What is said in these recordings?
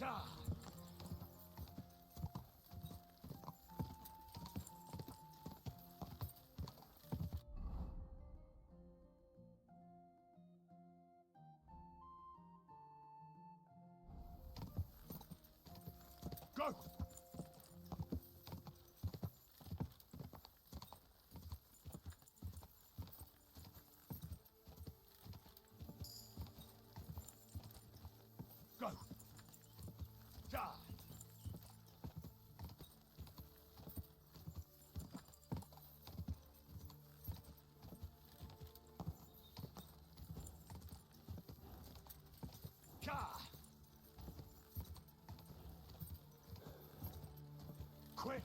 Go! Go! Die! Die! Quick!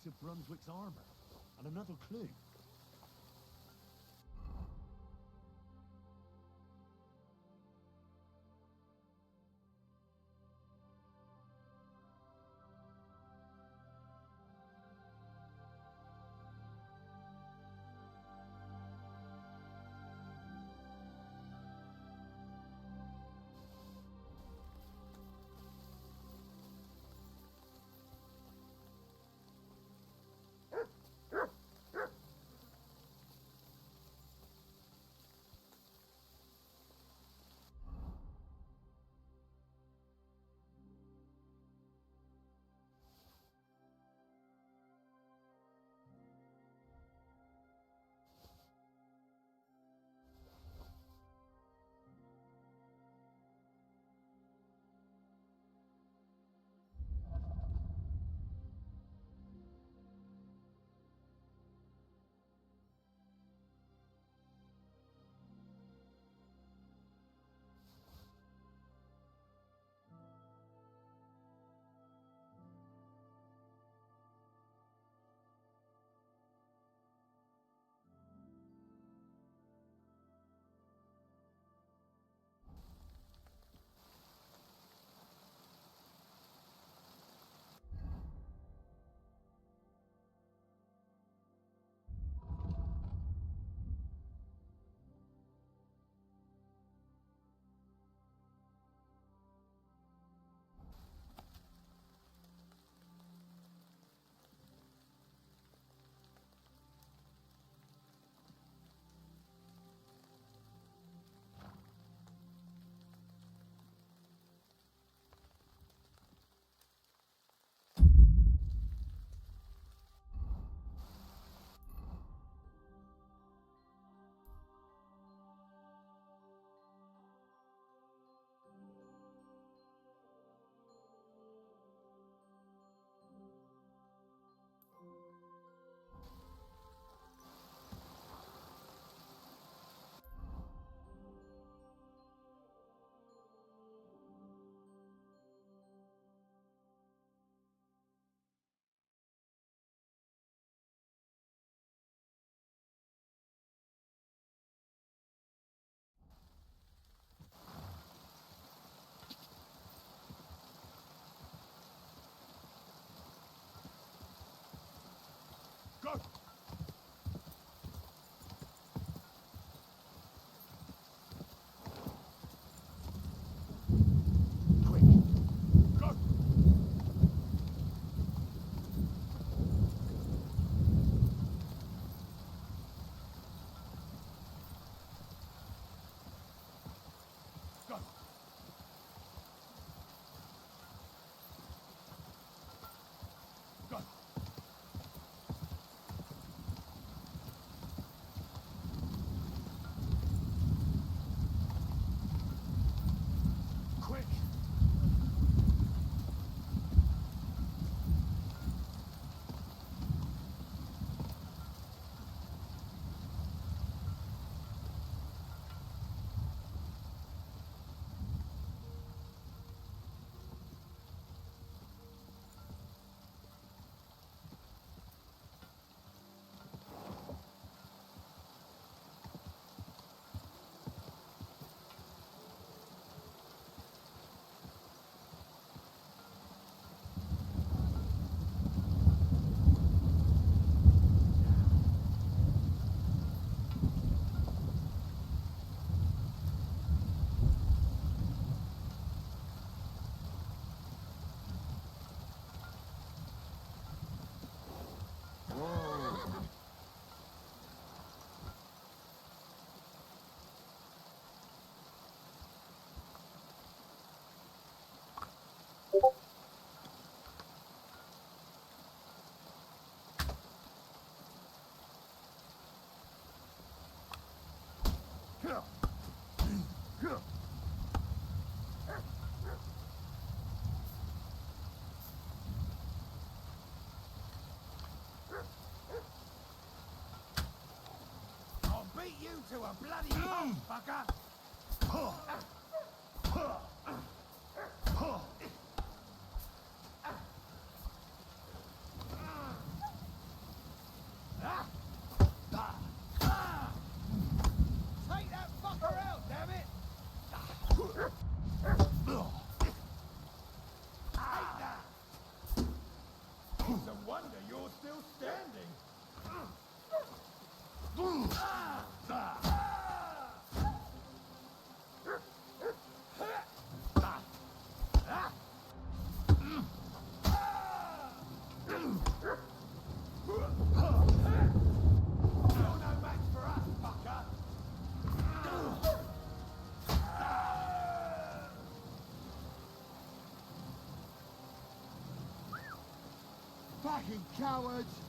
piece of Brunswick's armor. And another clue. Go! Quick! Go! Go! Go! Quick! I'll beat you to a bloody pulp, fucker! back, you cowards!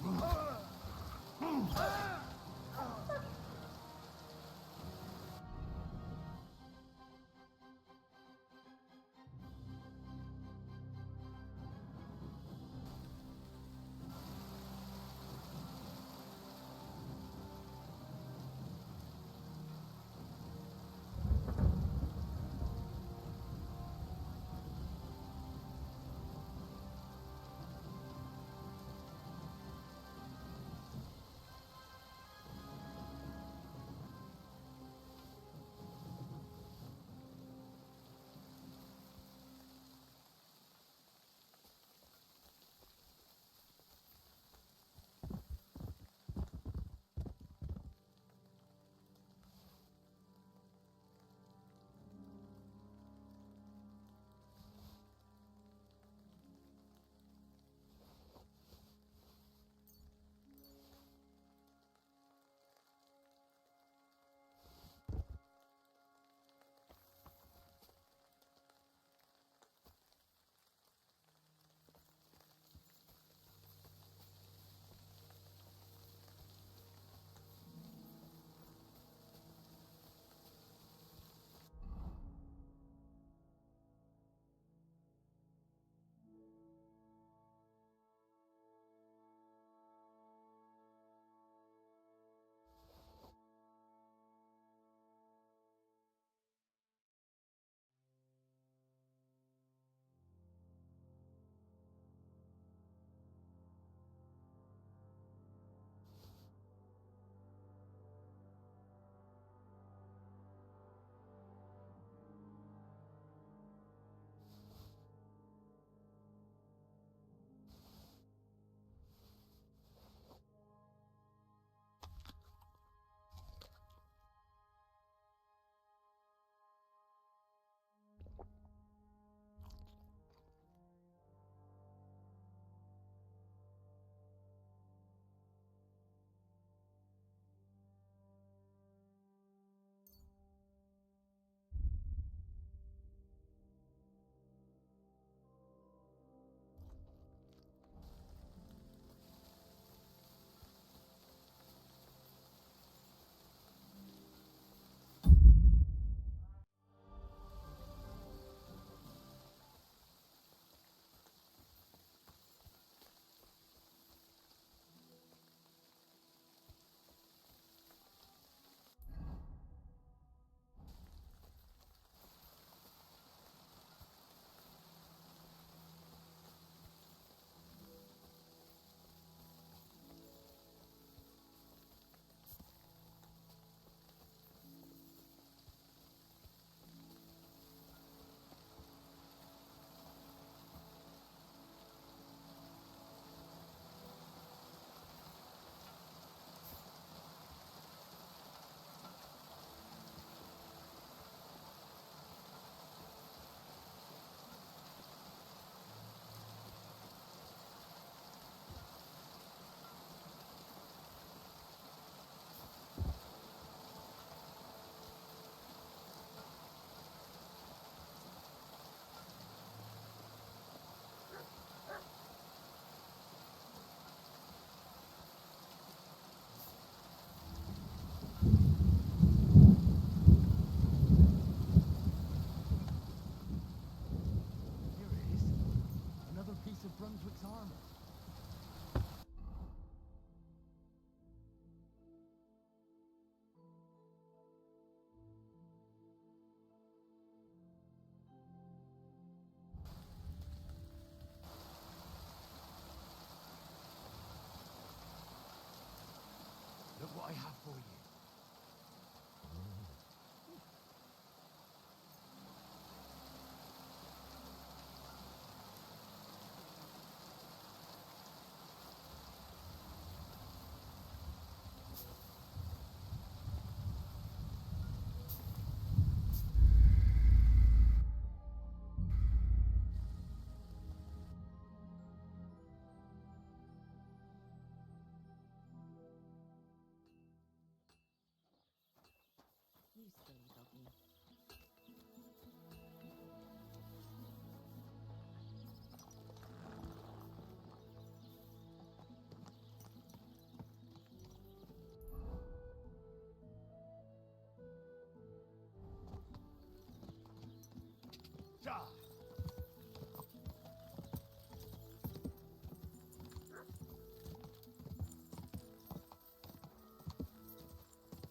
God.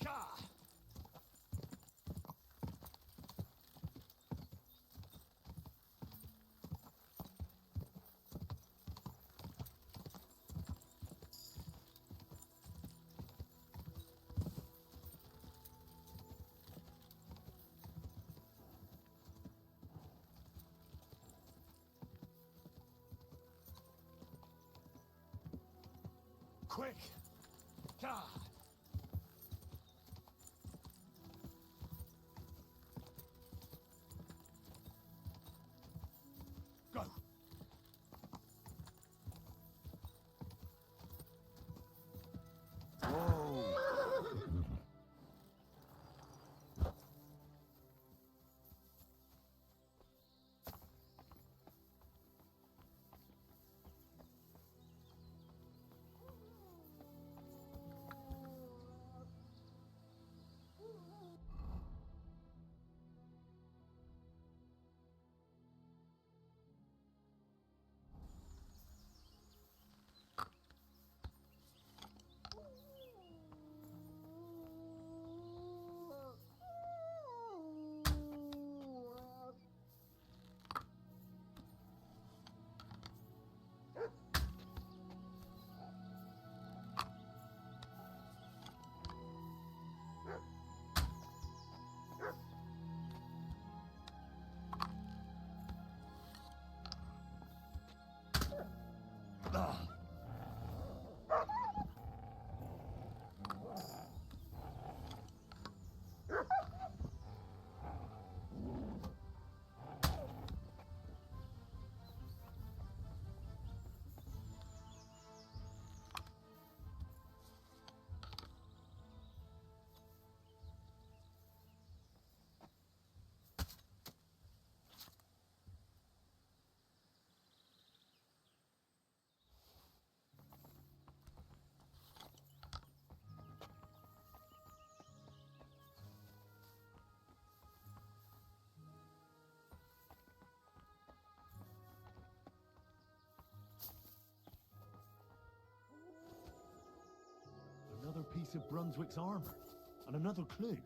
God. Quick! God! Go! Whoa! Ah. Another piece of Brunswick's armor. And another clue.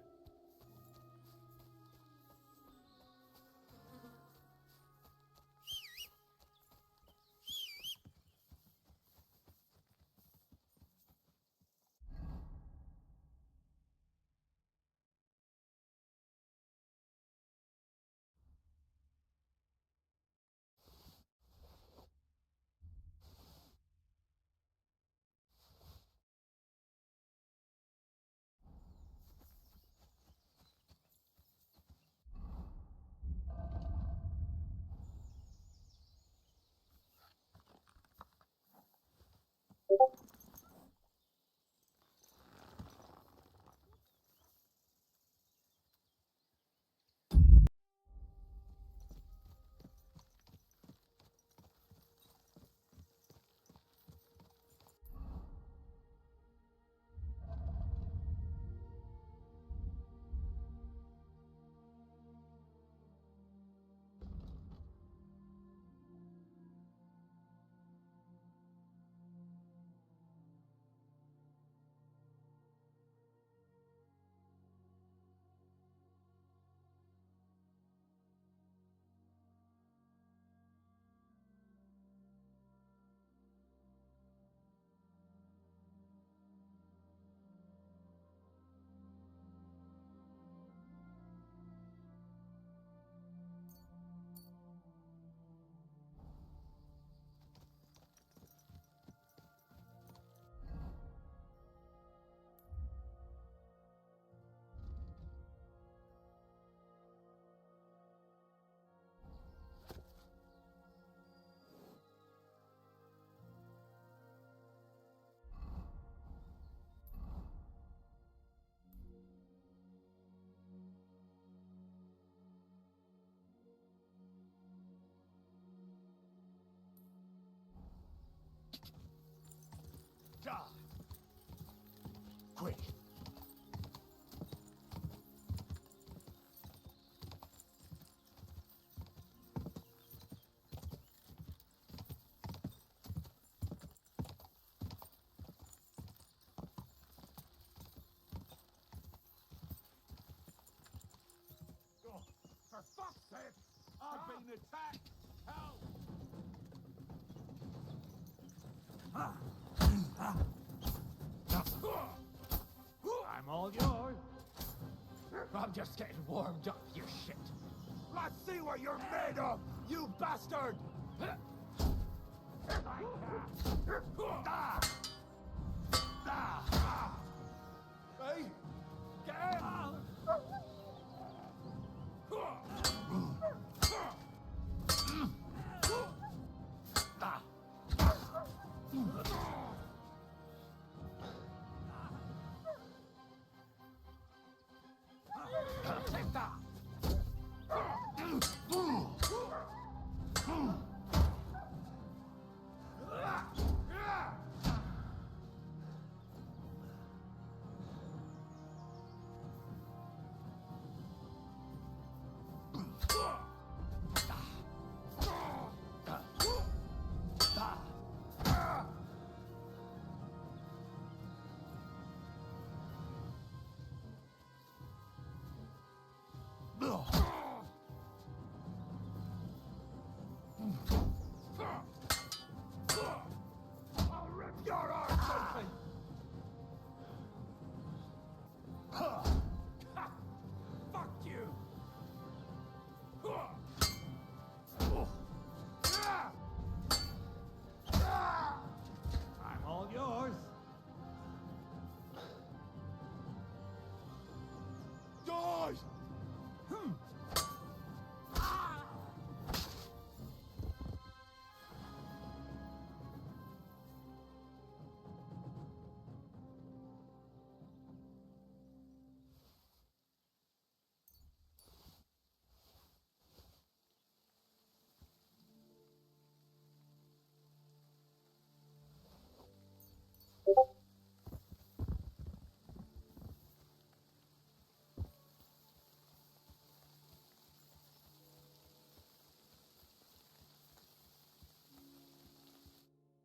fuck's sake! I've been attacked! Help! I'm all yours. I'm just getting warmed up, you shit. Let's see what you're made of, you bastard! Hey, get in! Take that! I'll rip your arms open! Fuck you! I'm all yours. Die!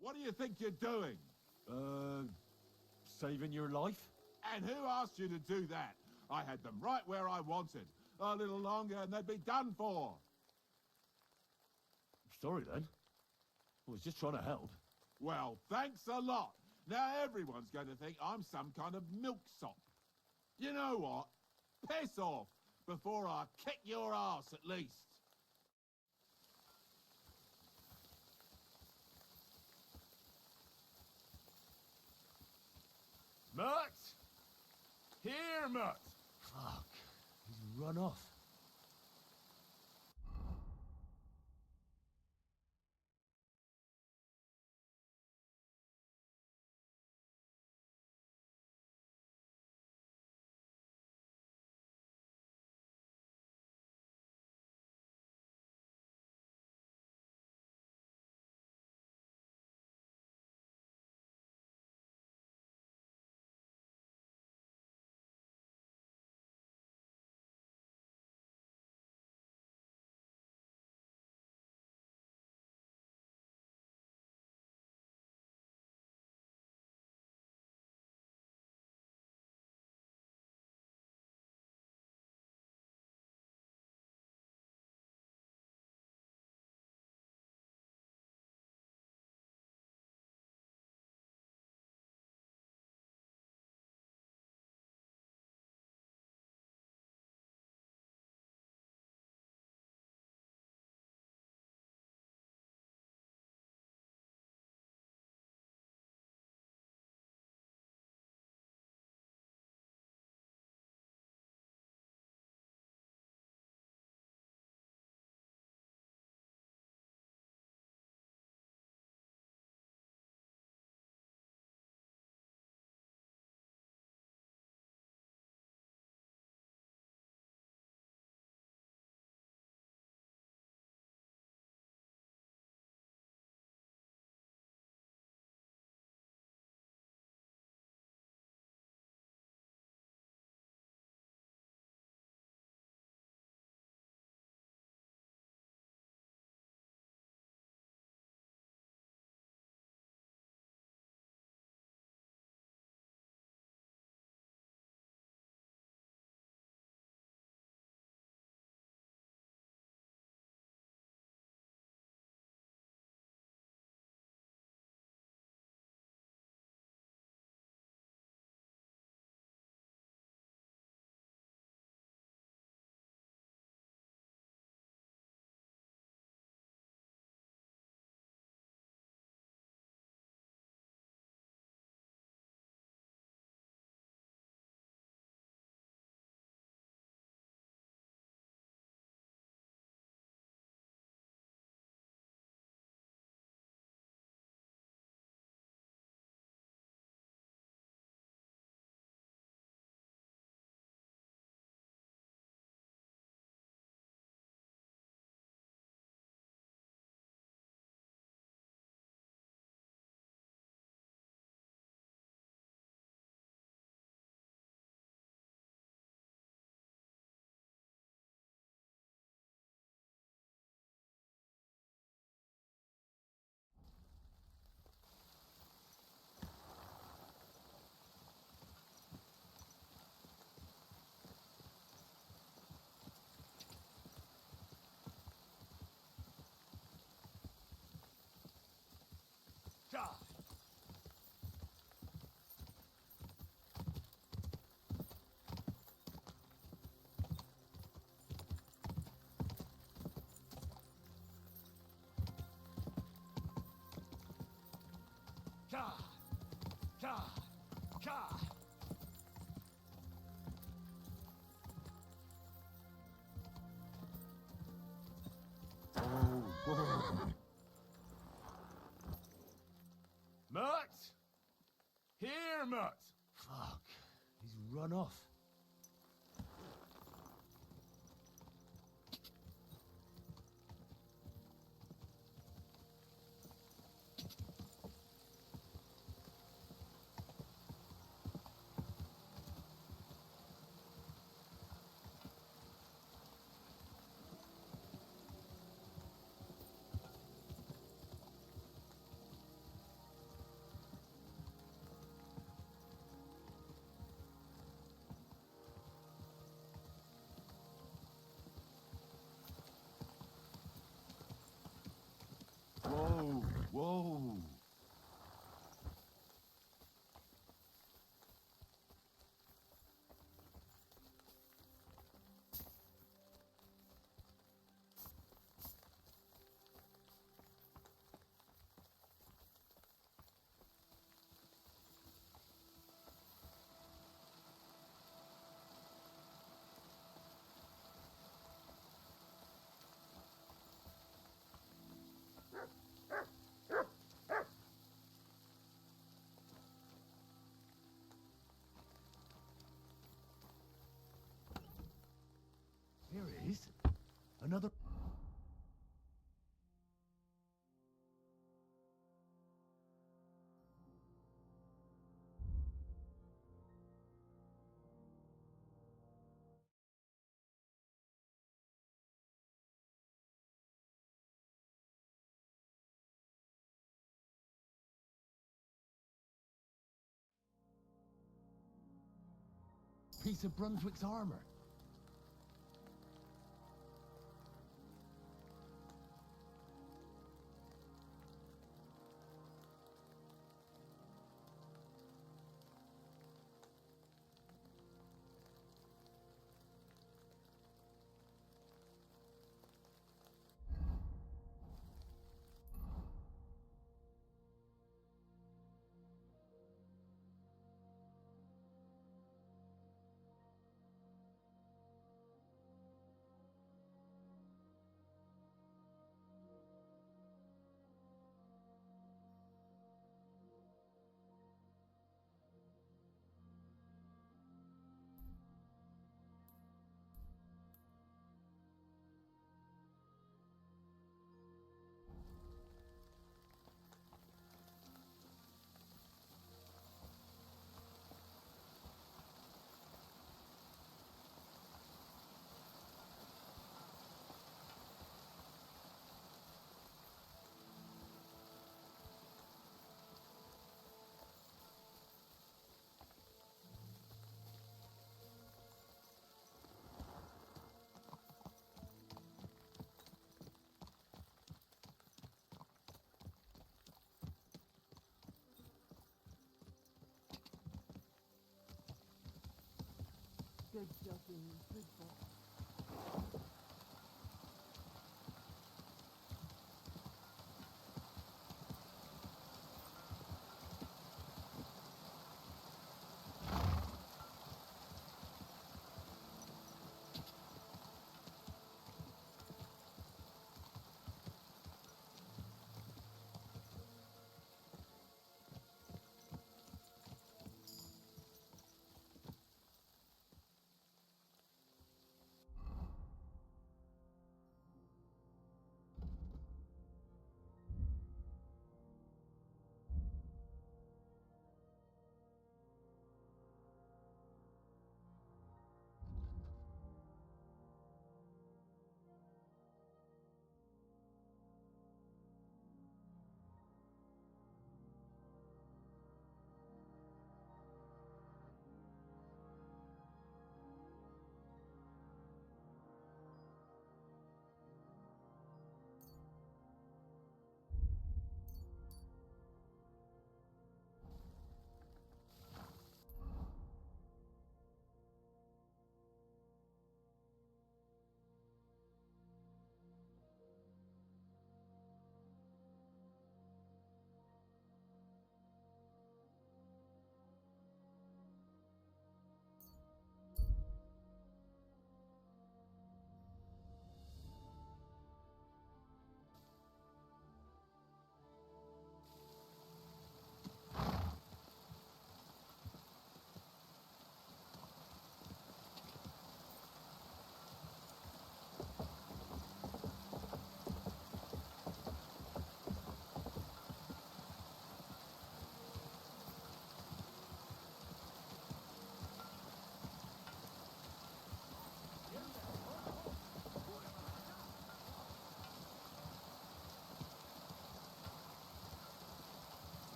What do you think you're doing? Saving your life? And who asked you to do that? I had them right where I wanted. A little longer and they'd be done for. Sorry then. I was just trying to help. Well, thanks a lot. Now everyone's going to think I'm some kind of milksop. You know what? Piss off before I kick your ass at least. Mutt! Here, Mutt! Fuck. He's run off. God! God! God! Mutt! Here, Mutt! Fuck. He's run off. Whoa, whoa. Here it is. Another... piece of Brunswick's armor. Good joking, good boy.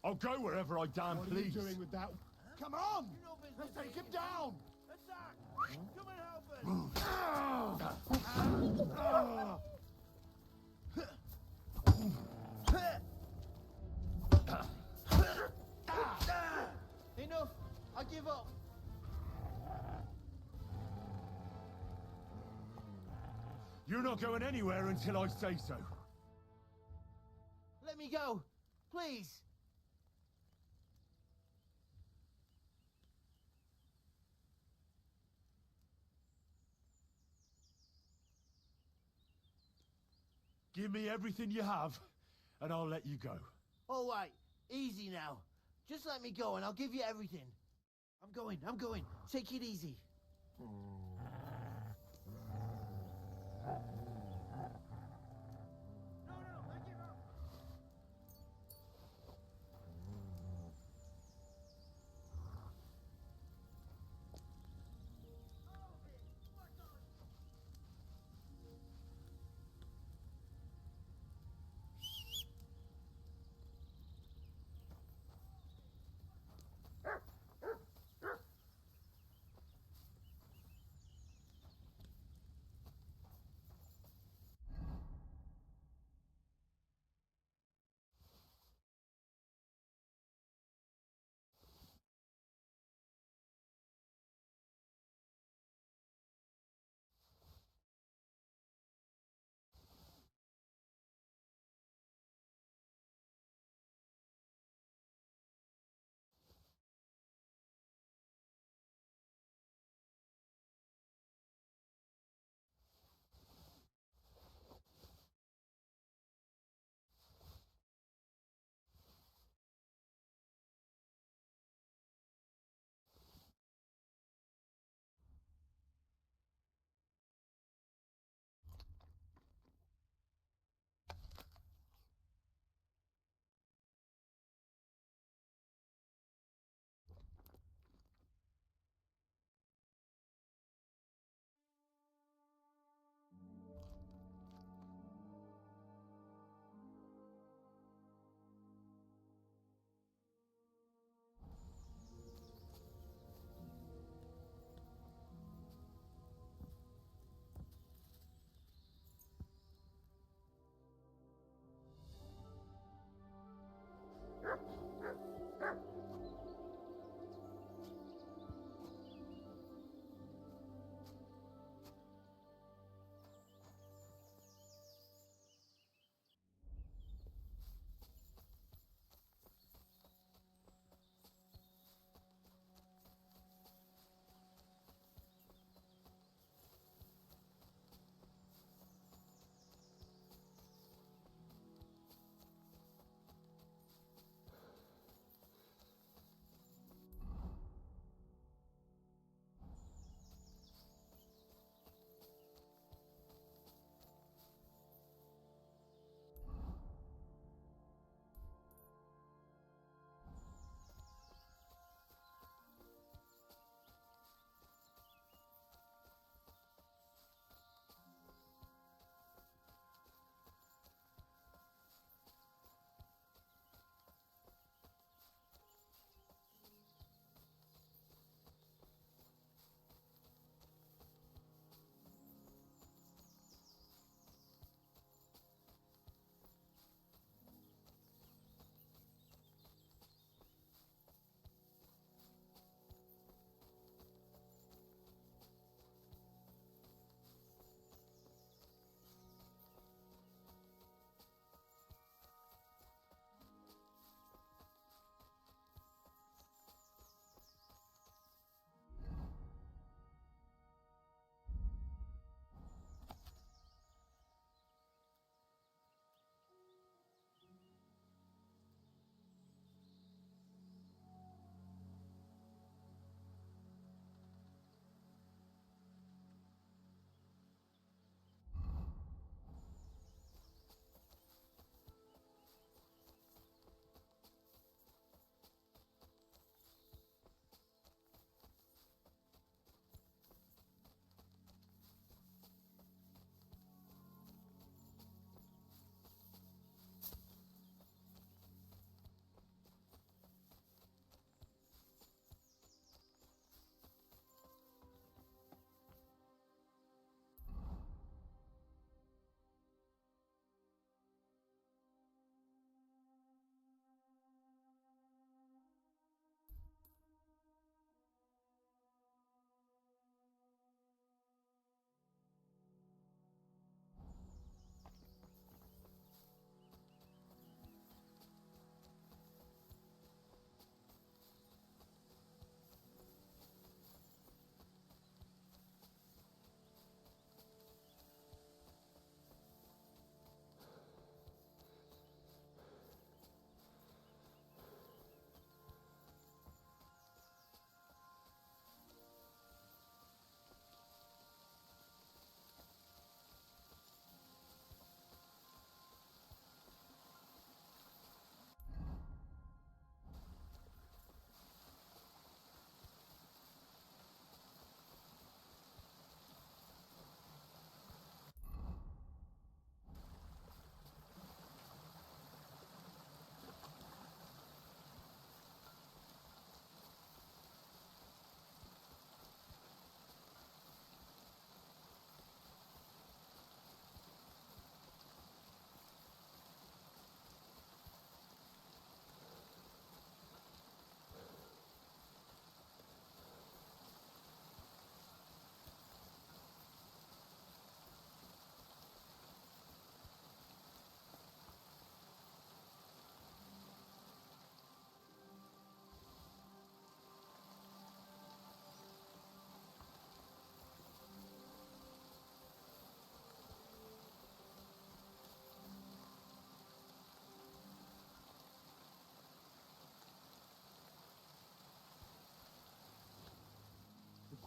I'll go wherever I damn What are you please. doing with that? Come on! Let's take him down! Attack! Come and help us! Enough! I give up! You're not going anywhere until I say so. Let me go! Please! Give me everything you have, and I'll let you go. All right, easy now. Just let me go and I'll give you everything. I'm going. Take it easy.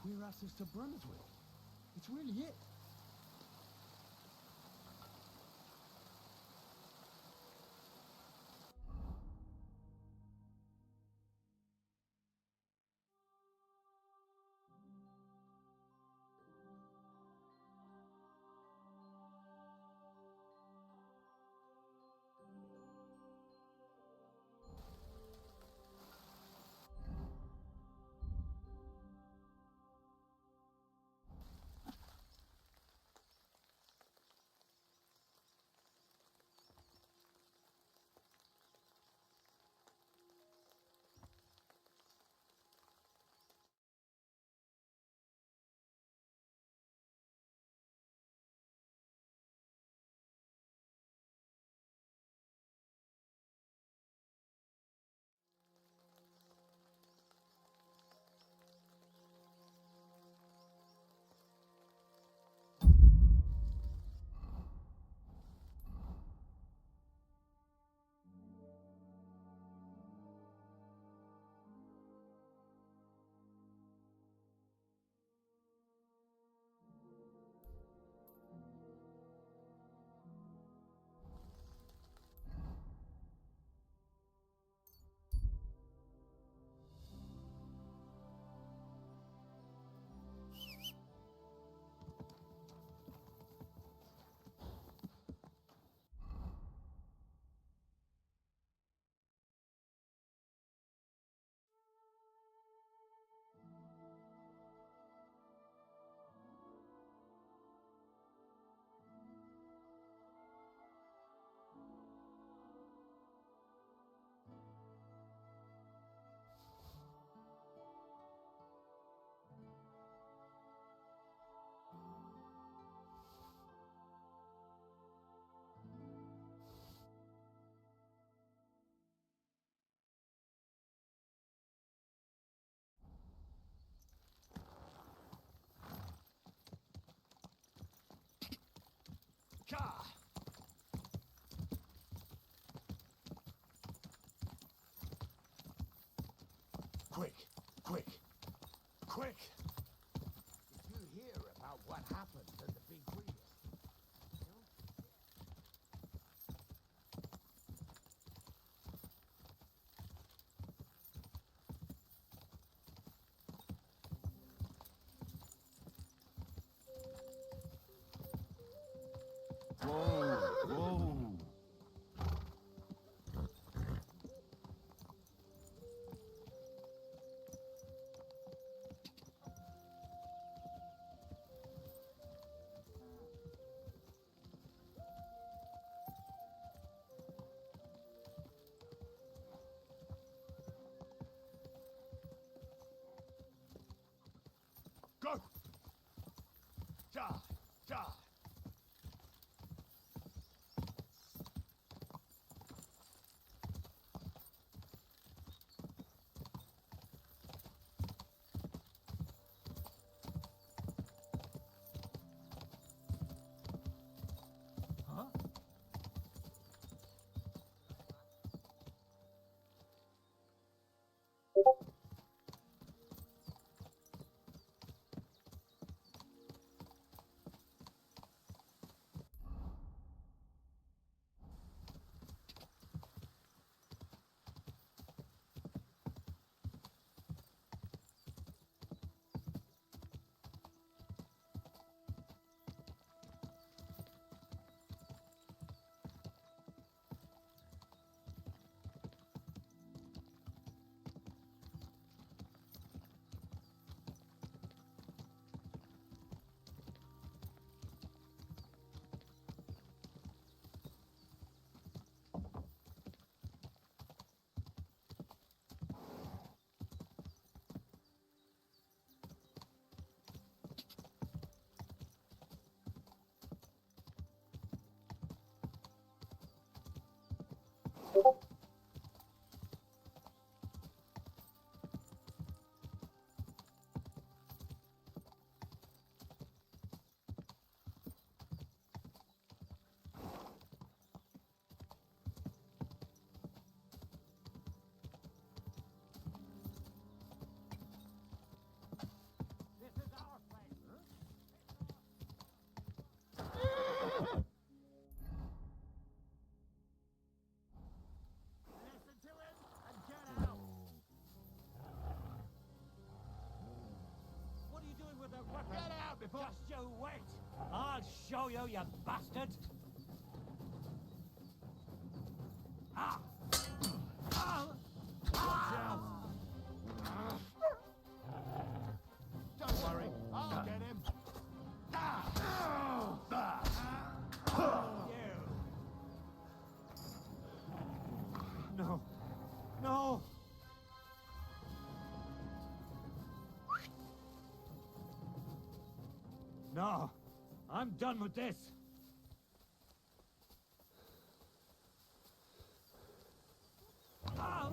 queer asses to Brunswick. It's really it. Ka! Quick! Quick! Quick! Did you hear about what happened at the big wheel? Whoa! Go! Ja! Ja! Huh? Get out before... Just you wait! I'll show you, you bastard! Ah! Ah! Don't worry, I'll get him. You! No! No! No! I'm done with this! Ah!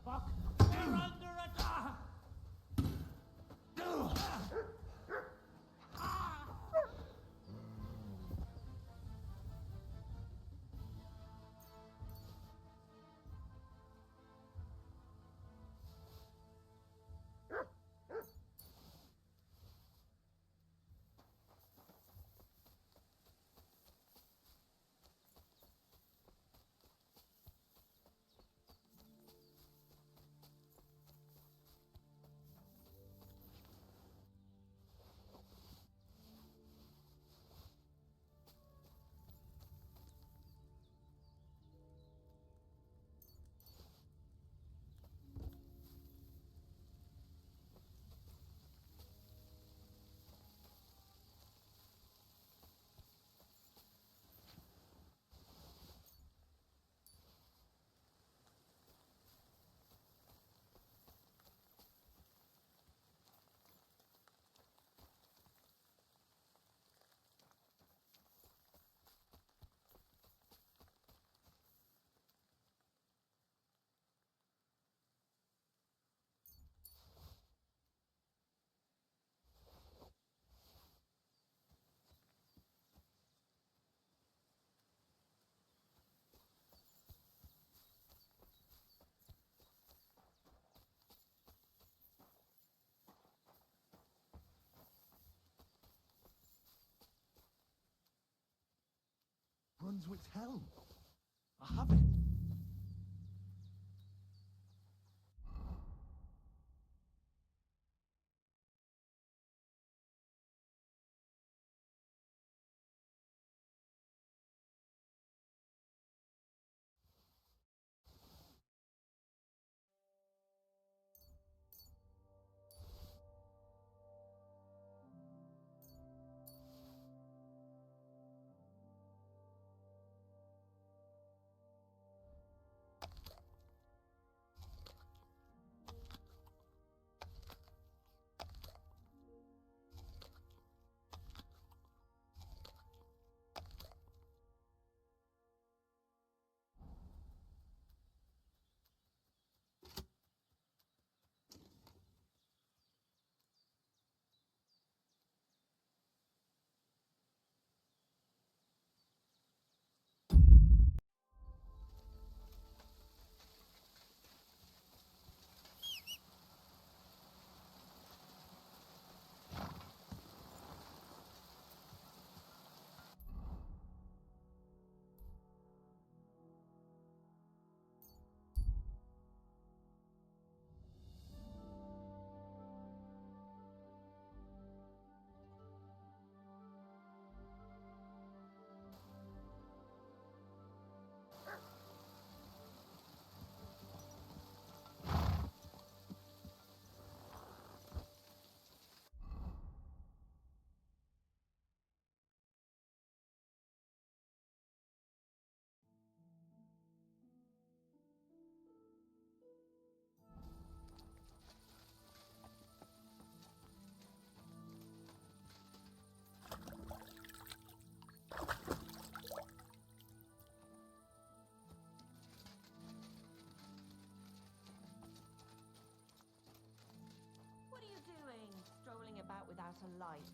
Fuck! You're under attack! Brunswick's helm. I have it. What are you doing, strolling about without a light?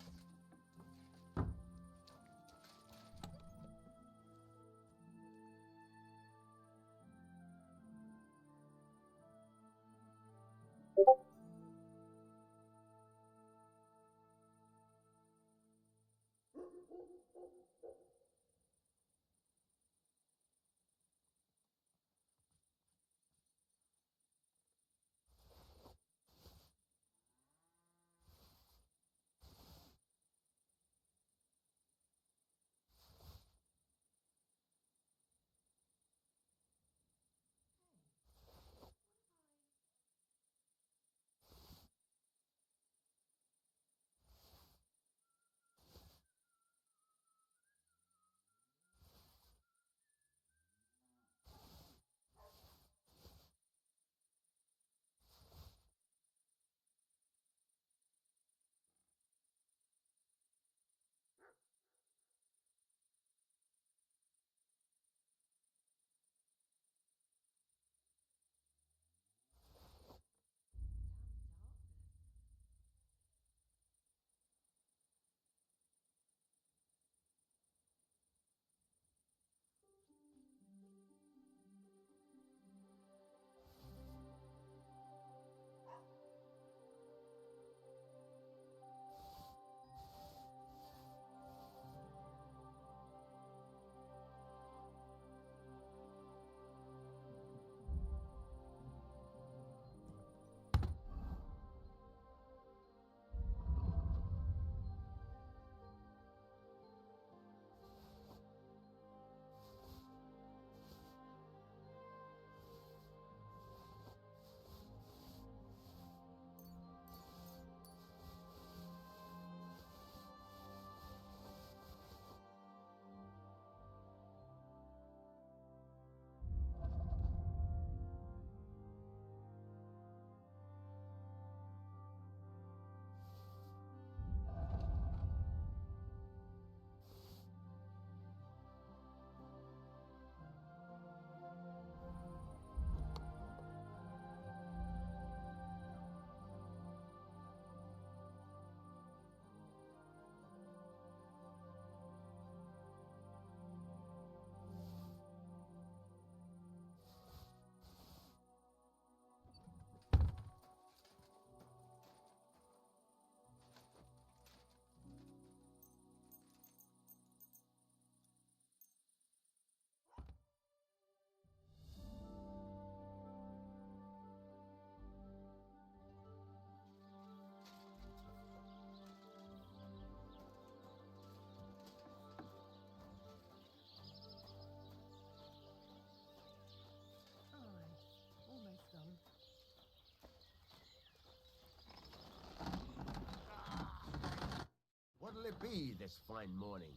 it be this fine morning?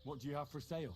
What do you have for sale?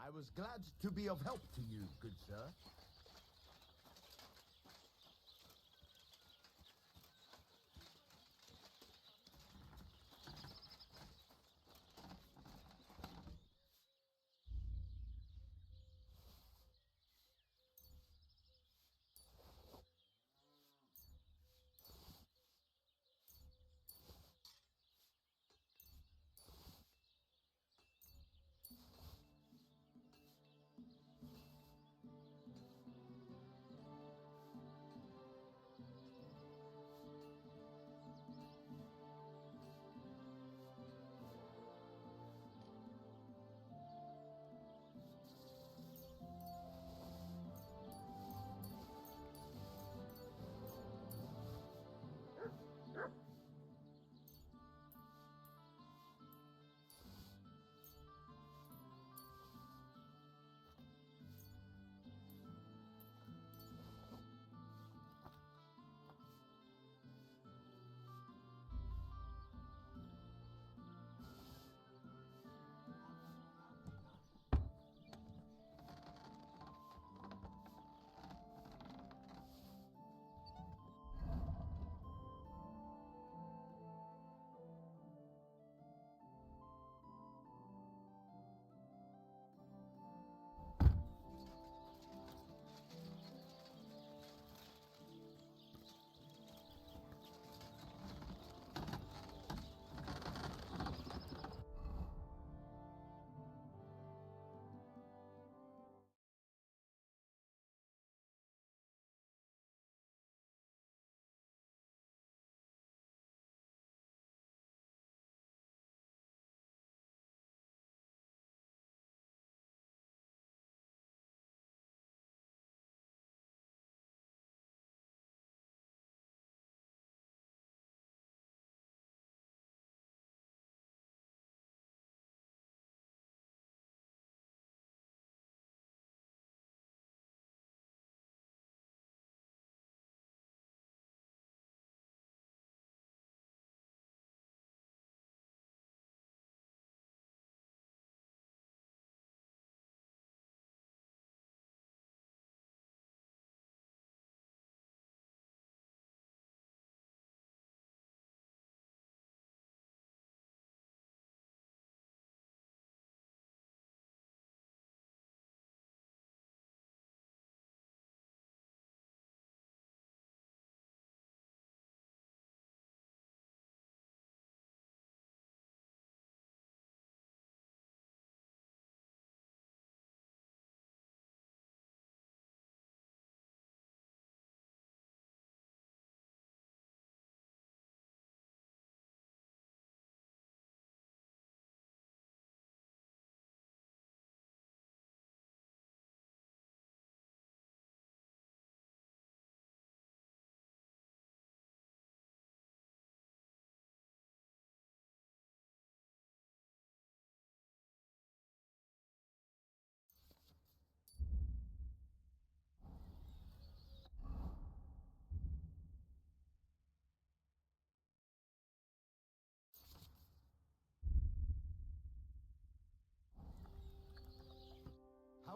I was glad to be of help to you, good sir.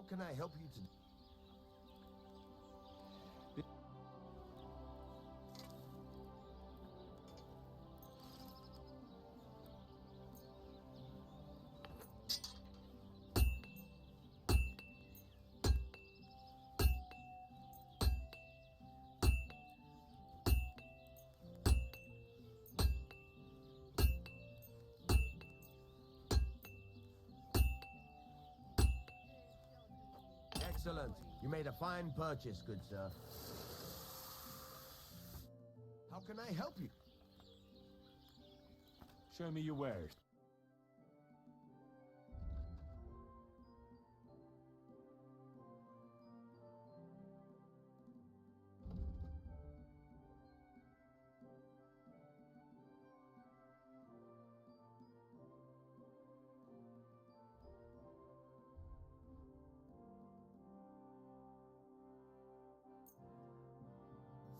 How can I help you to... Excellent. You made a fine purchase, good sir. How can I help you? Show me your wares.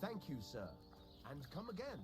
Thank you, sir. And come again.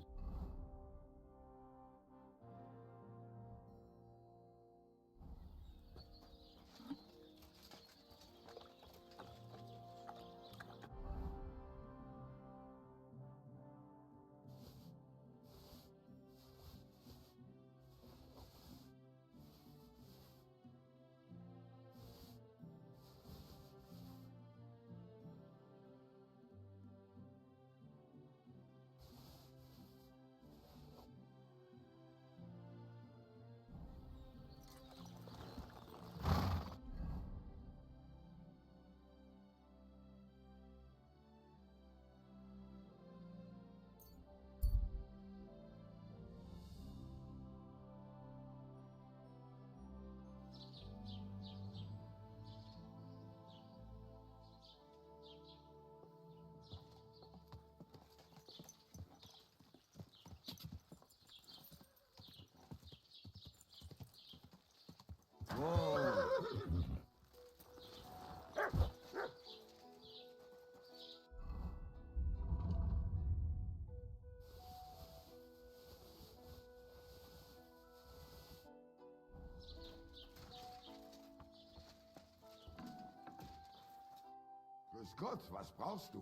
Grüß Gott, was brauchst du?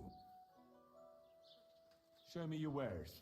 Show me your wares.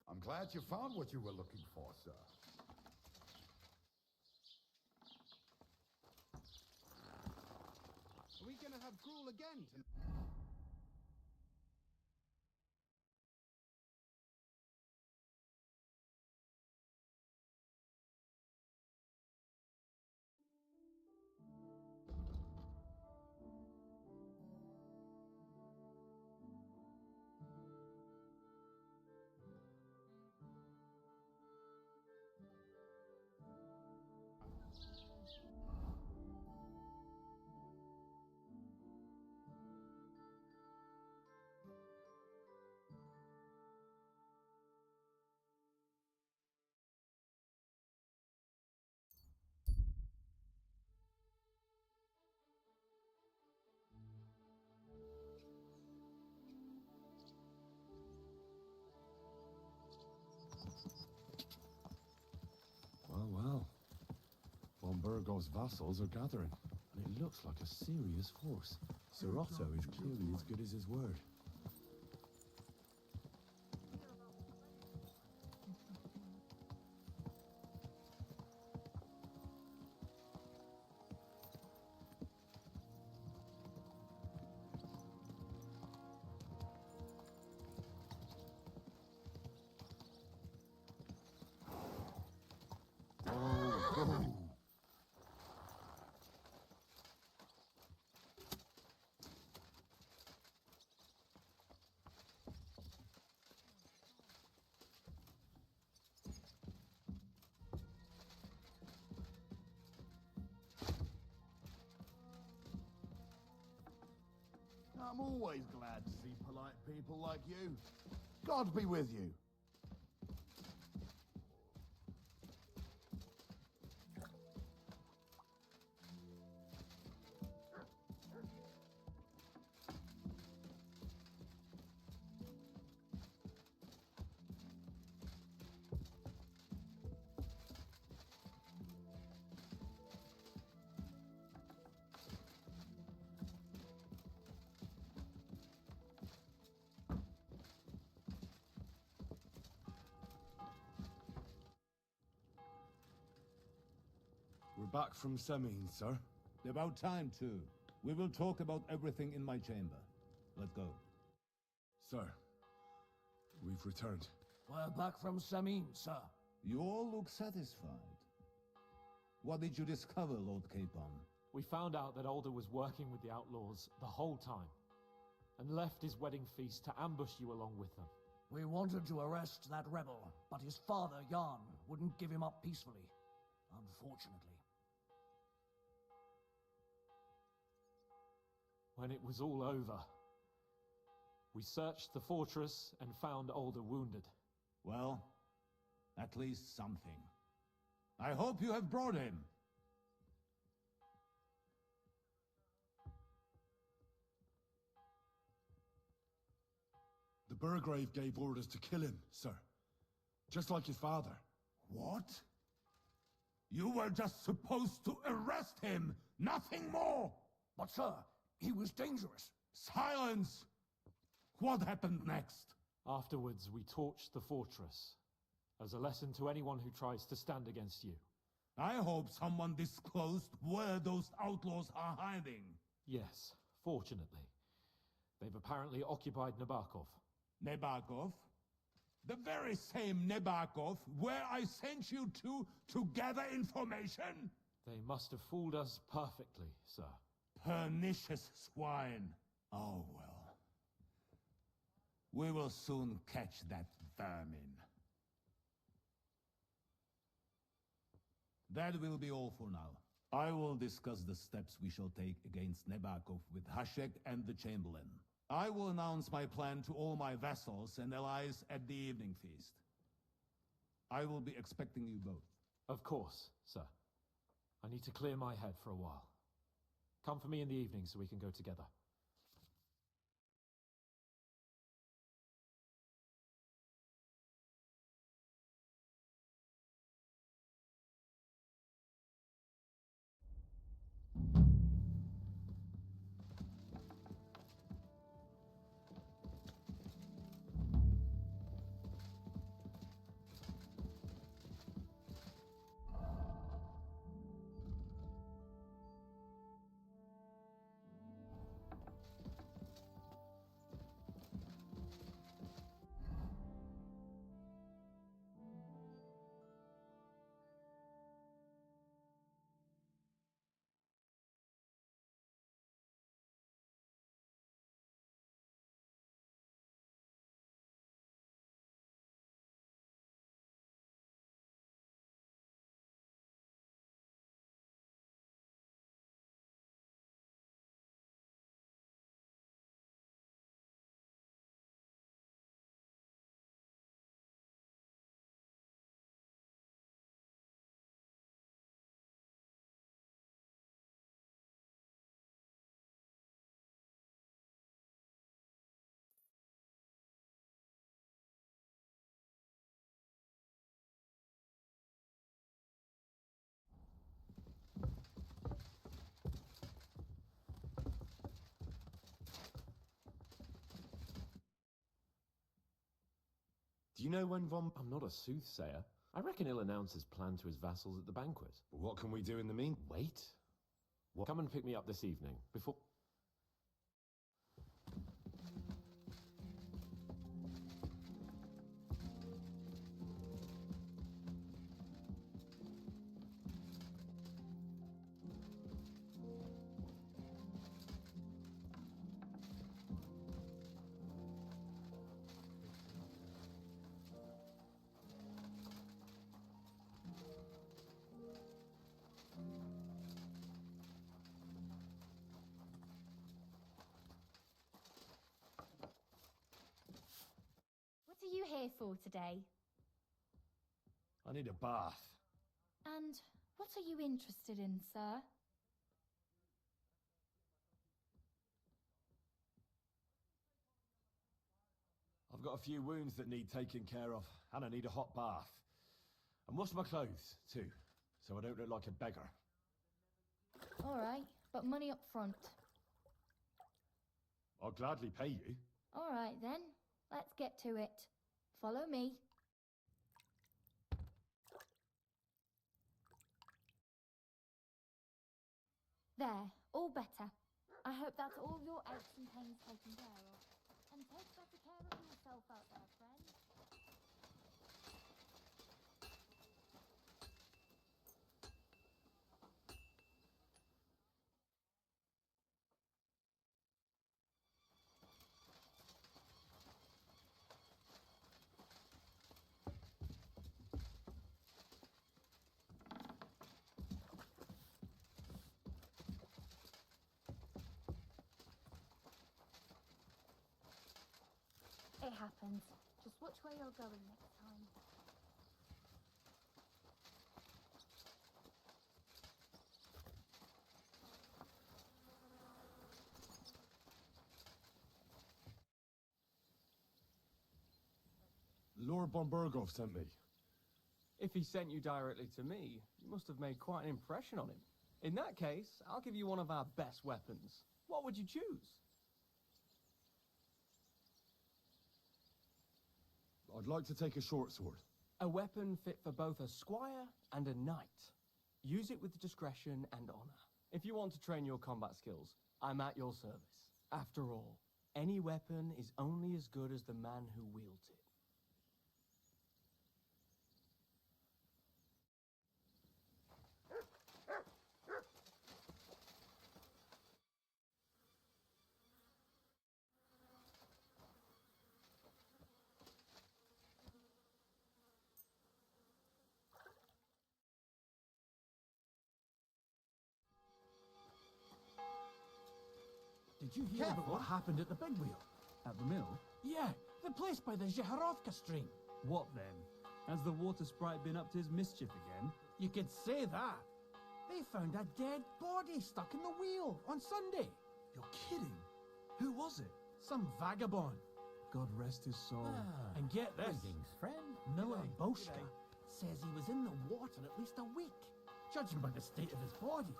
I'm glad you found what you were looking for, sir. Are we gonna have gruel again tonight? Well. Von Burgov's vassals are gathering, and it looks like a serious force. Sir Otto is clearly as good as his word. I'm always glad to see polite people like you. God be with you. We're back from Semin, sir. About time, too. We will talk about everything in my chamber. Let's go. Sir, we've returned. We're back from Samin, sir. You all look satisfied. What did you discover, Lord Capon? We found out that Alder was working with the outlaws the whole time, and left his wedding feast to ambush you along with them. We wanted to arrest that rebel, but his father, Jan, wouldn't give him up peacefully. Unfortunately. When it was all over, we searched the fortress and found Alder wounded. Well, at least something. I hope you have brought him. The Burgrave gave orders to kill him, sir. Just like his father. What? You were just supposed to arrest him, nothing more! But sir, he was dangerous. Silence! What happened next? Afterwards, we torched the fortress, as a lesson to anyone who tries to stand against you. I hope someone disclosed where those outlaws are hiding. Yes, fortunately. They've apparently occupied Nabokov. Nabokov? The very same Nabokov where I sent you to gather information? They must have fooled us perfectly, sir. Pernicious swine. Oh well. We will soon catch that vermin. That will be all for now. I will discuss the steps we shall take against Nabokov with Hashek and the Chamberlain. I will announce my plan to all my vassals and allies at the evening feast. I will be expecting you both. Of course, sir. I need to clear my head for a while. Come for me in the evening so we can go together. Do you know when Von... I'm not a soothsayer. I reckon he'll announce his plan to his vassals at the banquet. What can we do in the mean? Wait. Come and pick me up this evening, before... here for today? I need a bath. And what are you interested in, sir? I've got a few wounds that need taking care of, and I need a hot bath. And wash my clothes, too, so I don't look like a beggar. All right, but money up front. I'll gladly pay you. All right, then. Let's get to it. Follow me. There, all better. I hope that's all your aches and pains taken care of. And take better care of yourself out there, friend. It happens. Just watch where you're going next time. Lord von Burgov sent me. If he sent you directly to me, you must have made quite an impression on him. In that case, I'll give you one of our best weapons. What would you choose? I'd like to take a short sword. A weapon fit for both a squire and a knight. Use it with discretion and honor. If you want to train your combat skills, I'm at your service. After all, any weapon is only as good as the man who wields it. Did you hear about what happened at the big wheel? At the mill? Yeah, the place by the Zheharovka stream. What then? Has the water sprite been up to his mischief again? You could say that. They found a dead body stuck in the wheel on Sunday. You're kidding? Who was it? Some vagabond. God rest his soul. And get this. Greetings, friend. Miller Boschka says he was in the water at least a week, judging by the state of his body.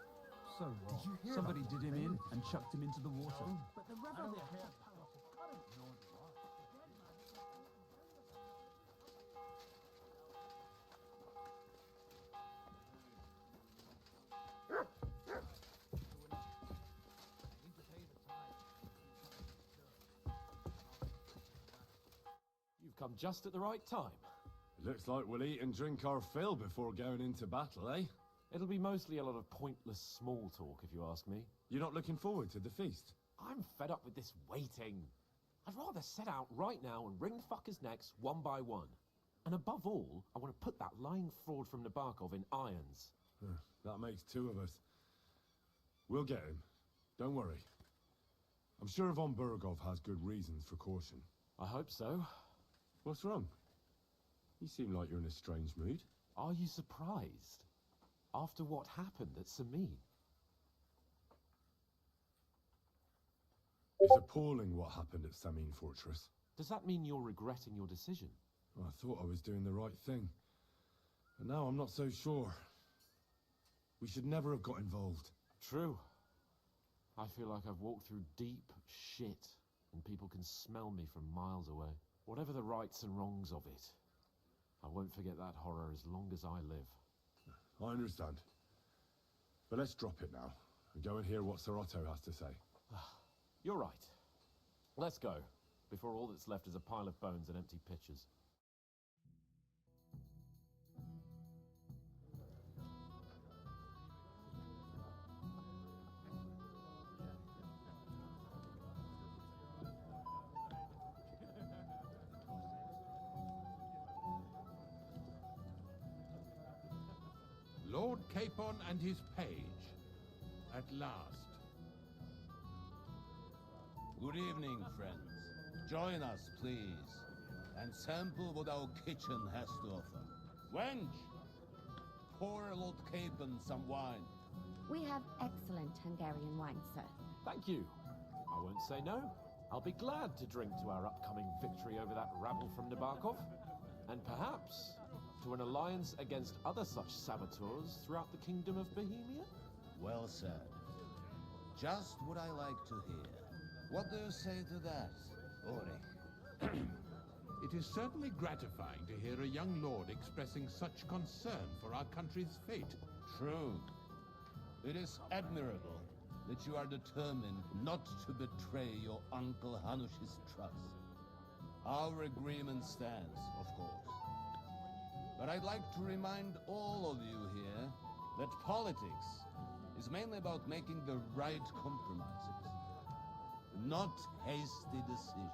So what? Did you hear Somebody about did him in and chucked him into the water. But the river there has a powerful current. You've come just at the right time. It looks like we'll eat and drink our fill before going into battle, eh? It'll be mostly a lot of pointless small talk, if you ask me. You're not looking forward to the feast? I'm fed up with this waiting. I'd rather set out right now and wring fuckers' necks one by one. And above all, I want to put that lying fraud from Nabokov in irons. That makes two of us. We'll get him. Don't worry. I'm sure von Burgov has good reasons for caution. I hope so. What's wrong? You seem like you're in a strange mood. Are you surprised? After what happened at Samin? It's appalling what happened at Samin Fortress. Does that mean you're regretting your decision? I thought I was doing the right thing. But now I'm not so sure. We should never have got involved. True. I feel like I've walked through deep shit, and people can smell me from miles away. Whatever the rights and wrongs of it, I won't forget that horror as long as I live. I understand. But let's drop it now, and go and hear what Sir Otto has to say. You're right. Let's go, before all that's left is a pile of bones and empty pitchers. Lord Capon and his page. At last. Good evening, friends. Join us, please. and sample what our kitchen has to offer. Wench, pour Lord Capon some wine. We have excellent Hungarian wine, sir. Thank you. I won't say no. I'll be glad to drink to our upcoming victory over that rabble from Nabokov, and perhaps to an alliance against other such saboteurs throughout the Kingdom of Bohemia. Well said. Just what I like to hear. What do you say to that, Ulrich? It is certainly gratifying to hear a young lord expressing such concern for our country's fate. True. It is admirable that you are determined not to betray your Uncle Hanush's trust. Our agreement stands, of course. But I'd like to remind all of you here that politics is mainly about making the right compromises, not hasty decisions.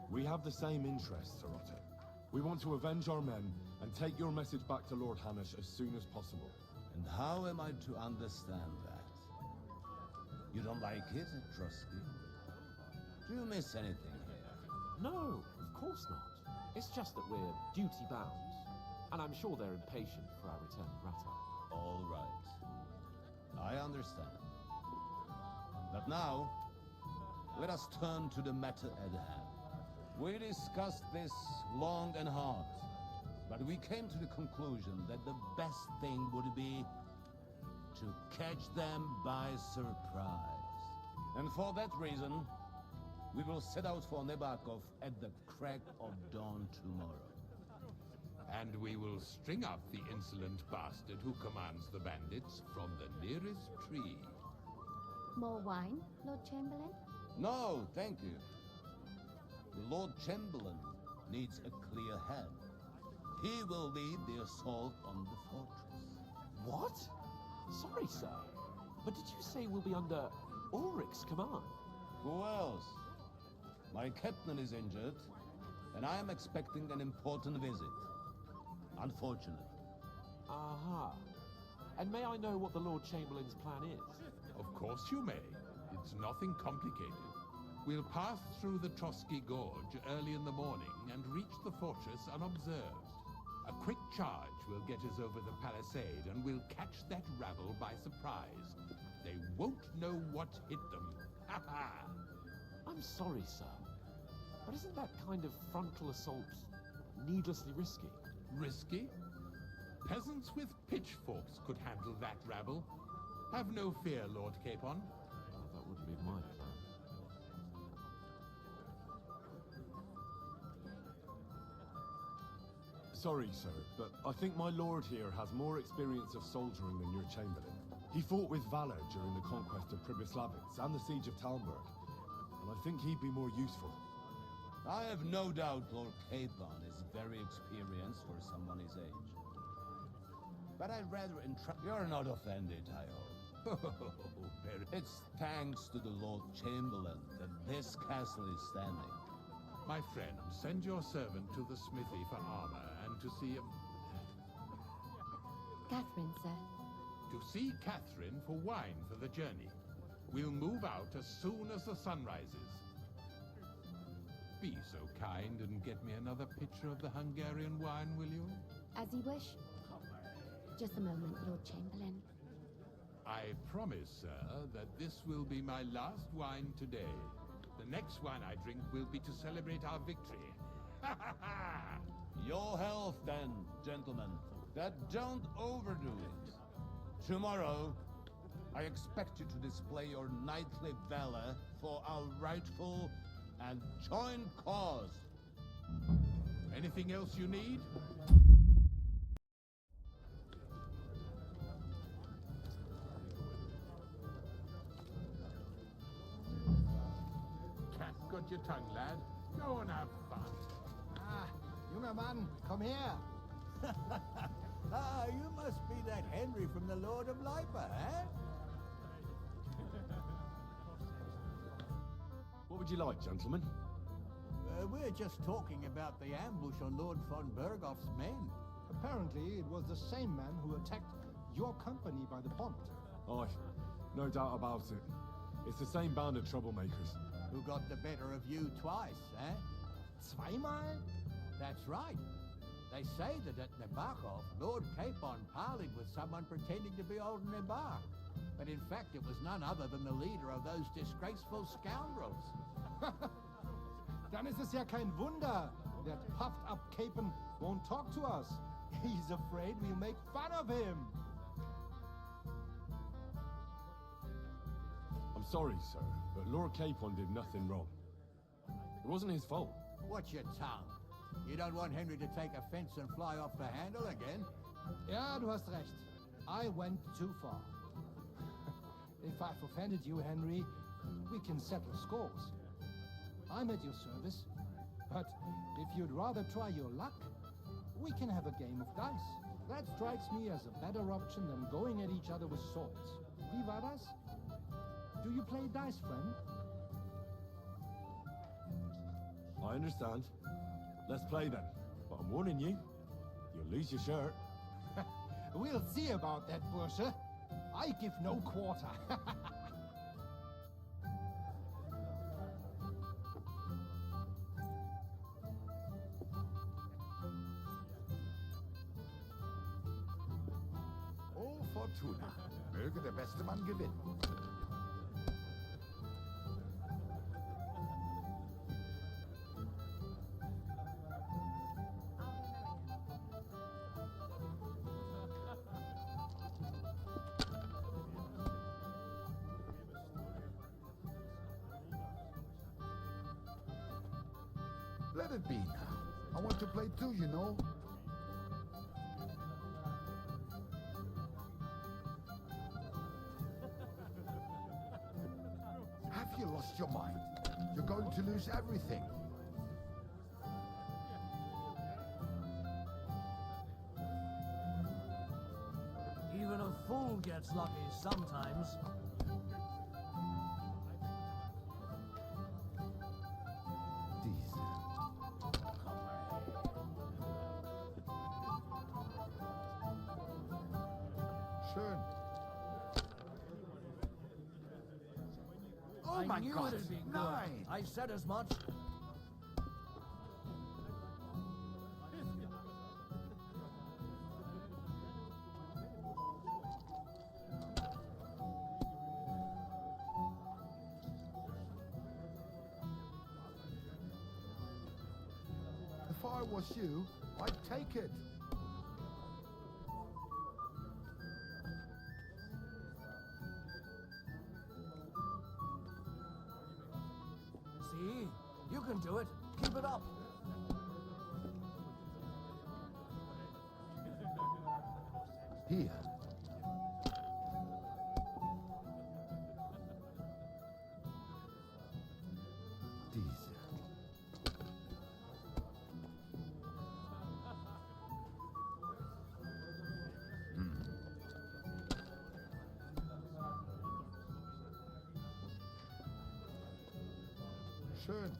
We have the same interests, Sir Otto. We want to avenge our men and take your message back to Lord Hanush as soon as possible. And how am I to understand that? You don't like it, Trotsky? Do you miss anything here? No, of course not. It's just that we're duty-bound, and I'm sure they're impatient for our return to Rata. All right. I understand. But now, let us turn to the matter at hand. We discussed this long and hard, but we came to the conclusion that the best thing would be to catch them by surprise. And for that reason, we will set out for Nebakov at the crack of dawn tomorrow. And we will string up the insolent bastard who commands the bandits from the nearest tree. More wine, Lord Chamberlain? No, thank you. The Lord Chamberlain needs a clear head. He will lead the assault on the fortress. What? Sorry, sir. But did you say we'll be under Ulrich's command? Who else? My captain is injured, and I am expecting an important visit. Unfortunately. Aha. And may I know what the Lord Chamberlain's plan is? Of course you may. It's nothing complicated. We'll pass through the Trotsky Gorge early in the morning and reach the fortress unobserved. A quick charge will get us over the palisade, and we'll catch that rabble by surprise. They won't know what hit them. Ha ha! I'm sorry, sir. But isn't that kind of frontal assault needlessly risky? Risky? Peasants with pitchforks could handle that rabble. Have no fear, Lord Capon. Well, that wouldn't be my plan. Sorry, sir, but I think my lord here has more experience of soldiering than your Chamberlain. He fought with valor during the conquest of Pribyslavitz and the siege of Talmberg, and I think he'd be more useful. I have no doubt Lord Capon is very experienced for someone his age. But I'd rather You're not offended, I hope. It's thanks to the Lord Chamberlain that this castle is standing. My friend, send your servant to the smithy for armor and to see Catherine, sir. To see Catherine for wine for the journey. We'll move out as soon as the sun rises. Be so kind and get me another pitcher of the Hungarian wine, will you? As you wish. Just a moment, Lord Chamberlain. I promise, sir, that this will be my last wine today. The next wine I drink will be to celebrate our victory. Ha ha ha! Your health, then, gentlemen. But don't overdo it. Tomorrow, I expect you to display your knightly valor for our rightful and joint cause. Anything else you need? Cat got your tongue, lad. Go and have fun. Ah, younger man, come here. Ah, you must be that Henry from the Lord of Lipa, eh? What would you like, gentlemen? We're just talking about the ambush on Lord von Bergoff's men. Apparently, it was the same man who attacked your company by the pond. Aye, no doubt about it. It's the same band of troublemakers. Who got the better of you twice, eh? Zweimal? That's right. They say that at Nabokov, Lord Capon parleyed with someone pretending to be old Nabar. But in fact, it was none other than the leader of those disgraceful scoundrels. Dann ist es ja kein Wunder. That puffed-up Capon won't talk to us. He's afraid we'll make fun of him. I'm sorry, sir, but Lord Capon did nothing wrong. It wasn't his fault. Watch your tongue. You don't want Henry to take offense and fly off the handle again. Ja, du hast recht. I went too far. If I've offended you, Henry, we can settle scores. I'm at your service. But if you'd rather try your luck, we can have a game of dice. That strikes me as a better option than going at each other with swords. Wie war das? Do you play dice, friend? I understand. Let's play then. But I'm warning you, you'll lose your shirt. We'll see about that, Bursche. I give no quarter. Oh, Fortuna. Möge der beste Mann gewinnen. Let it be now. I want to play too, you know. Have you lost your mind? You're going to lose everything. Even a fool gets lucky sometimes. Schön. Oh my knew God, it'd be good. 9. I said as much. If I was you, I'd take it. See? You can do it. Keep it up. Here. Diese. Schön.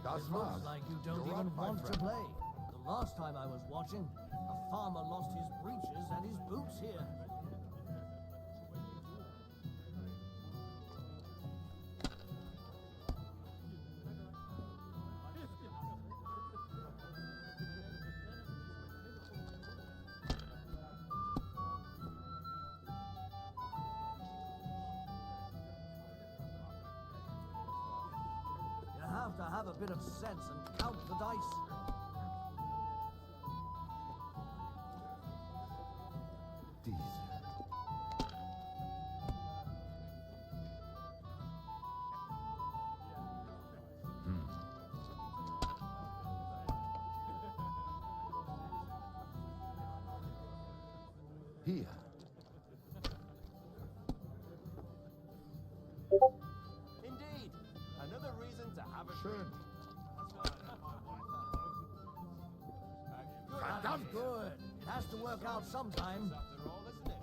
Das It war's. looks like you don't You're even up, my want to friend. play. The last time I was watching, a farmer lost his breeches and his boots here. You have to have a bit of sense and count the dice. Diese. Here. Indeed. Another reason to have a Schön. That's good. It has to work out sometime. After all, isn't it?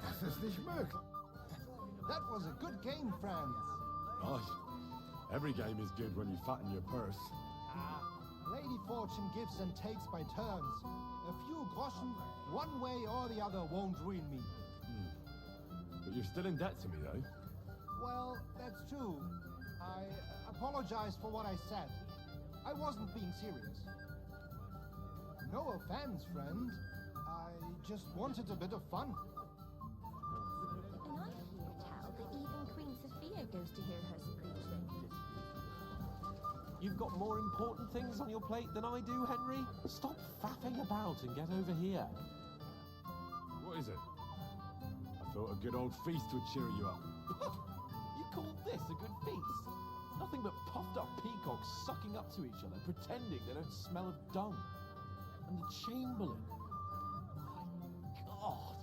Das ist nicht möglich. That was a good game, friends. Aye. Every game is good when you fatten your purse. Lady Fortune gives and takes by turns. A few groschen, one way or the other, won't ruin me. But you're still in debt to me, though. Well, that's true. I apologize for what I said. I wasn't being serious. No offense, friend. I just wanted a bit of fun. And I hear tell that even Queen Sophia goes to hear her preaching. You've got more important things on your plate than I do, Henry. Stop faffing about and get over here. What is it? I thought a good old feast would cheer you up. You call this a good feast? Nothing but puffed up peacocks sucking up to each other, pretending they don't smell of dung. And the Chamberlain. My God.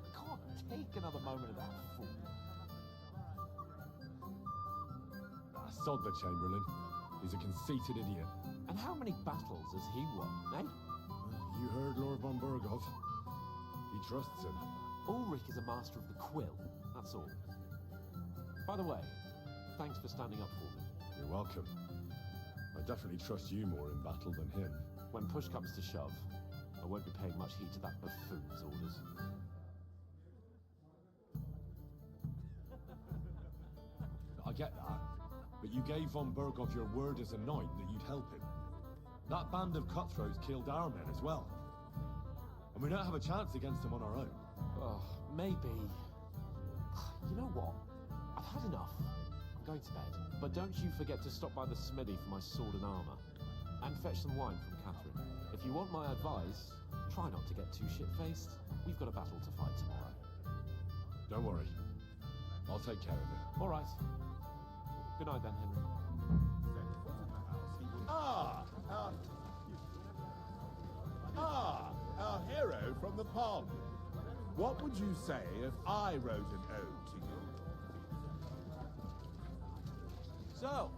I can't take another moment of that fool. Sod the Chamberlain. He's a conceited idiot. And how many battles has he won, eh? You heard Lord von Burgov. He trusts him. Ulrich is a master of the quill, that's all. By the way, thanks for standing up for me. You're welcome. I definitely trust you more in battle than him. When push comes to shove, I won't be paying much heed to that buffoon's orders. I get that. But you gave von Burgov your word as a knight that you'd help him. That band of cutthroats killed our men as well. And we don't have a chance against them on our own. Oh, maybe. You know what? I've had enough. I'm going to bed. But don't you forget to stop by the smithy for my sword and armor. And fetch some wine from Catherine. If you want my advice, try not to get too shit-faced. We've got a battle to fight tomorrow. Don't worry. I'll take care of it. All right. Good night then, Henry. Our hero from the pond. What would you say if I wrote an ode to you? So,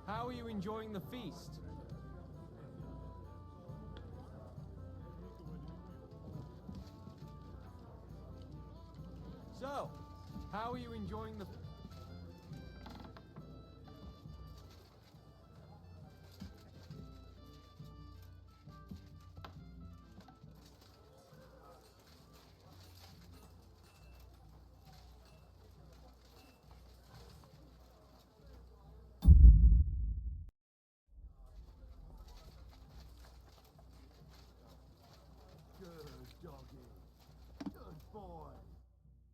how are you enjoying the feast? So, how are you enjoying the... Good doggy. Good boy.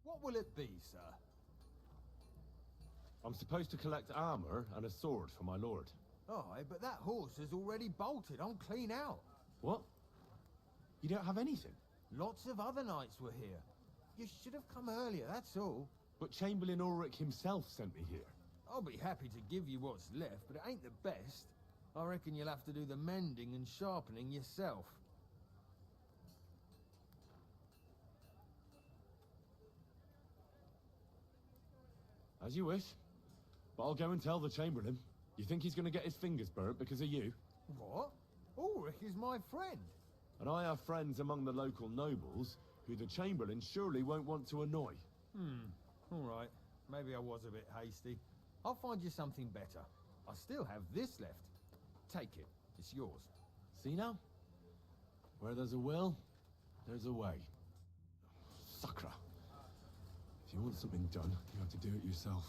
What will it be, sir? I'm supposed to collect armor and a sword for my lord. Aye, but that horse has already bolted. I'm clean out. What? You don't have anything? Lots of other knights were here. You should have come earlier, that's all. But Chamberlain Ulrich himself sent me here. I'll be happy to give you what's left, but it ain't the best. I reckon you'll have to do the mending and sharpening yourself. As you wish. But I'll go and tell the Chamberlain. You think he's going to get his fingers burnt because of you? What? Ulrich is my friend. And I have friends among the local nobles who the Chamberlain surely won't want to annoy. All right. Maybe I was a bit hasty. I'll find you something better. I still have this left. Take it. It's yours. See now? Where there's a will, there's a way. Sakra. If you want something done, you have to do it yourself.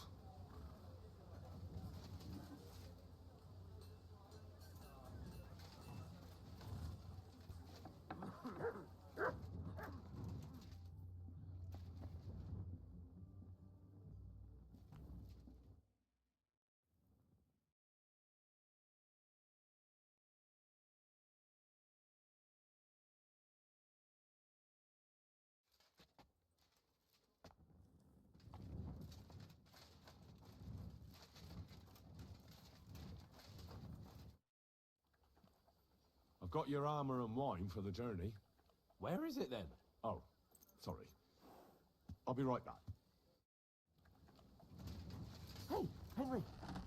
I've got your armor and wine for the journey. Where is it then? Oh, sorry. I'll be right back. Hey, Henry,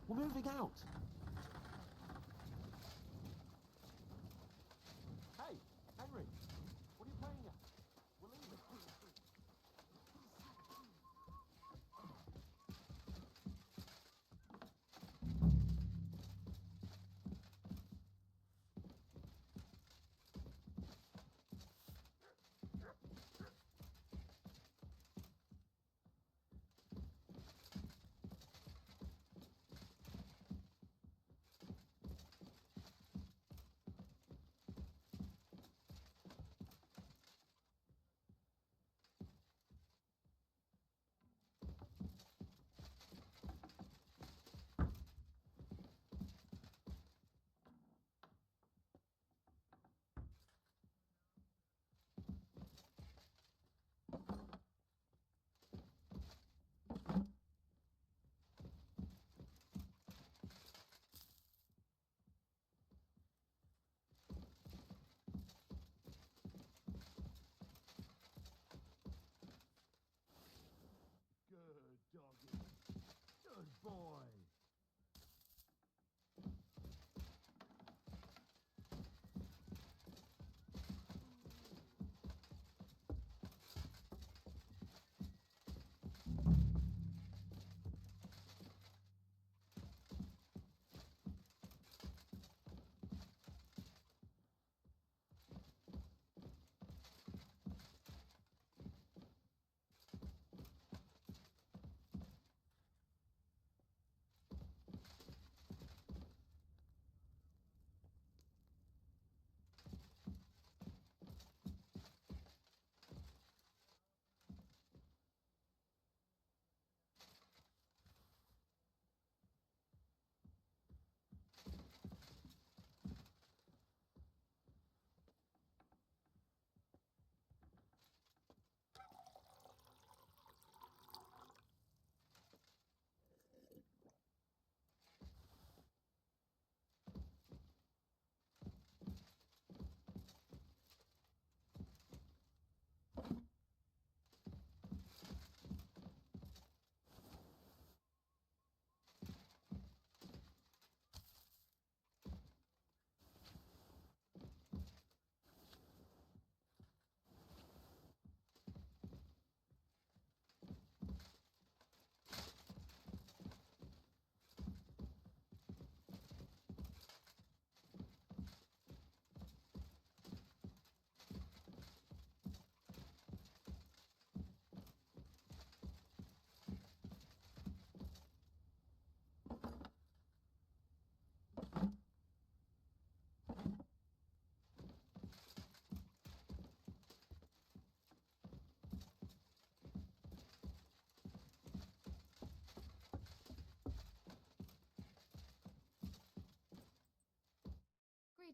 we're moving out. Hey, Henry, what are you playing at? We're leaving.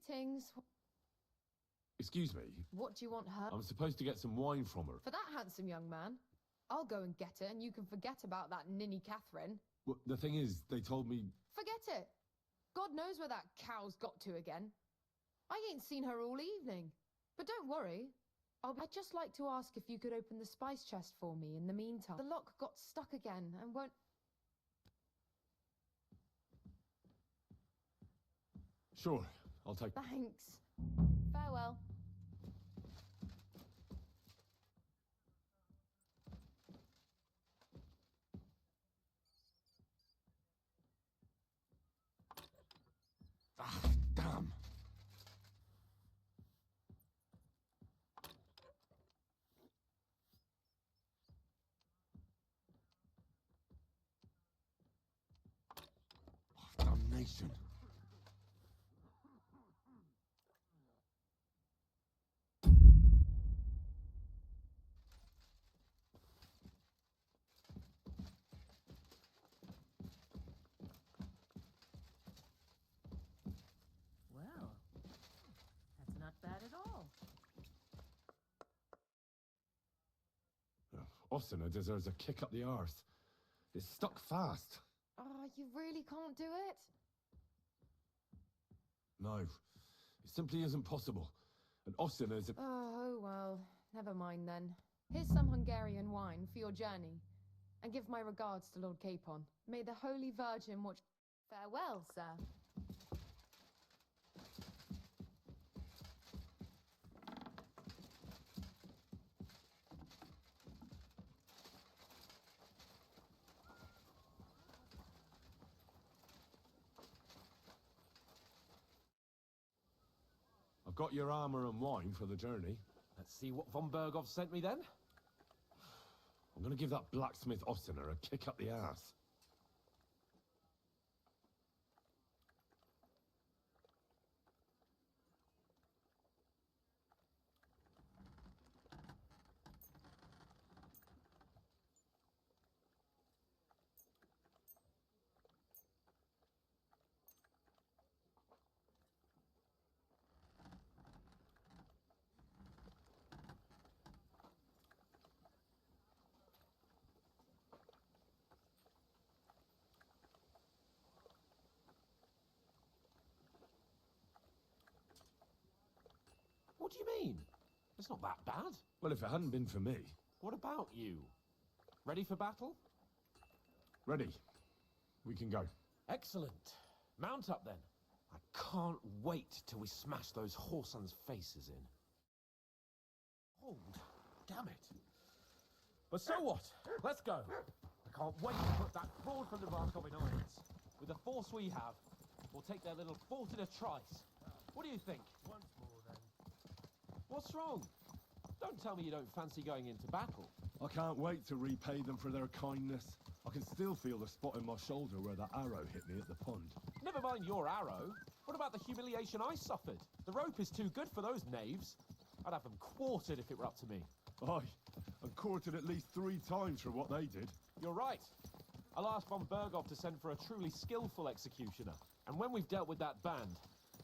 Greetings. Excuse me. What do you want her? I'm supposed to get some wine from her. For that handsome young man? I'll go and get it, and you can forget about that ninny Catherine. Well, the thing is, they told me... Forget it. God knows where that cow's got to again. I ain't seen her all evening. But don't worry. I'd just like to ask if you could open the spice chest for me in the meantime. The lock got stuck again and won't... Sure, I'll take... Thanks. Farewell. Ah, damn. Damnation. Well, that's not bad at all. Osina deserves a kick up the arse. It's stuck fast. Oh, you really can't do it? No, It simply isn't possible. And Austin is a... Oh, well, never mind then. Here's some Hungarian wine for your journey. And give my regards to Lord Capon. May the Holy Virgin watch... Farewell, sir. I've got your armor and wine for the journey. Let's see what von Berghoff sent me then. I'm gonna give that blacksmith Ossiner a kick up the ass. What do you mean? It's not that bad. Well, if it hadn't been for me... What about you? Ready for battle? Ready. We can go. Excellent. Mount up then. I can't wait till we smash those whoresons' faces in. Hold. Damn it. But so what? Let's go. I can't wait to put that fraud from the Markov in irons. With the force we have, we'll take their little fort in a trice. What do you think? Once more, then. What's wrong? Don't tell me you don't fancy going into battle. I can't wait to repay them for their kindness. I can still feel the spot in my shoulder where that arrow hit me at the pond. Never mind your arrow. What about the humiliation I suffered? The rope is too good for those knaves. I'd have them quartered if it were up to me. Aye, and quartered at least 3 times for what they did. You're right. I'll ask von Berghoff to send for a truly skillful executioner. And when we've dealt with that band,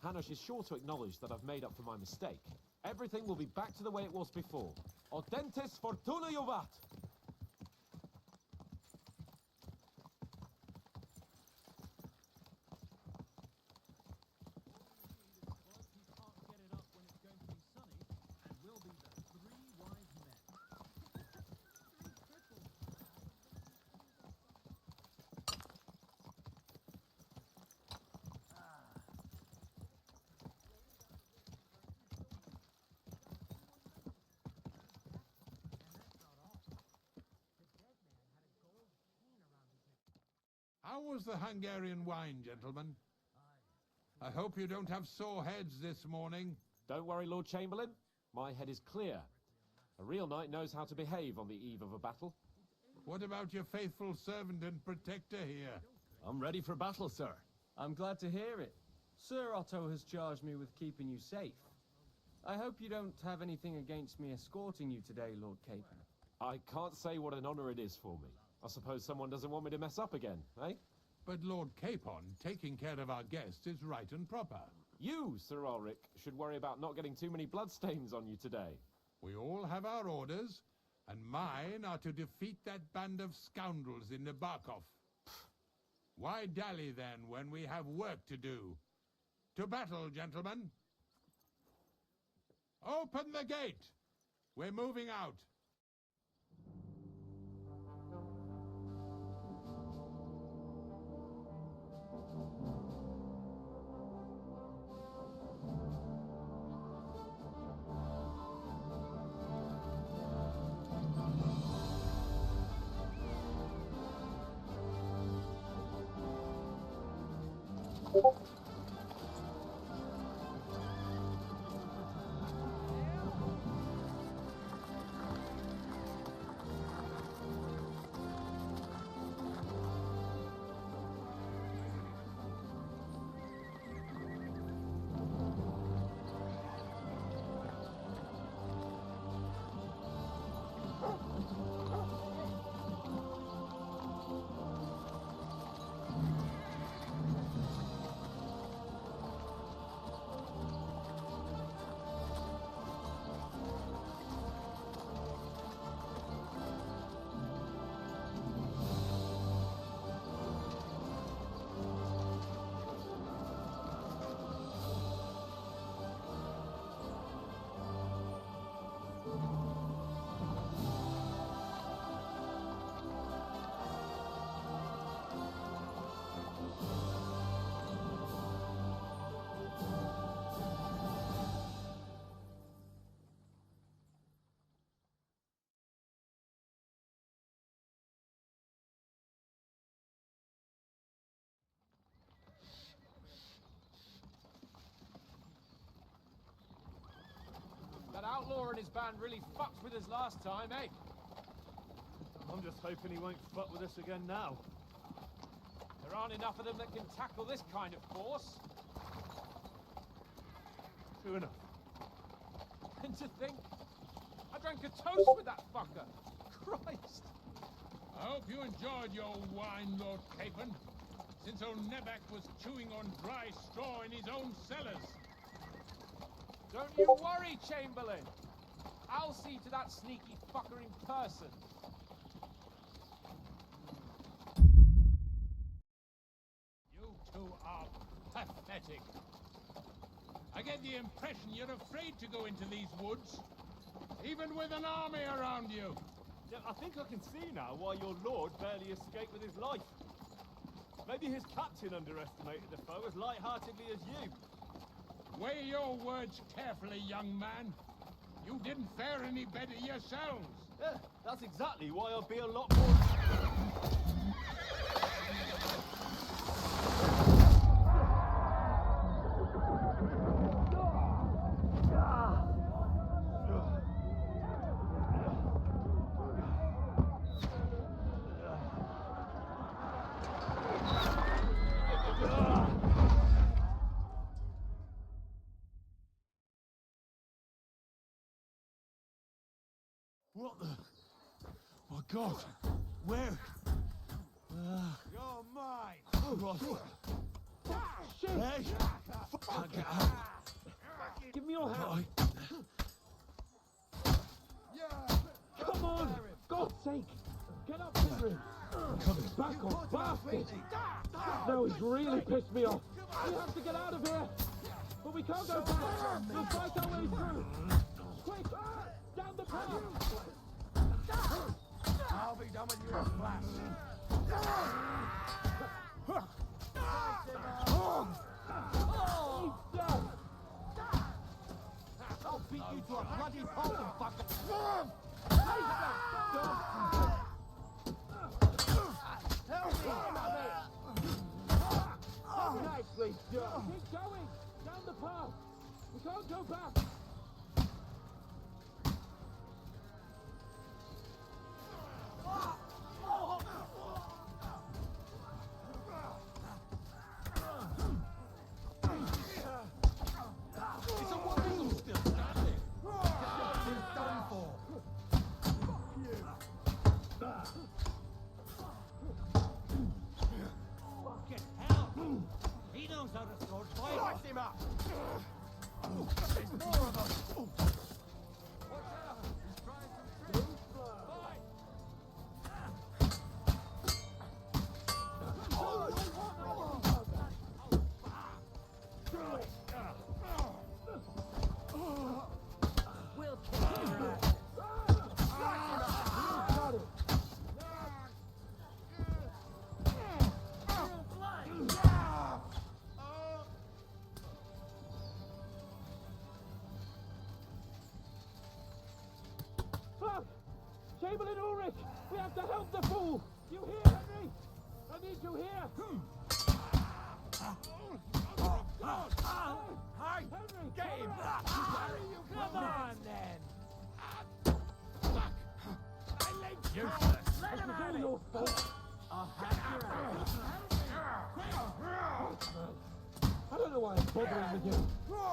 Hanush is sure to acknowledge that I've made up for my mistake. Everything will be back to the way it was before. Audentes fortuna juvat! How was the Hungarian wine, gentlemen? I hope you don't have sore heads this morning. Don't worry, Lord Chamberlain. My head is clear. A real knight knows how to behave on the eve of a battle. What about your faithful servant and protector here? I'm ready for battle, sir. I'm glad to hear it. Sir Otto has charged me with keeping you safe. I hope you don't have anything against me escorting you today, Lord Capon. I can't say what an honor it is for me. I suppose someone doesn't want me to mess up again, eh? But Lord Capon, taking care of our guest is right and proper. You, Sir Ulrich, should worry about not getting too many bloodstains on you today. We all have our orders, and mine are to defeat that band of scoundrels in Nabokov. Why dally, then, when we have work to do? To battle, gentlemen! Open the gate! We're moving out. outlaw and his band really fucked with us last time, eh? I'm just hoping he won't fuck with us again now. There aren't enough of them that can tackle this kind of force. True enough. And to think, I drank a toast with that fucker. Christ. I hope you enjoyed your wine, Lord Capon, since old Nebak was chewing on dry straw in his own cellars. Don't you worry, Chamberlain. I'll see to that sneaky fucker in person. You two are pathetic. I get the impression you're afraid to go into these woods, even with an army around you. Yeah, I think I can see now why your lord barely escaped with his life. Maybe his captain underestimated the foe as light-heartedly as you. Weigh your words carefully, young man. You didn't fare any better yourselves. Yeah, that's exactly why I'll be a lot more... What the... My God! Where? You're mine! Oh, right. Shit! Hey! Fuck, get out! Give me your hand! Yeah! Come on! God's sake! Get up, Henry! Coming. Back off, bastard! Now he's really pissed me off! We have to get out of here! But we can't go back! We'll fight our way through! Quick! Down the path! I'll be done with you in a flash. I'll beat you to a bloody pulp, fucker! Help me! Nicely done! Keep going! Down the path! We can't go back! Chamberlain Ulrich! We have to help the fool! You hear, Henry? I need you here! Hi! Henry! Game! Come on, then! Fuck! I linked you! Let him out! Your fault! I don't know why I'm bothering with you.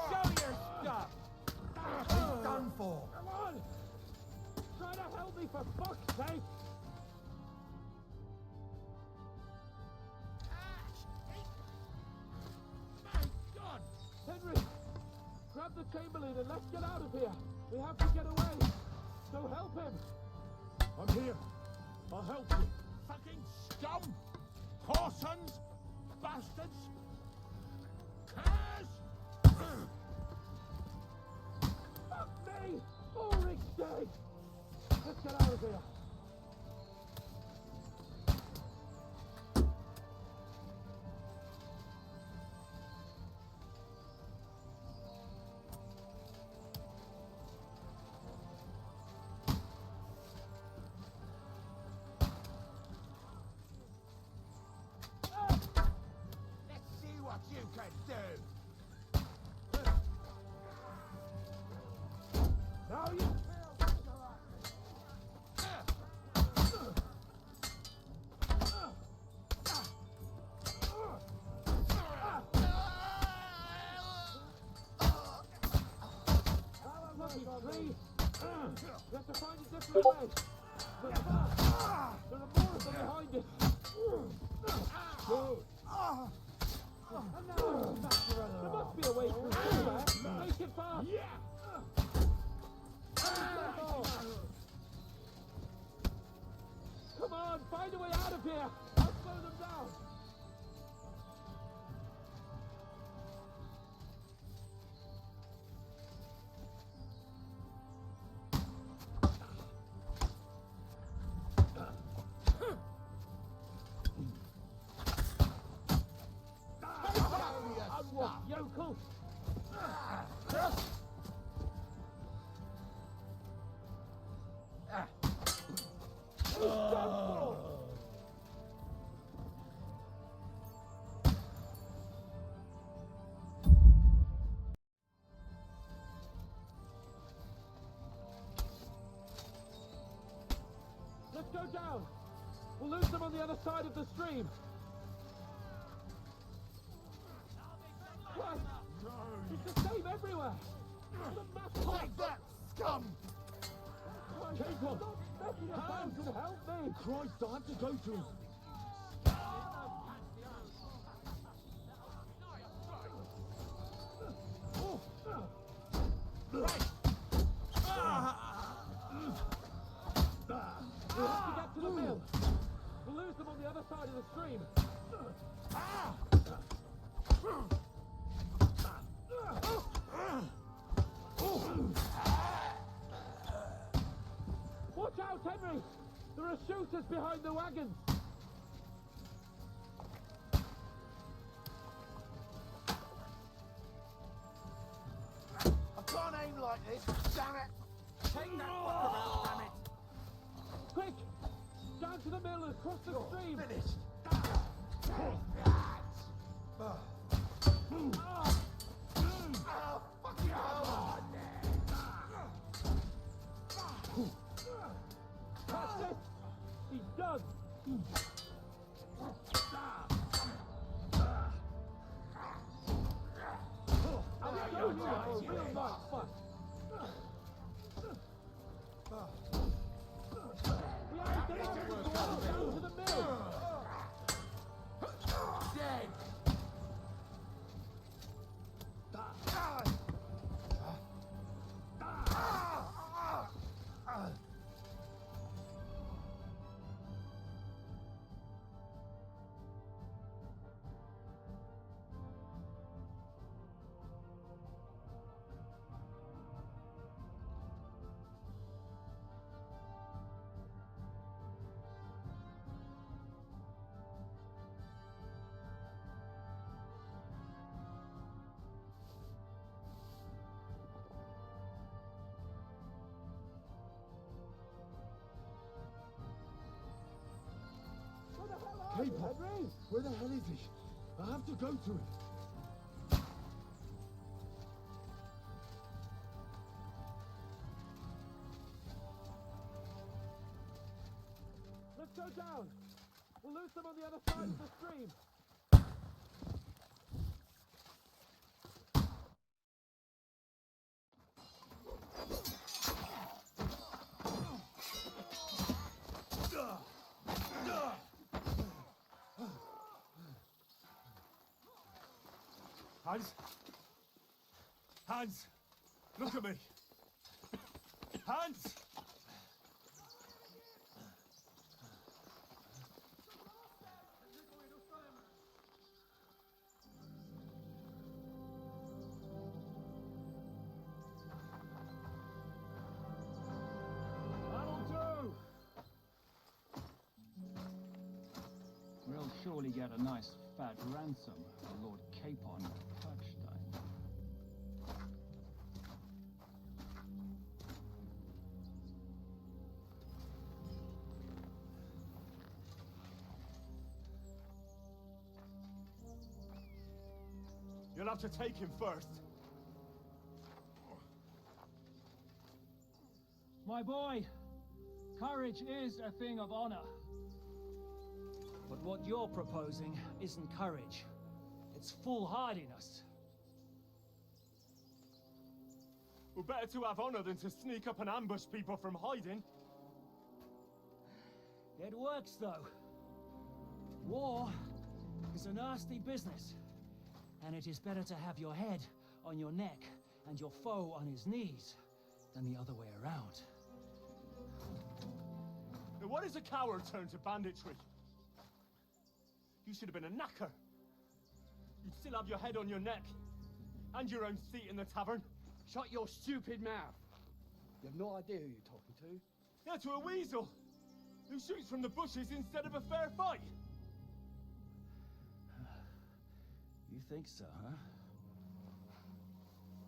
Show your stuff! He's done for! Come on! Try to help me, for fuck's sake! My God! Henry! Grab the Chamberlain and let's get out of here! We have to get away! So help him! I'm here. I'll help you. Fucking scum! Whoresons! Bastards! Curse! Fuck me! Ulrich's dead! Let's get out of here! Let's see what you can do! Now See? We have to find a different way. There are more of them behind it. Good. And now, there must be a way through somewhere. Make it fast. Come on, find a way out of here. I'll slow them down. Yokel! Let's go down! We'll lose them on the other side of the stream! What? It's the same everywhere! Take that, scum! Capon! Hands, help me! Christ, I have to go to him. We have to get to the mill! We'll lose them on the other side of the stream! Watch out, Henry! There are shooters behind the wagons! I can't aim like this, damn it! Take that fucker out, damn it! Quick! Down to the mill and across the stream! Finished! Fucking hell! That's it! He's done! I'll show you for a real nice fight! We have to get out of this wall down to the mill! Dead! Capon, where the hell is he? I have to go to him. Let's go down! We'll lose them on the other side of the stream! Hans? Hans! Look at me! Hans! That'll do! We'll surely get a nice fat ransom for Lord Capon Touchstone. You'll have to take him first. My boy, courage is a thing of honor. But what you're proposing isn't courage. It's foolhardiness. Well, better to have honor than to sneak up and ambush people from hiding. It works, though. War is a nasty business, and it is better to have your head on your neck and your foe on his knees than the other way around. Now, what is a coward turned to banditry? You should have been a knacker. You'd still have your head on your neck, and your own seat in the tavern. Shut your stupid mouth. You have no idea who you're talking to. Yeah, to a weasel, who shoots from the bushes instead of a fair fight. You think so, huh?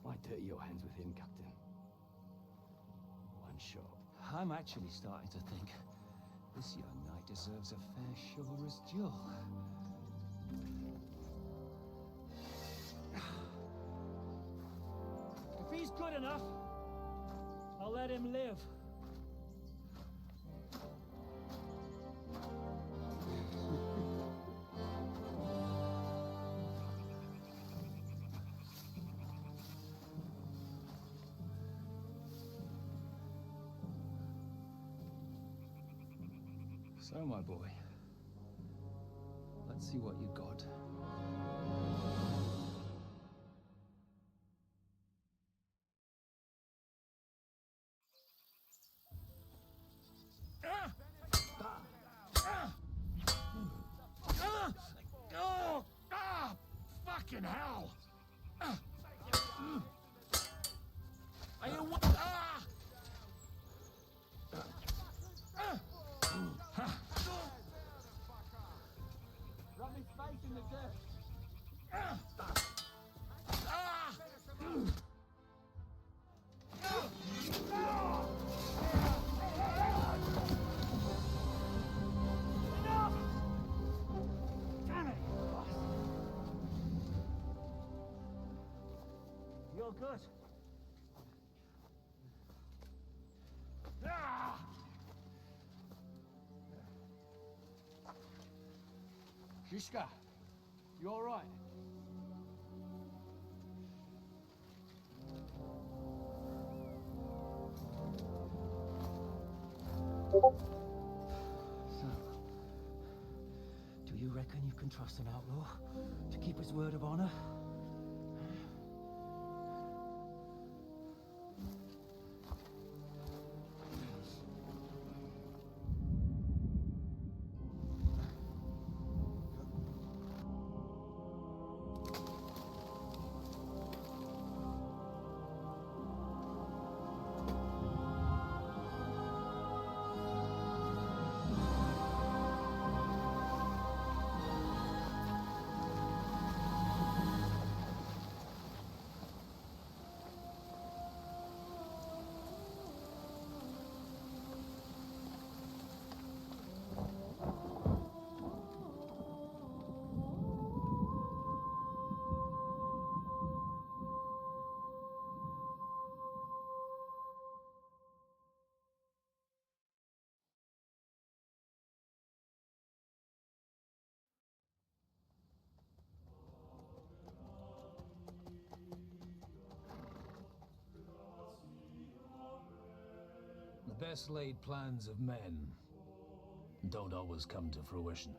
Why dirty your hands with him, Captain? One shot. I'm actually starting to think this young knight deserves a fair chivalrous duel. If he's good enough, I'll let him live. So, my boy, let's see what you got. Fucking hell! Are you Rub his face in the dirt. You're good. Shishka, you all right? So, do you reckon you can trust an outlaw to keep his word of honor? The best laid plans of men don't always come to fruition.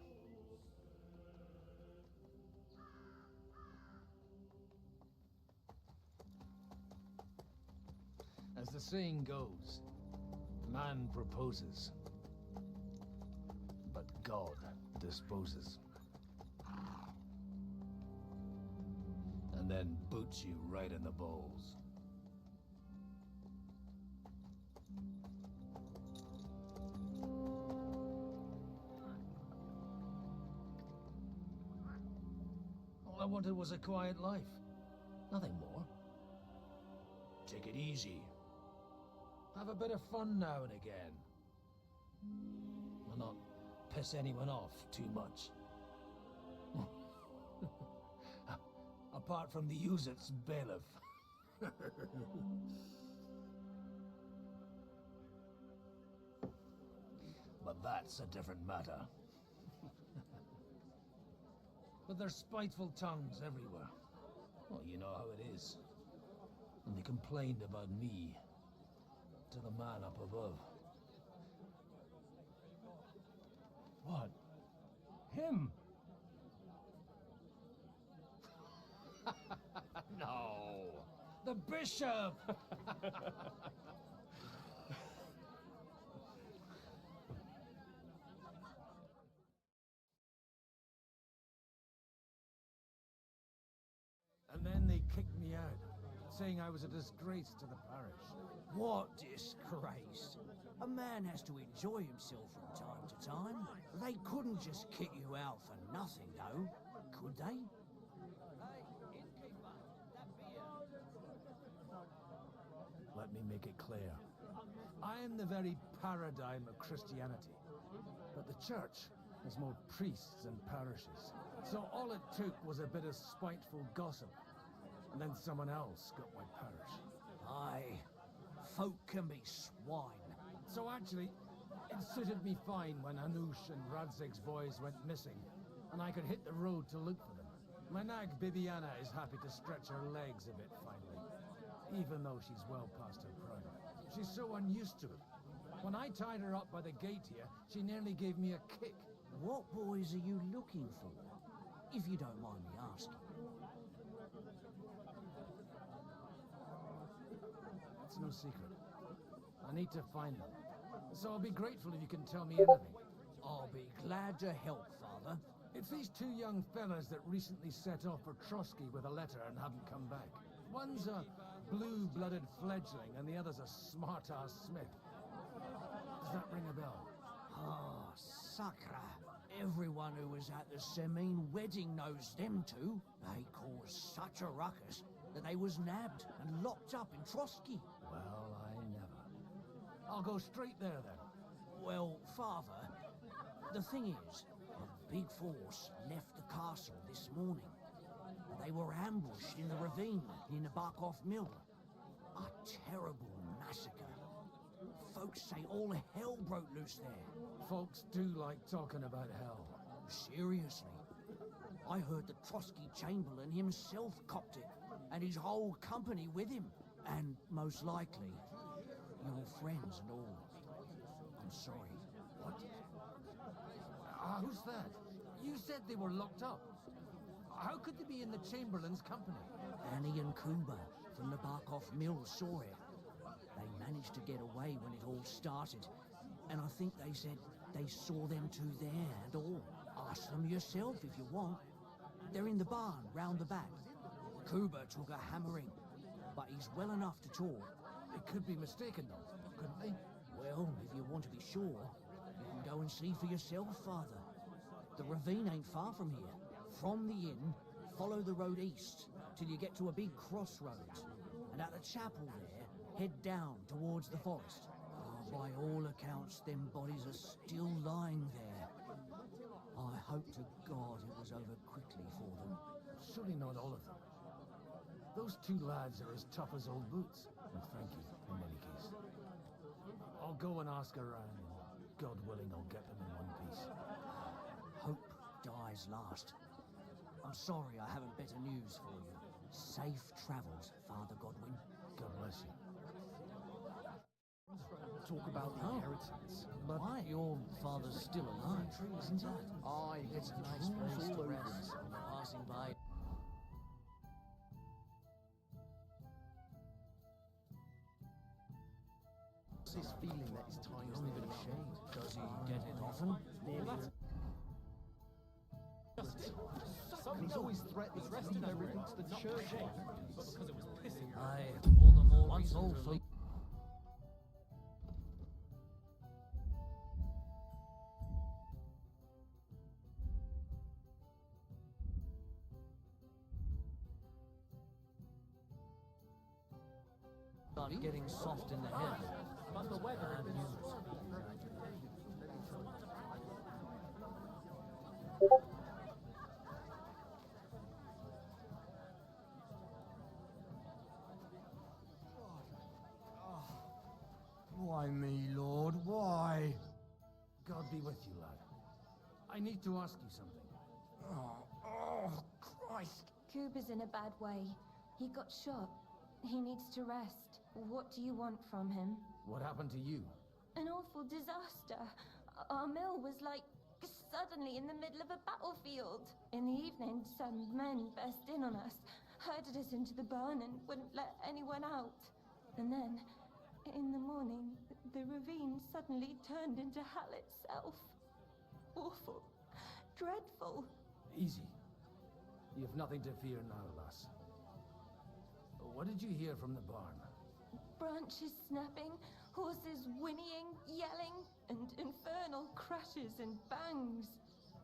As the saying goes, man proposes, but God disposes. And then boots you right in the balls. All I wanted was a quiet life. Nothing more. Take it easy. Have a bit of fun now and again. And not piss anyone off too much. Apart from the Uzit's bailiff. But that's a different matter. But there's spiteful tongues everywhere. Well, you know how it is. And He complained about me to the man up above. What? Him? No! The bishop! And then they kicked me out, saying I was a disgrace to the parish. What disgrace? A man has to enjoy himself from time to time. They couldn't just kick you out for nothing, though, could they? Let me make it clear. I am the very paradigm of Christianity. But the church has more priests and parishes. So all it took was a bit of spiteful gossip. And then someone else got my parish. Aye, folk can be swine. So actually, it suited me fine when Anush and Radzig's boys went missing, and I could hit the road to look for them. My nag Bibiana is happy to stretch her legs a bit finally, even though she's well past her prime. She's so unused to it. When I tied her up by the gate here, she nearly gave me a kick. What boys are you looking for, if you don't mind me asking? It's no secret. I need to find them. So I'll be grateful if you can tell me anything. I'll be glad to help, Father. It's these two young fellas that recently set off for Trotsky with a letter and haven't come back. One's a blue-blooded fledgling and the other's a smart-ass smith. Does that ring a bell? Ah, Sakra. Everyone who was at the Semine wedding knows them two. They caused such a ruckus that they was nabbed and locked up in Trotsky. Well, I never. I'll go straight there then. Well, Father, the thing is, a big force left the castle this morning. They were ambushed in the ravine in the Barkov Mill. A terrible massacre. Folks say all hell broke loose there. Folks do like talking about hell. Seriously. I heard the Trotsky Chamberlain himself copped it, and his whole company with him. And most likely, your friends and all. I'm sorry. What? Who's that? You said they were locked up. How could they be in the Chamberlain's company? Annie and Kuba from the Barkov Mill saw it. They managed to get away when it all started. And I think they said they saw them two there and all. Ask them yourself if you want. They're in the barn, round the back. Kuba took a hammering, but he's well enough to talk. They could be mistaken, though, couldn't they? Well, if you want to be sure, you can go and see for yourself, Father. The ravine ain't far from here. From the inn, follow the road east till you get to a big crossroads. And at the chapel there, head down towards the forest. By all accounts, them bodies are still lying there. I hope to God it was over quickly for them. Surely not all of them. Those two lads are as tough as old boots. And thank you, in any case. I'll go and ask around. God willing, I'll get them in one piece. Hope dies last. I'm sorry I haven't better news for you. Safe travels, Father Godwin. God bless you. Talk about the inheritance. But your father's still alive, isn't it? Aye, It's a nice place to rest when you're passing by. This feeling that his time is never shade. Does he get it often? And he's always threatening to leave everything to the church. But because it was pissing. Aye, all the more reason to leave. Start getting soft in the head. But the weather Bad news. Why me, Lord? Why? God be with you, lad. I need to ask you something. Oh, Christ. Kuba's in a bad way. He got shot. He needs to rest. What do you want from him? What happened to you? An awful disaster. Our mill was like suddenly in the middle of a battlefield. In the evening, some men burst in on us, herded us into the barn and wouldn't let anyone out. And then, in the morning, the ravine suddenly turned into hell itself. Awful. Dreadful. Easy. You have nothing to fear now, lass. What did you hear from the barn? Branches snapping, horses whinnying, yelling, and infernal crashes and bangs.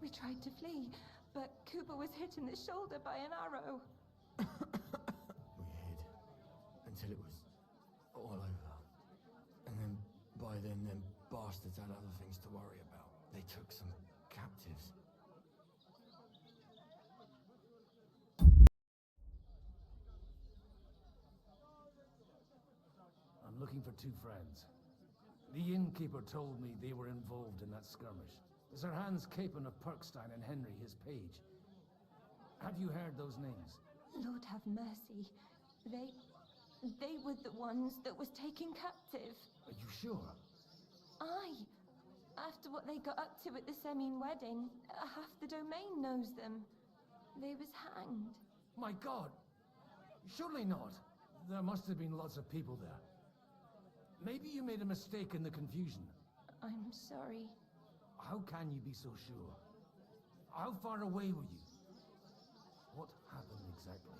We tried to flee, but Cooper was hit in the shoulder by an arrow. We hid until it was all over. And then, by then, them bastards had other things to worry about. They took some captives. I'm looking for two friends. The innkeeper told me they were involved in that skirmish. Sir Hans Capon of Perkstein and Henry, his page. Have you heard those names? Lord have mercy. They were the ones that was taken captive. Are you sure? Aye. After what they got up to at the Semine wedding, half the domain knows them. They was hanged. My God! Surely not. There must have been lots of people there. Maybe you made a mistake in the confusion. I'm sorry. How can you be so sure? How far away were you? What happened exactly?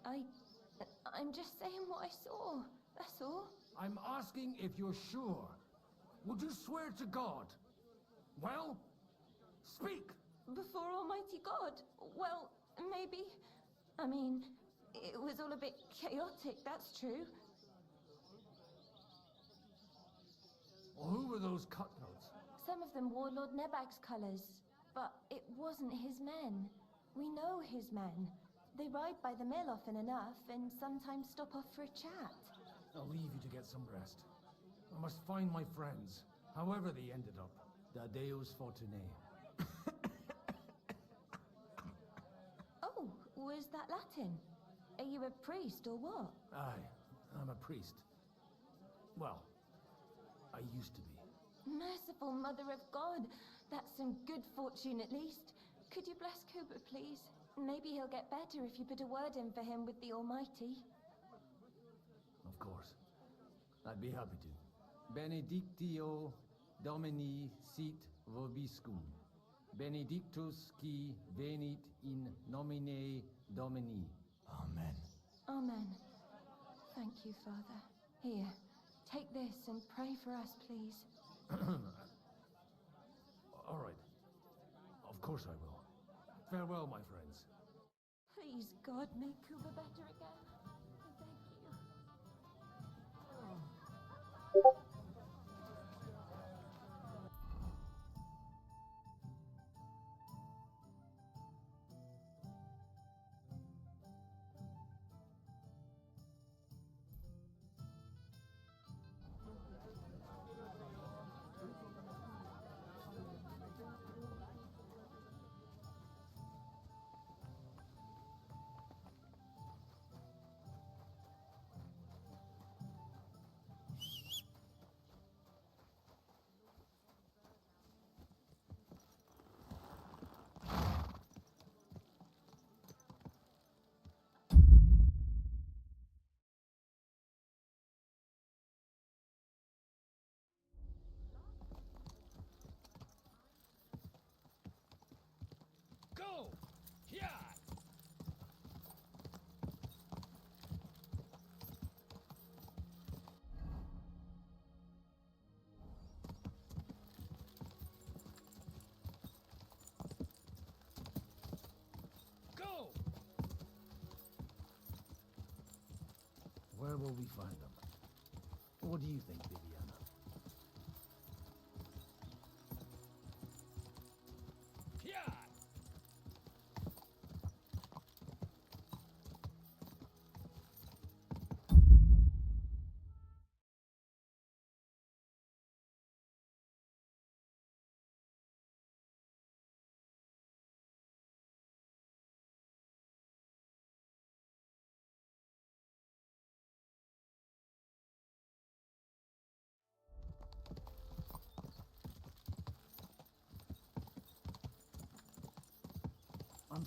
I'm just saying what I saw. That's all. I'm asking if you're sure. Would you swear to God? Well, speak! Before Almighty God? Well, maybe. I mean, it was all a bit chaotic, that's true. Well, who were those cutthroats? Some of them wore Lord Nebag's colours, but it wasn't his men. We know his men. They ride by the mill often enough, and sometimes stop off for a chat. I'll leave you to get some rest. I must find my friends, however they ended up. Da Deus Fortunae. Oh, was that Latin? Are you a priest or what? Aye, I'm a priest. Well, I used to be. Merciful Mother of God, that's some good fortune at least. Could you bless Cooper, please? Maybe he'll get better if you put a word in for him with the Almighty. Of course. I'd be happy to. Benedictio Domini sit vobiscum. Benedictus qui venit in nomine Domini. Amen. Amen. Thank you, Father. Here, take this and pray for us, please. All right. Of course I will. Farewell, my friends. Please, God, make Cooper better again. I beg you. Go! Yeah! Go! Where will we find them? What do you think, Viviana?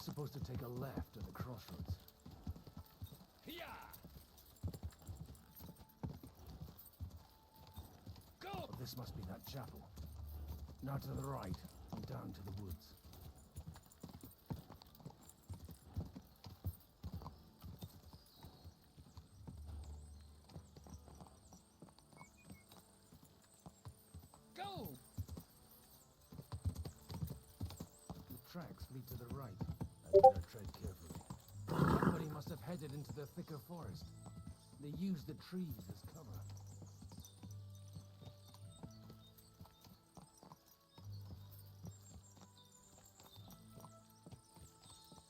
supposed to take a left at the crossroads. Go! Oh, this must be that chapel. Now to the right, and down to the woods. Go! The tracks lead to the right. I better tread carefully. Somebody must have headed into the thicker forest. They used the trees as cover.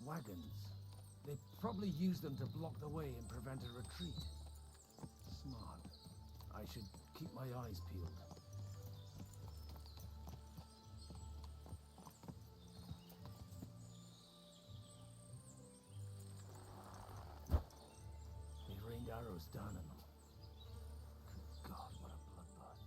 Wagons. They probably used them to block the way and prevent a retreat. Smart. I should keep my eyes peeled. They rained arrows down on them. Good God, what a bloodbath.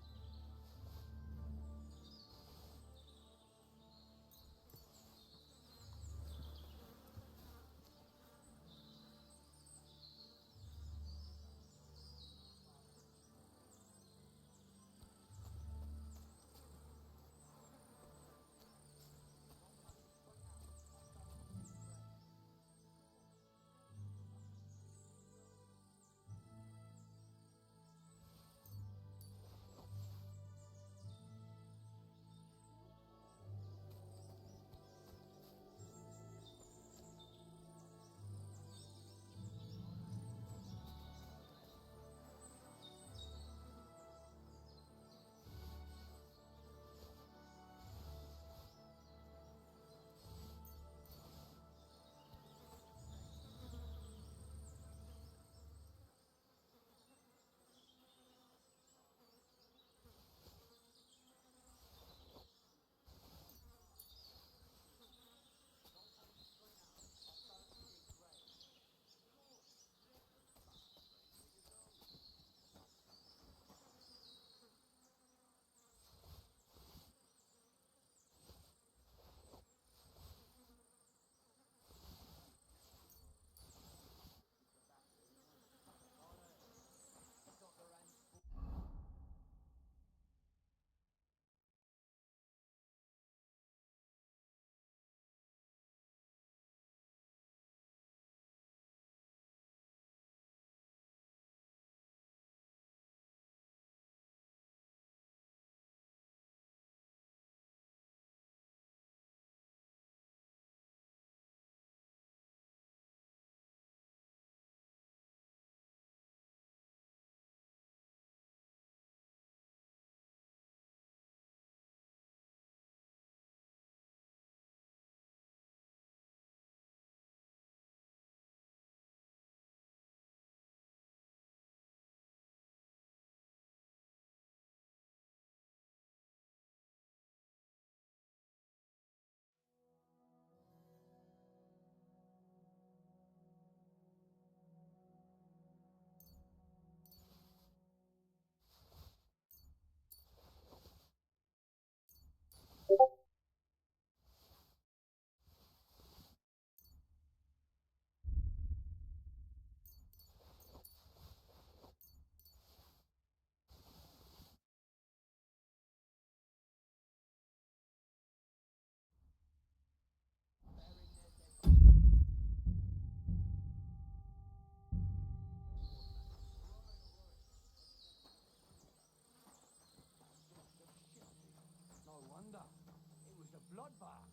bloodbath.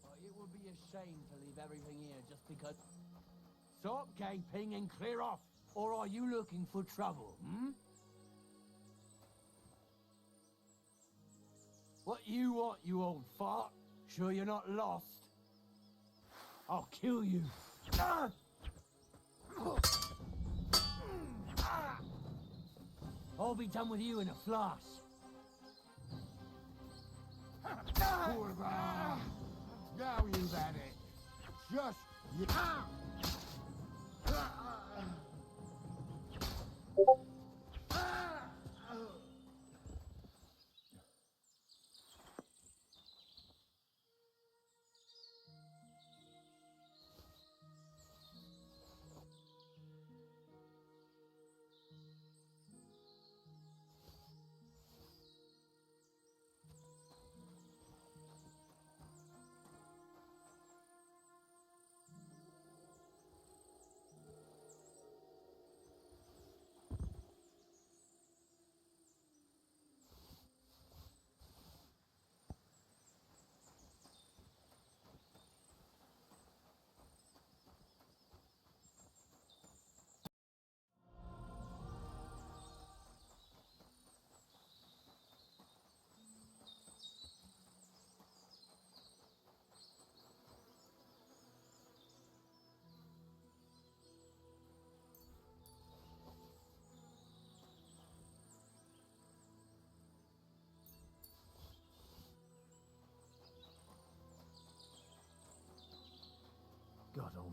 But it would be a shame to leave everything here just because... Stop gaping and clear off! Or are you looking for trouble, hmm? What you want, you old fart? Sure you're not lost? I'll kill you. I'll be done with you in a flash. Now you've had it. Just you.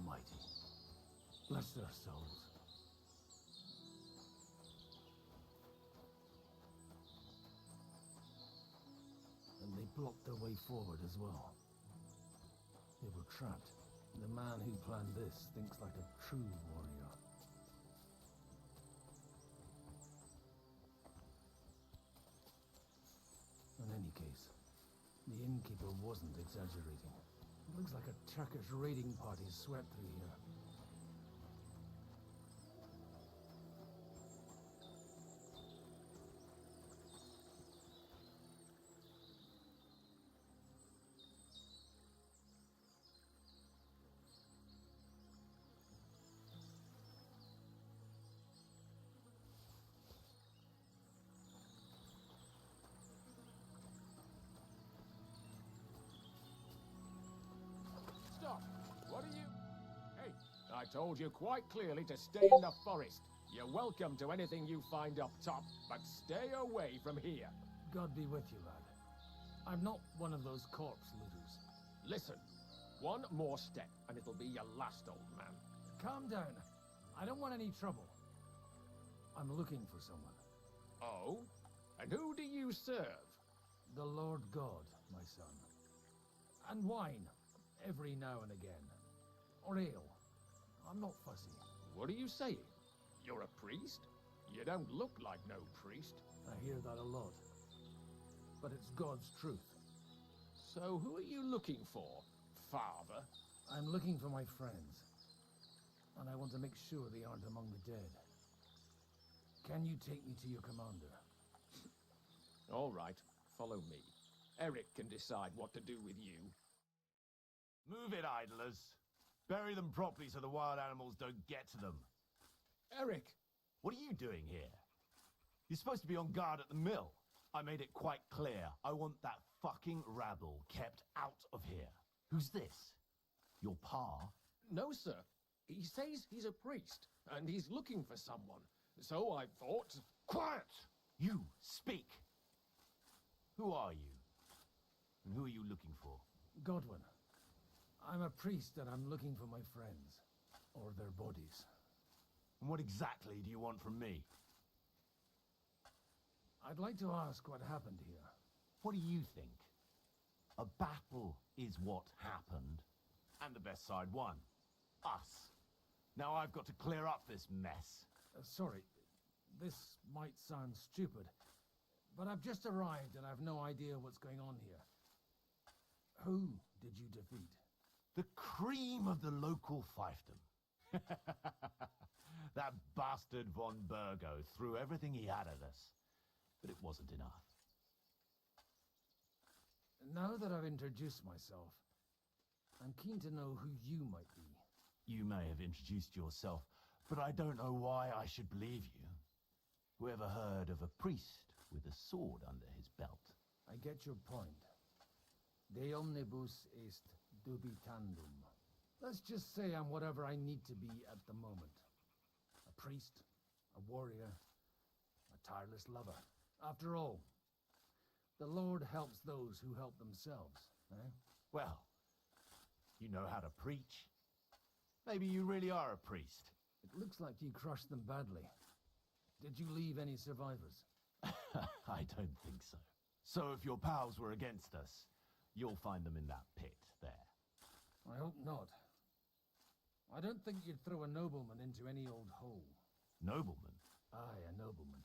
almighty. Bless their souls. And they blocked their way forward as well. They were trapped. The man who planned this thinks like a true warrior. In any case, the innkeeper wasn't exaggerating. It looks like a Turkish raiding party swept through here. Stop! What are you... Hey, I told you quite clearly to stay in the forest. You're welcome to anything you find up top, but stay away from here. God be with you, lad. I'm not one of those corpse looters. Listen, one more step, and it'll be your last, old man. Calm down. I don't want any trouble. I'm looking for someone. Oh? And who do you serve? The Lord God, my son. And wine, every now and again. Or ale. I'm not fussy. What are you saying? You're a priest? You don't look like no priest. I hear that a lot. But it's God's truth. So who are you looking for, Father? I'm looking for my friends. And I want to make sure they aren't among the dead. Can you take me to your commander? All right, follow me. Eric can decide what to do with you. Move it, idlers. Bury them properly so the wild animals don't get to them. Eric! What are you doing here? You're supposed to be on guard at the mill. I made it quite clear. I want that fucking rabble kept out of here. Who's this? Your pa? No, sir. He says he's a priest, and he's looking for someone. So I thought... Quiet! You, speak! Who are you? And who are you looking for? Godwin. I'm a priest and I'm looking for my friends. Or their bodies. And what exactly do you want from me? I'd like to ask what happened here. What do you think? A battle is what happened. And the best side won. Us. Now I've got to clear up this mess. Sorry, this might sound stupid, but I've just arrived and I've no idea what's going on here. Who did you defeat? The cream of the local fiefdom. That bastard von Burgo threw everything he had at us, but it wasn't enough. Now that I've introduced myself, I'm keen to know who you might be. You may have introduced yourself, but I don't know why I should believe you. Whoever heard of a priest with a sword under his belt? I get your point. De omnibus est dubitandum. Let's just say I'm whatever I need to be at the moment. A priest, a warrior, a tireless lover. After all, the Lord helps those who help themselves, eh? Well, you know how to preach. Maybe you really are a priest. It looks like you crushed them badly. Did you leave any survivors? I don't think so. So if your pals were against us, you'll find them in that pit there. I hope not. I don't think you'd throw a nobleman into any old hole. Nobleman? Aye, a nobleman.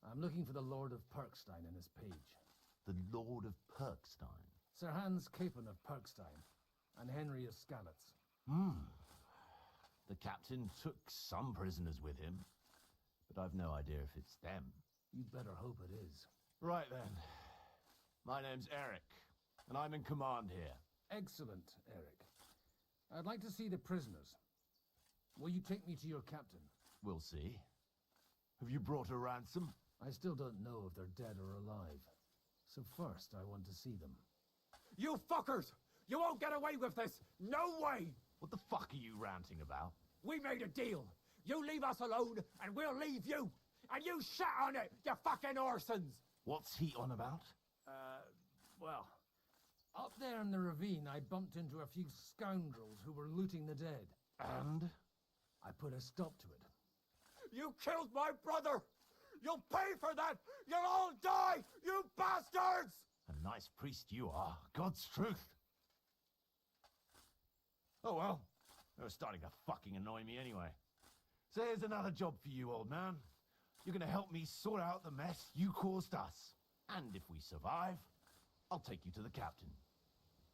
I'm looking for the Lord of Perkstein and his page. The Lord of Perkstein? Sir Hans Capon of Perkstein, and Henry of Skalitz. The captain took some prisoners with him, but I've no idea if it's them. You'd better hope it is. Right then. My name's Eric, and I'm in command here. Excellent, Eric. I'd like to see the prisoners. Will you take me to your captain? We'll see. Have you brought a ransom? I still don't know if they're dead or alive. So first, I want to see them. You fuckers! You won't get away with this! No way! What the fuck are you ranting about? We made a deal. You leave us alone, and we'll leave you. And you shat on it, you fucking orsons! What's he on about? Well, Up there in the ravine, I bumped into a few scoundrels who were looting the dead. And? I put a stop to it. You killed my brother! You'll pay for that! You'll all die, you bastards! A nice priest you are. God's truth. Oh well, they're starting to fucking annoy me anyway. So here's another job for you, old man. You're gonna help me sort out the mess you caused us. And if we survive, I'll take you to the captain.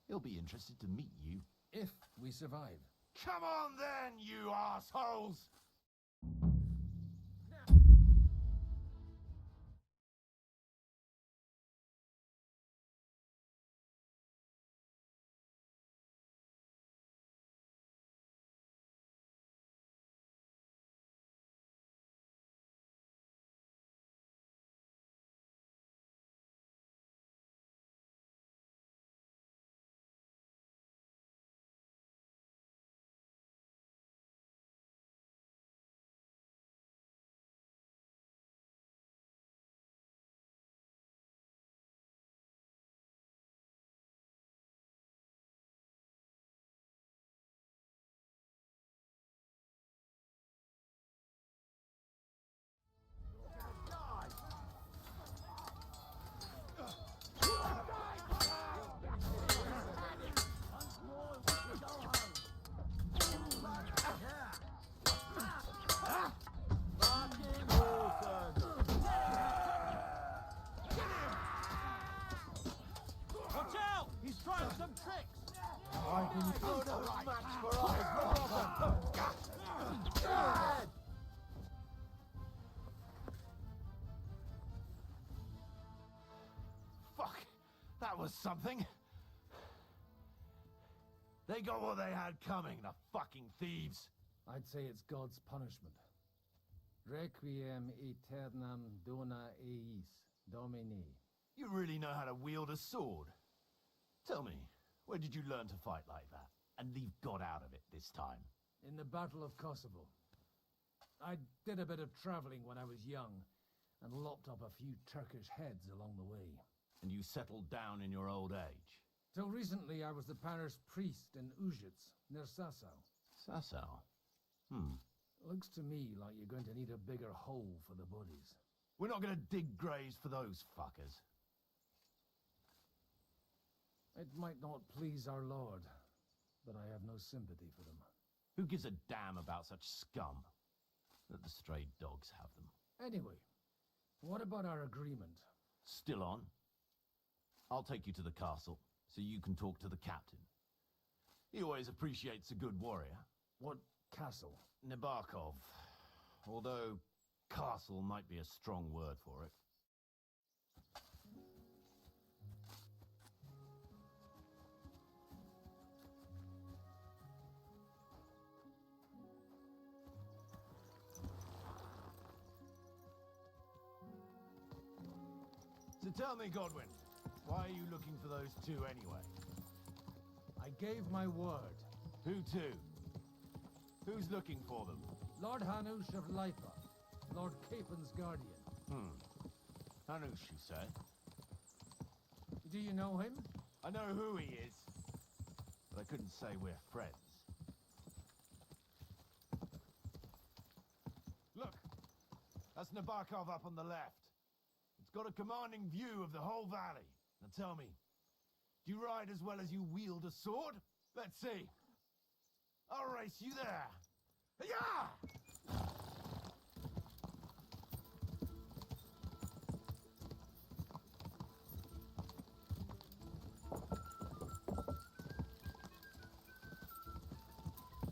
He'll be interested to meet you. If we survive. Come on then, you assholes! Watch out! He's trying some tricks! Oh no, match for us! Fuck! That was something! They got what they had coming, the fucking thieves! I'd say it's God's punishment. Requiem aeternam dona eis, Domini. You really know how to wield a sword. Tell me, where did you learn to fight like that? And leave God out of it this time? In the Battle of Kosovo. I did a bit of traveling when I was young, and lopped up a few Turkish heads along the way. And you settled down in your old age? Till recently I was the parish priest in Ujits, near Sasau. Sasau? Looks to me like you're going to need a bigger hole for the bodies. We're not gonna dig graves for those fuckers. It might not please our Lord, but I have no sympathy for them. Who gives a damn about such scum? Let the stray dogs have them. Anyway, what about our agreement? Still on? I'll take you to the castle, so you can talk to the captain. He always appreciates a good warrior. What castle? Nabokov. Although, castle might be a strong word for it. So tell me, Godwin, why are you looking for those two anyway? I gave my word. Who to? Who's looking for them? Lord Hanush of Lipa, Lord Capen's guardian. Hanush, you say? Do you know him? I know who he is, but I couldn't say we're friends. Look, that's Nabokov up on the left. It's got a commanding view of the whole valley. Now tell me, do you ride as well as you wield a sword? Let's see. I'll race you there. Yeah!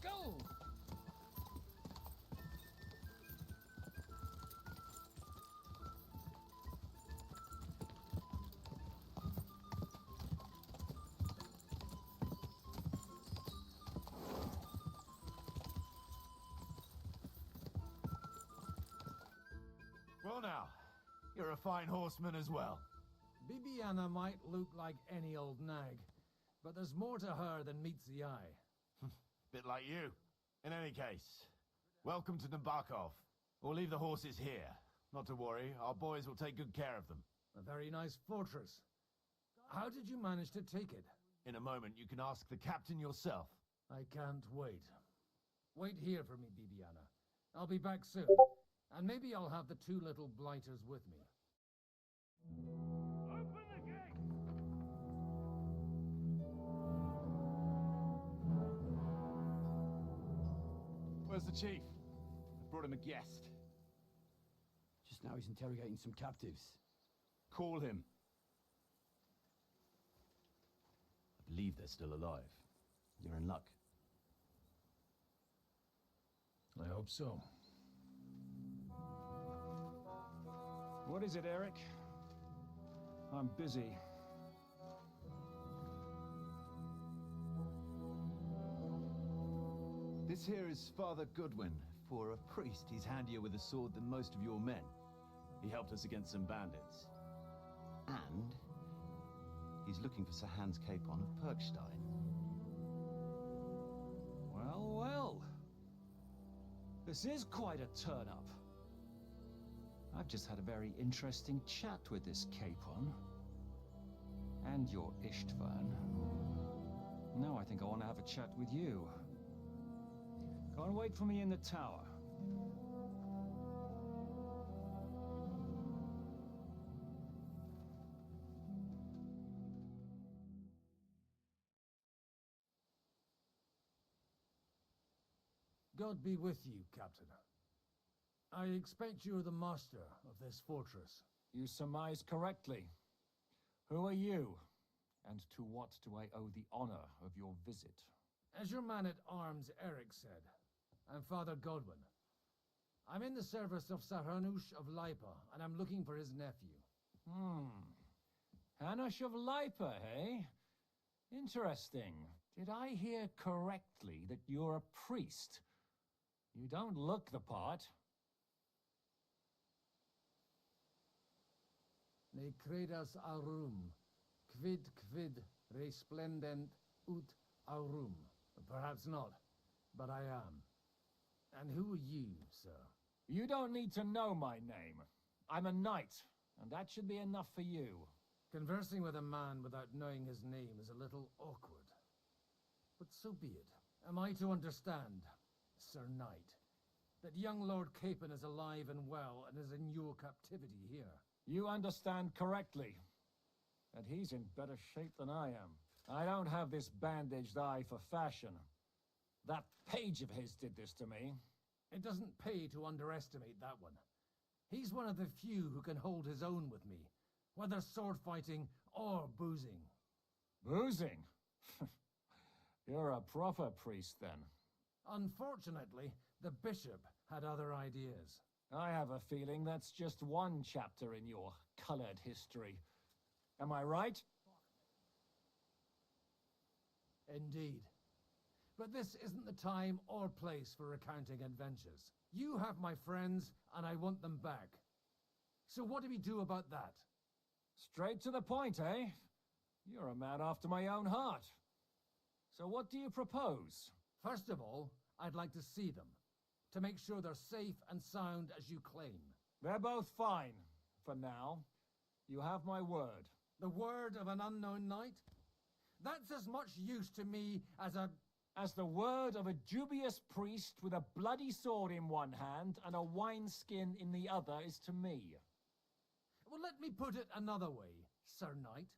Go! Well now, you're a fine horseman as well. Bibiana might look like any old nag, but there's more to her than meets the eye. Bit like you. In any case, welcome to Nabokov. We'll leave the horses here. Not to worry, our boys will take good care of them. A very nice fortress. How did you manage to take it? In a moment, you can ask the captain yourself. I can't wait. Wait here for me, Bibiana. I'll be back soon. And maybe I'll have the two little blighters with me. Open the gate! Where's the chief? I brought him a guest. Just now he's interrogating some captives. Call him. I believe they're still alive. You're in luck. I hope so. What is it, Eric? I'm busy. This here is Father Goodwin. For a priest, he's handier with a sword than most of your men. He helped us against some bandits. And he's looking for Sir Hans Capon of Perkstein. Well, well. This is quite a turn-up. I've just had a very interesting chat with this Capon. And your Istvan. Now I think I want to have a chat with you. Go and wait for me in the tower. God be with you, Captain. I expect you're the master of this fortress. You surmise correctly. Who are you? And to what do I owe the honor of your visit? As your man-at-arms Eric said, I'm Father Godwin. I'm in the service of Sir Hanush of Lipa, and I'm looking for his nephew. Hanush of Lipa, eh? Interesting. Did I hear correctly that you're a priest? You don't look the part. Ne credas aurum, quid resplendent ut aurum. Perhaps not, but I am. And who are you, sir? You don't need to know my name. I'm a knight, and that should be enough for you. Conversing with a man without knowing his name is a little awkward. But so be it. Am I to understand, Sir Knight, that young Lord Capon is alive and well and is in your captivity here? You understand correctly. And he's in better shape than I am. I don't have this bandaged eye for fashion. That page of his did this to me. It doesn't pay to underestimate that one. He's one of the few who can hold his own with me, whether sword fighting or boozing. Boozing? You're a proper priest, then. Unfortunately, the bishop had other ideas. I have a feeling that's just one chapter in your colored history. Am I right? Indeed. But this isn't the time or place for recounting adventures. You have my friends, and I want them back. So what do we do about that? Straight to the point, eh? You're a man after my own heart. So what do you propose? First of all, I'd like to see them, to make sure they're safe and sound as you claim. They're both fine, for now. You have my word. The word of an unknown knight? That's as much use to me as the word of a dubious priest with a bloody sword in one hand and a wineskin in the other is to me. Well, let me put it another way, Sir Knight.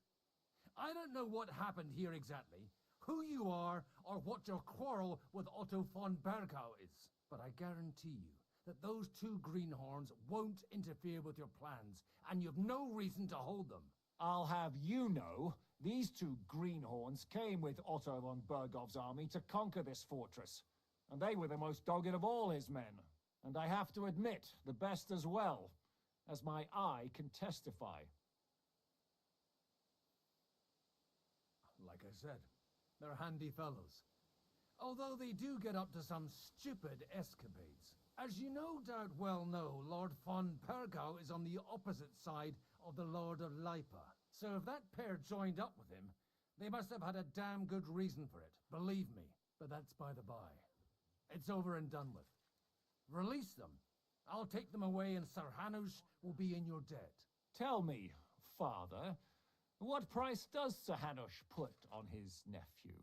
I don't know what happened here exactly, who you are, or what your quarrel with Otto von Bergau is. But I guarantee you that those two greenhorns won't interfere with your plans, and you've no reason to hold them. I'll have you know, these two greenhorns came with Otto von Bergov's army to conquer this fortress, and they were the most dogged of all his men. And I have to admit, the best as well, as my eye can testify. Like I said, they're handy fellows. Although they do get up to some stupid escapades. As you no doubt well know, Lord von Bergau is on the opposite side of the Lord of Lipa. So if that pair joined up with him, they must have had a damn good reason for it, believe me. But that's by the by. It's over and done with. Release them. I'll take them away and Sir Hanush will be in your debt. Tell me, Father, What price does Sir Hanush put on his nephew?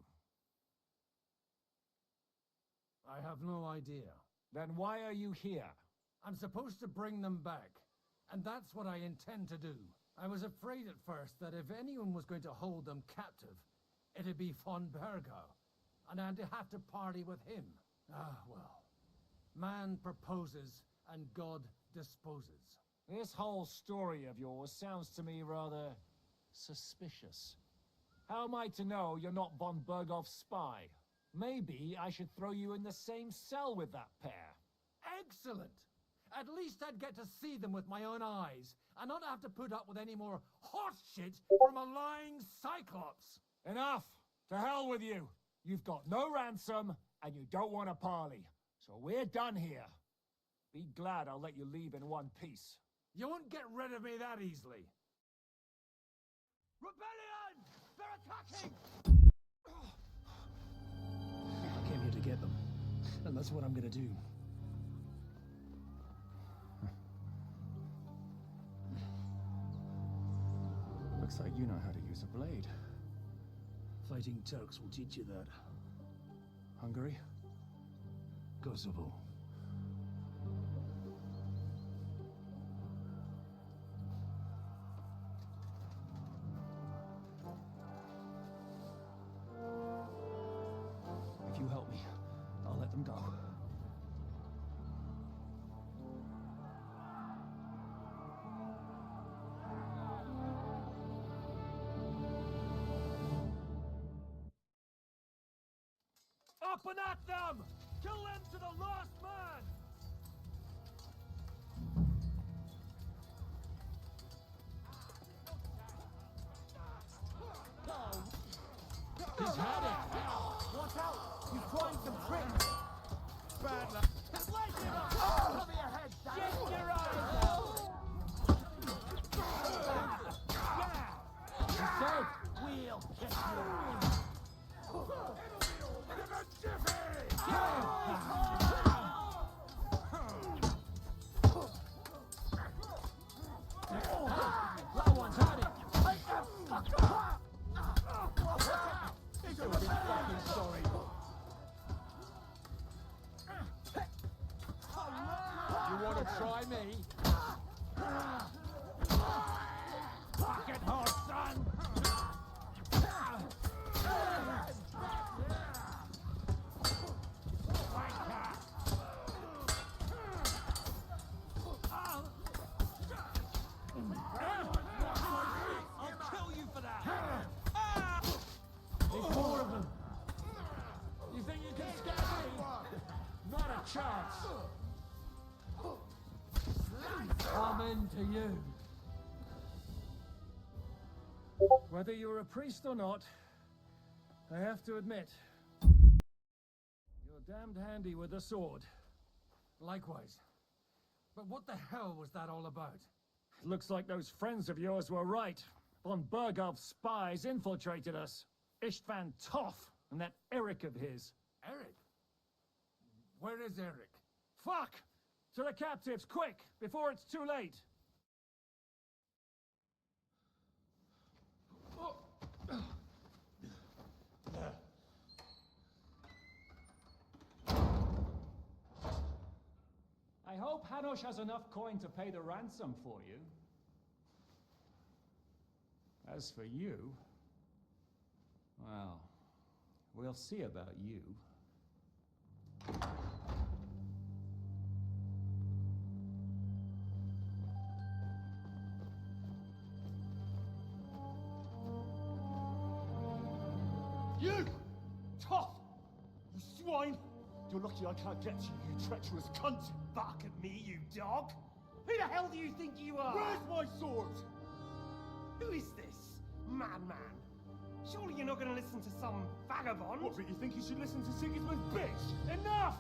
I have no idea. Then why are you here? I'm supposed to bring them back, and that's what I intend to do. I was afraid at first that if anyone was going to hold them captive, it'd be von Bergau, and I'd have to party with him. Ah, well. Man proposes, and God disposes. This whole story of yours sounds to me rather suspicious. How am I to know you're not von Bergov's spy? Maybe I should throw you in the same cell with that pair. Excellent! At least I'd get to see them with my own eyes, and not have to put up with any more horse shit from a lying cyclops. Enough! To hell with you! You've got no ransom, and you don't want a parley. So we're done here. Be glad I'll let you leave in one piece. You won't get rid of me that easily. Rebellion! They're attacking! I came here to get them, and that's what I'm gonna do. Looks like you know how to use a blade. Fighting Turks will teach you that. Hungary? Kosovo. If you help me, I'll let them go. Up and at them! Kill them to the last man! He's had it! Watch out! He's trying some tricks! Bad luck. Light him up! Cover your head, Dad! Get your eyes out! He said, we'll get you! That one's had it! He's gonna be fucking sorry! You want to try me? Get hard, son! I'll kill you for that! There's more of them. You think you can scare me? Not a chance. I'm into you. Whether you're a priest or not, I have to admit, you're damned handy with a sword. Likewise. But what the hell was that all about? It looks like those friends of yours were right. Von Bergov's spies infiltrated us. Istvan Toth and that Eric of his. Eric? Where is Eric? Fuck! To the captives, quick, before it's too late. I hope Hanush has enough coin to pay the ransom for you. As for you, well, we'll see about you. You! Tough! You swine! You're lucky I can't get to you, you treacherous cunt! Bark at me, you dog! Who the hell do you think you are? Where's my sword? Who is this? Madman! Surely you're not going to listen to some vagabond? What, but you think you should listen to Sigismund's bitch? Enough!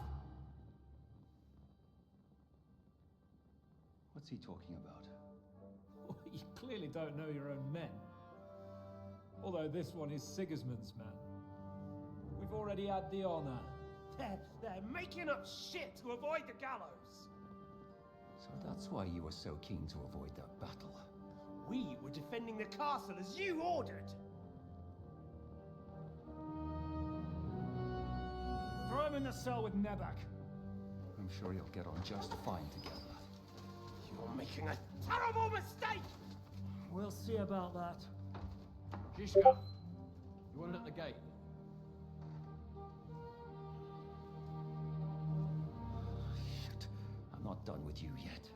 What's he talking about? You clearly don't know your own men. Although this one is Sigismund's man. We've already had the honor. They're making up shit to avoid the gallows! So that's why you were so keen to avoid that battle. We were defending the castle as you ordered. Throw him in the cell with Nebak. I'm sure you'll get on just fine together. You're making a terrible mistake! We'll see about that. Jishka, you wanted at the gate. Shit, I'm not done with you yet.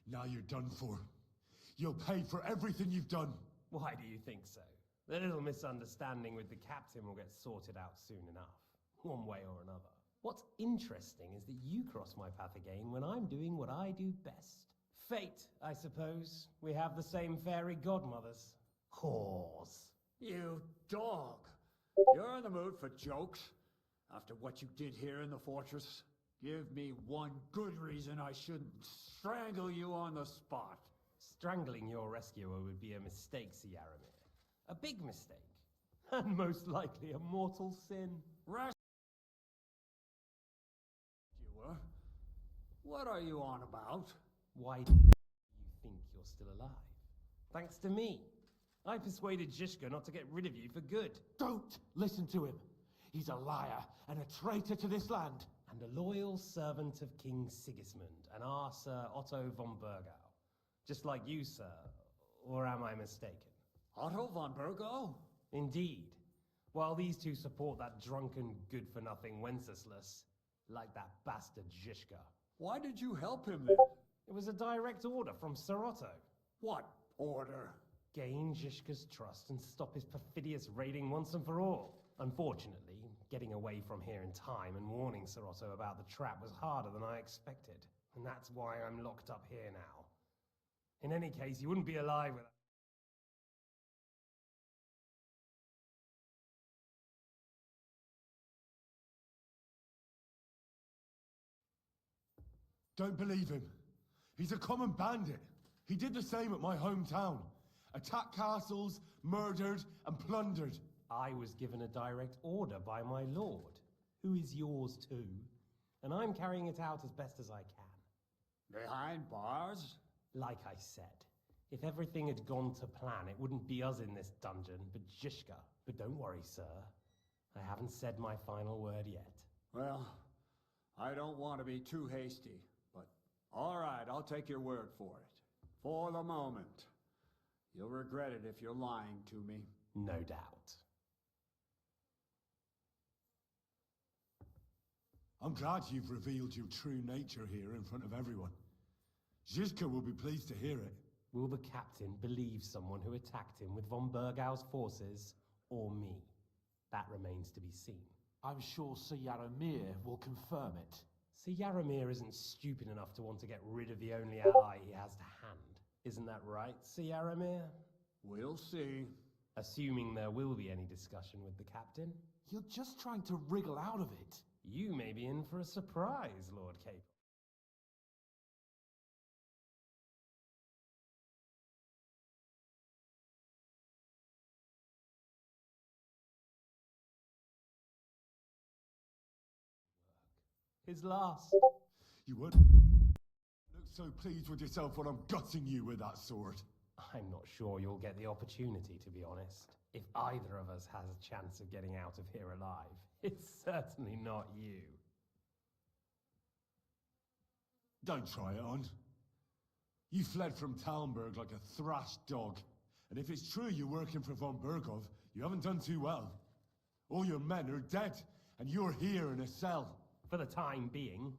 Now you're done for. You'll pay for everything you've done. Why do you think so? The little misunderstanding with the captain will get sorted out soon enough, one way or another. What's interesting is that you cross my path again when I'm doing what I do best. Fate, I suppose. We have the same fairy godmothers. Whores. You dog! You're in the mood for jokes? After what you did here in the fortress? Give me one good reason I shouldn't strangle you on the spot. Strangling your rescuer would be a mistake, Yaramir. A big mistake. And most likely a mortal sin. Rescuer? What are you on about? Why do you think you're still alive? Thanks to me. I persuaded Zhishka not to get rid of you for good. Don't listen to him. He's a liar and a traitor to this land. And a loyal servant of King Sigismund and our Sir Otto von Burgau. Just like you, sir. Or am I mistaken? Otto von Burgau? Indeed. While these two support that drunken, good-for-nothing Wenceslas, like that bastard Zhishka. Why did you help him then? It was a direct order from Sir Otto. What order? Gain Zhishka's trust and stop his perfidious raiding once and for all. Unfortunately, getting away from here in time and warning Sir Otto about the trap was harder than I expected. And that's why I'm locked up here now. In any case, you wouldn't be alive without... Don't believe him. He's a common bandit. He did the same at my hometown. Attacked castles, murdered, and plundered. I was given a direct order by my lord, who is yours too, and I'm carrying it out as best as I can. Behind bars? Like I said, if everything had gone to plan, it wouldn't be us in this dungeon, but Zhishka. But don't worry, sir. I haven't said my final word yet. Well, I don't want to be too hasty, but all right, I'll take your word for it. For the moment. You'll regret it if you're lying to me. No doubt. I'm glad you've revealed your true nature here in front of everyone. Zhishka will be pleased to hear it. Will the captain believe someone who attacked him with von Burgau's forces, or me? That remains to be seen. I'm sure Sir Yaramir will confirm it. Sir Yaramir isn't stupid enough to want to get rid of the only ally he has to hand. Isn't that right, Sir Yaramir? We'll see. Assuming there will be any discussion with the captain. You're just trying to wriggle out of it. You may be in for a surprise, Lord Capel. His last. You would look so pleased with yourself when I'm gutting you with that sword. I'm not sure you'll get the opportunity, to be honest. If either of us has a chance of getting out of here alive, it's certainly not you. Don't try it on. You fled from Talmberg like a thrashed dog. And if it's true you're working for von Burgov, you haven't done too well. All your men are dead, and you're here in a cell. For the time being,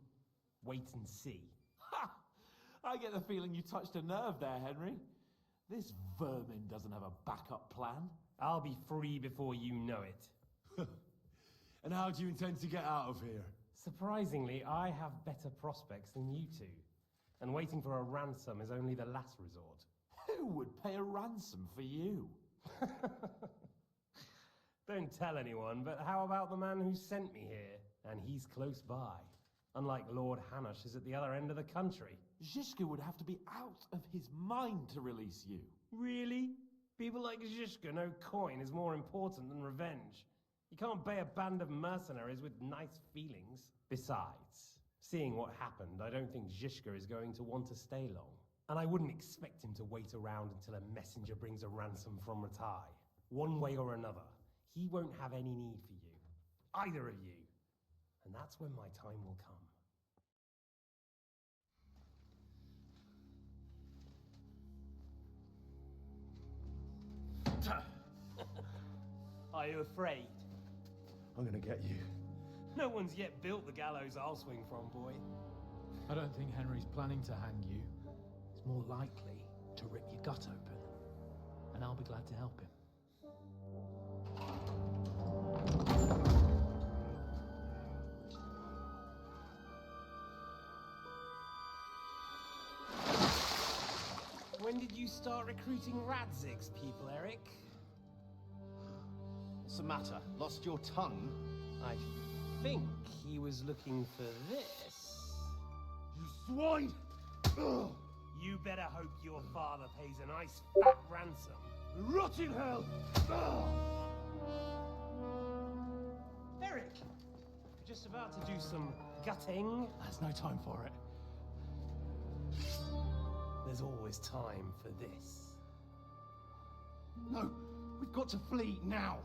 wait and see. Ha! I get the feeling you touched a nerve there, Henry. This vermin doesn't have a backup plan. I'll be free before you know it. And how do you intend to get out of here? Surprisingly, I have better prospects than you two. And waiting for a ransom is only the last resort. Who would pay a ransom for you? Don't tell anyone, but how about the man who sent me here? And he's close by. Unlike Lord Hanush is at the other end of the country. Zhishka would have to be out of his mind to release you. Really? People like Zhishka know coin is more important than revenge. You can't pay a band of mercenaries with nice feelings. Besides, seeing what happened, I don't think Zhishka is going to want to stay long. And I wouldn't expect him to wait around until a messenger brings a ransom from Ratai. One way or another, he won't have any need for you. Either of you. And that's when my time will come. Are you afraid? I'm gonna get you. No one's yet built the gallows I'll swing from, boy. I don't think Henry's planning to hang you. He's more likely to rip your gut open. And I'll be glad to help him. When did you start recruiting Radzig's people, Eric? What's the matter? Lost your tongue? I think he was looking for this. You swine! Ugh. You better hope your father pays a nice fat ransom. Rot in hell! Eric! We're just about to do some gutting. There's no time for it. There's always time for this. No, we've got to flee now.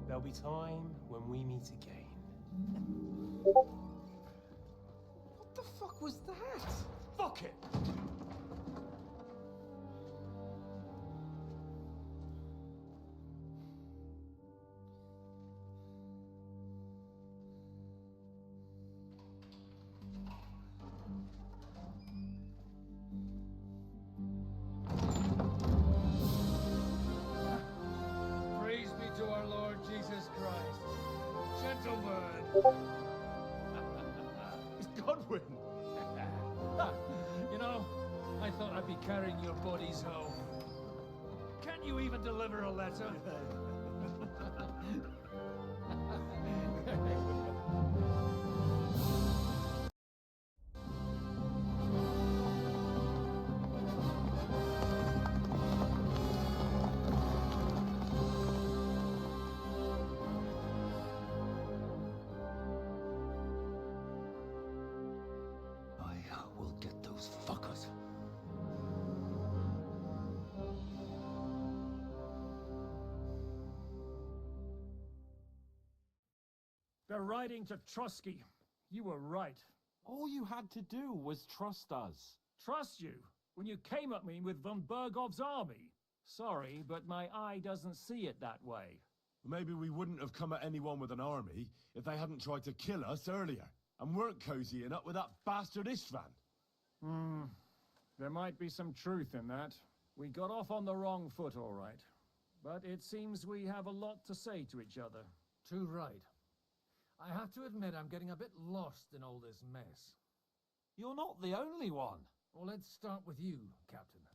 There'll be time when we meet again. What the fuck was that? Fuck it! You know, I thought I'd be carrying your bodies home. Can't you even deliver a letter? They're riding to Trusky. You were right. All you had to do was trust us. Trust you? When you came at me with von Bergov's army? Sorry, but my eye doesn't see it that way. Maybe we wouldn't have come at anyone with an army if they hadn't tried to kill us earlier, and weren't cozying up with that bastard Istvan. There might be some truth in that. We got off on the wrong foot, all right. But it seems we have a lot to say to each other. Too right. I have to admit I'm getting a bit lost in all this mess. You're not the only one. Well, let's start with you, Captain.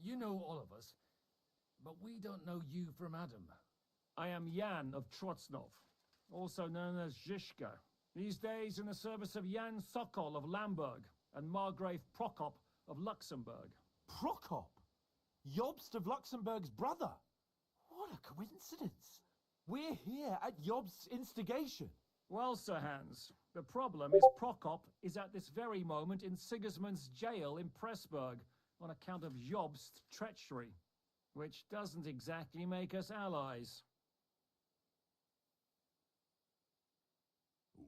You know all of us, but we don't know you from Adam. I am Jan of Trotsnov, also known as Zhishka. These days in the service of Jan Sokol of Lamberg and Margrave Prokop of Luxembourg. Prokop? Jobst of Luxembourg's brother? What a coincidence. We're here at Jobst's instigation. Well, Sir Hans, the problem is Prokop is at this very moment in Sigismund's jail in Pressburg on account of Jobst's treachery, which doesn't exactly make us allies.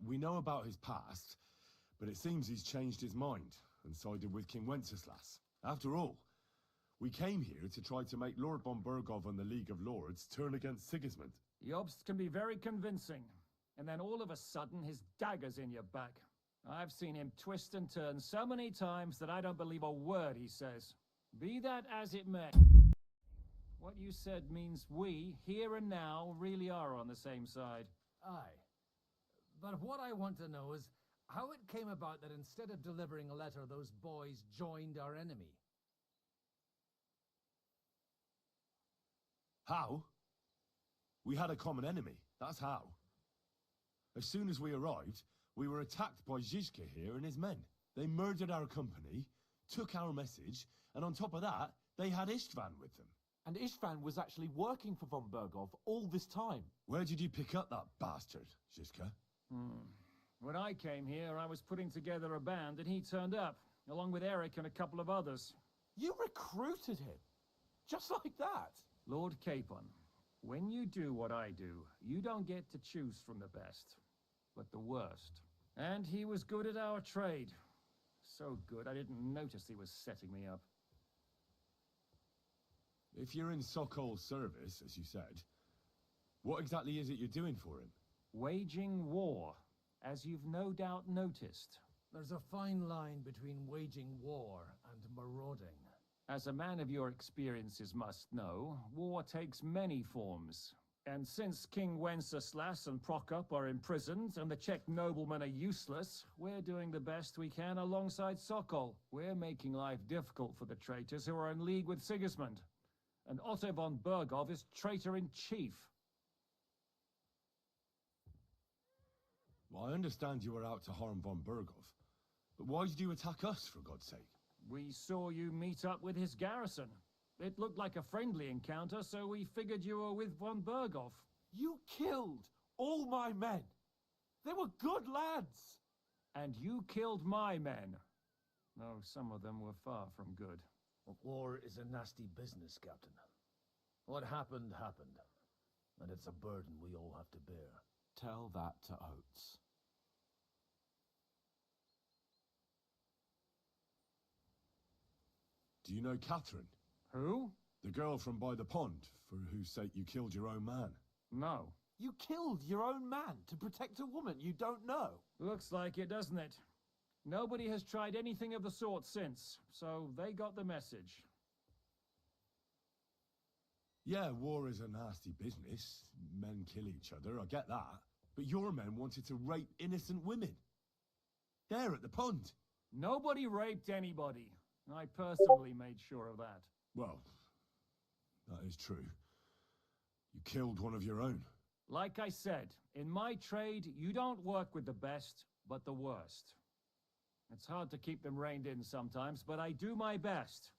We know about his past, but it seems he's changed his mind and sided with King Wenceslas. After all, we came here to try to make Lord von Bergov and the League of Lords turn against Sigismund. Jobst can be very convincing, and then all of a sudden his dagger's in your back. I've seen him twist and turn so many times that I don't believe a word he says. Be that as it may. What you said means we, here and now, really are on the same side. Aye. But what I want to know is how it came about that instead of delivering a letter, those boys joined our enemy. How? We had a common enemy, that's how. As soon as we arrived, we were attacked by Zizka here and his men. They murdered our company, took our message, and on top of that, they had Istvan with them. And Istvan was actually working for von Bergov all this time. Where did you pick up that bastard, Zizka? When I came here, I was putting together a band, and he turned up, along with Eric and a couple of others. You recruited him? Just like that? Lord Capon, when you do what I do, you don't get to choose from the best, but the worst. And he was good at our trade. So good, I didn't notice he was setting me up. If you're in Sokol's service, as you said, what exactly is it you're doing for him? Waging war, as you've no doubt noticed. There's a fine line between waging war and marauding. As a man of your experiences must know, war takes many forms. And since King Wenceslas and Prokop are imprisoned and the Czech noblemen are useless, we're doing the best we can alongside Sokol. We're making life difficult for the traitors who are in league with Sigismund. And Otto von Bergov is traitor-in-chief. Well, I understand you were out to harm von Bergov, but why did you attack us, for God's sake? We saw you meet up with his garrison. It looked like a friendly encounter, so we figured you were with von Bergov. You killed all my men. They were good lads. And you killed my men. Though some of them were far from good. War is a nasty business, Captain. What happened, happened. And it's a burden we all have to bear. Tell that to Oates. Do you know Catherine? Who? The girl from by the pond, for whose sake you killed your own man. No. You killed your own man to protect a woman you don't know. Looks like it, doesn't it? Nobody has tried anything of the sort since, so they got the message. Yeah, war is a nasty business. Men kill each other, I get that. But your men wanted to rape innocent women. There at the pond. Nobody raped anybody. I personally made sure of that. Well, that is true. You killed one of your own. Like I said, in my trade, you don't work with the best, but the worst. It's hard to keep them reined in sometimes, but I do my best,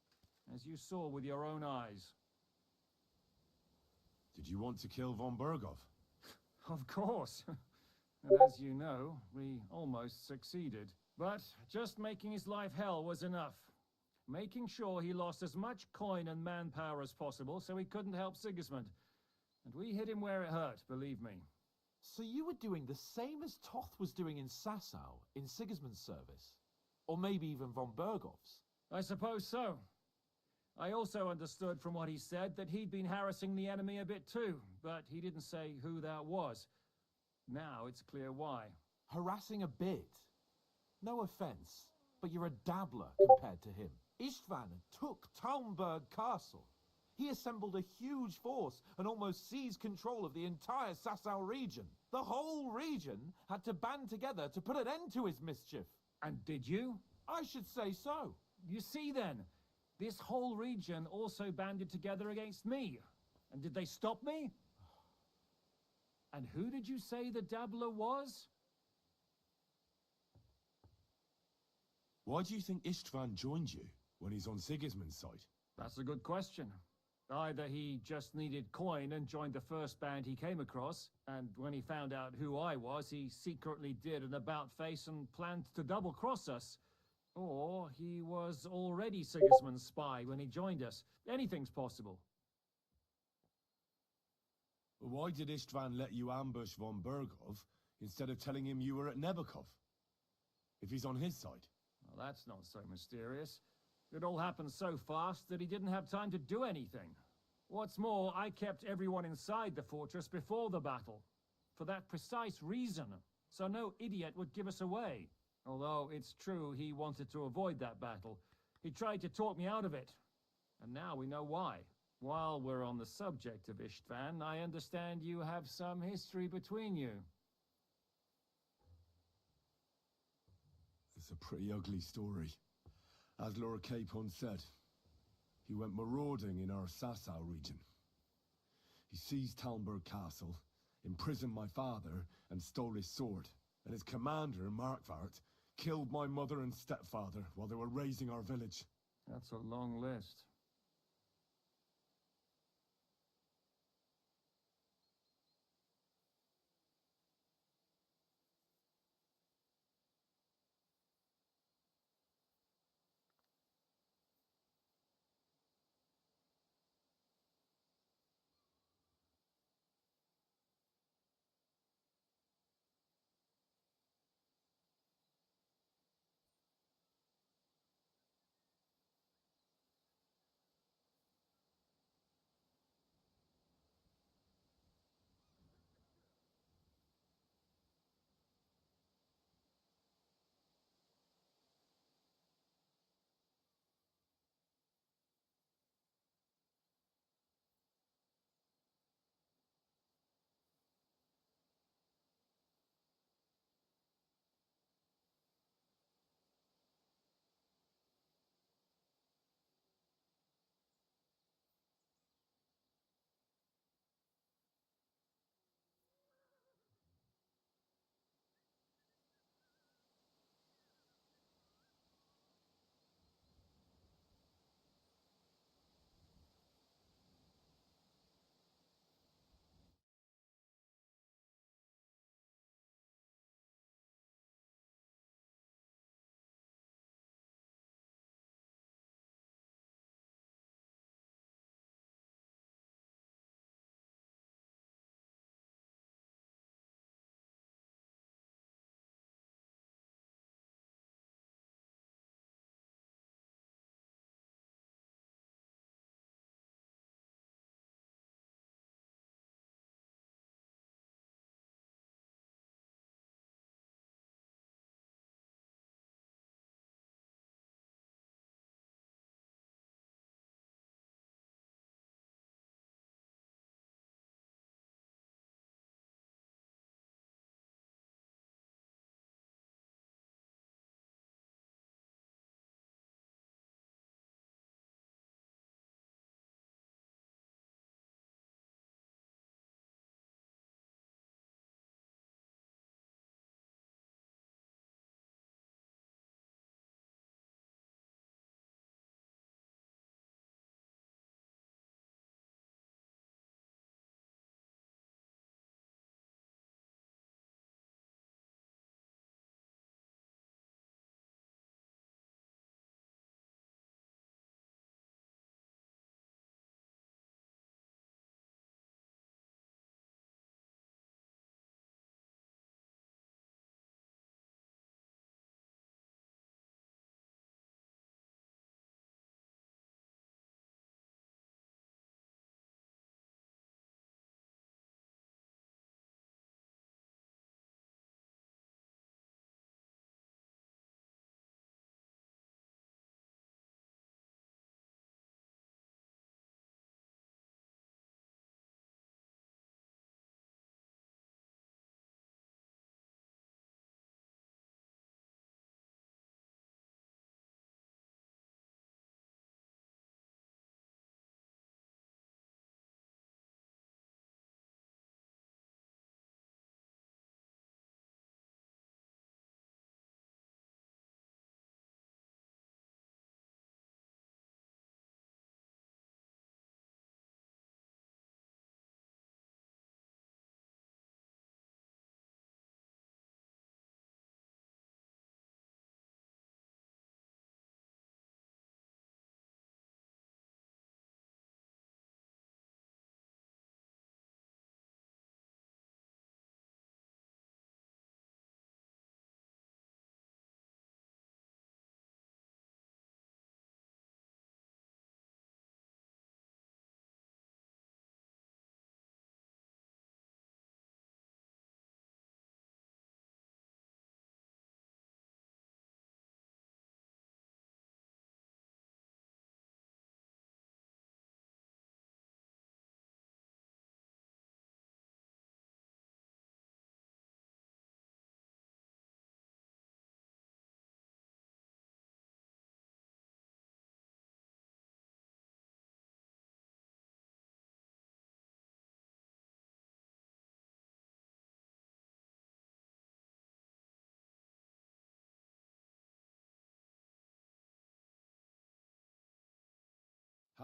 as you saw with your own eyes. Did you want to kill von Bergov? Of course. And as you know, we almost succeeded. But just making his life hell was enough. Making sure he lost as much coin and manpower as possible so he couldn't help Sigismund. And we hit him where it hurt, believe me. So you were doing the same as Toth was doing in Sasau, in Sigismund's service? Or maybe even von Bergov's? I suppose so. I also understood from what he said that he'd been harassing the enemy a bit too, but he didn't say who that was. Now it's clear why. Harassing a bit? No offense, but you're a dabbler compared to him. Istvan took Talmberg Castle. He assembled a huge force and almost seized control of the entire Sasau region. The whole region had to band together to put an end to his mischief. And did you? I should say so. You see then, this whole region also banded together against me. And did they stop me? And who did you say the dabbler was? Why do you think Istvan joined you when he's on Sigismund's side? That's a good question. Either he just needed coin and joined the first band he came across, and when he found out who I was, he secretly did an about-face and planned to double-cross us. Or he was already Sigismund's spy when he joined us. Anything's possible. Why did Istvan let you ambush von Bergov instead of telling him you were at Nebakov? If he's on his side. Well, that's not so mysterious. It all happened so fast that he didn't have time to do anything. What's more, I kept everyone inside the fortress before the battle. For that precise reason, so no idiot would give us away. Although it's true he wanted to avoid that battle. He tried to talk me out of it. And now we know why. While we're on the subject of Istvan, I understand you have some history between you. It's a pretty ugly story. As Lord Capon said, he went marauding in our Sasau region. He seized Talmberg Castle, imprisoned my father, and stole his sword. And his commander, Markvart, killed my mother and stepfather while they were raising our village. That's a long list.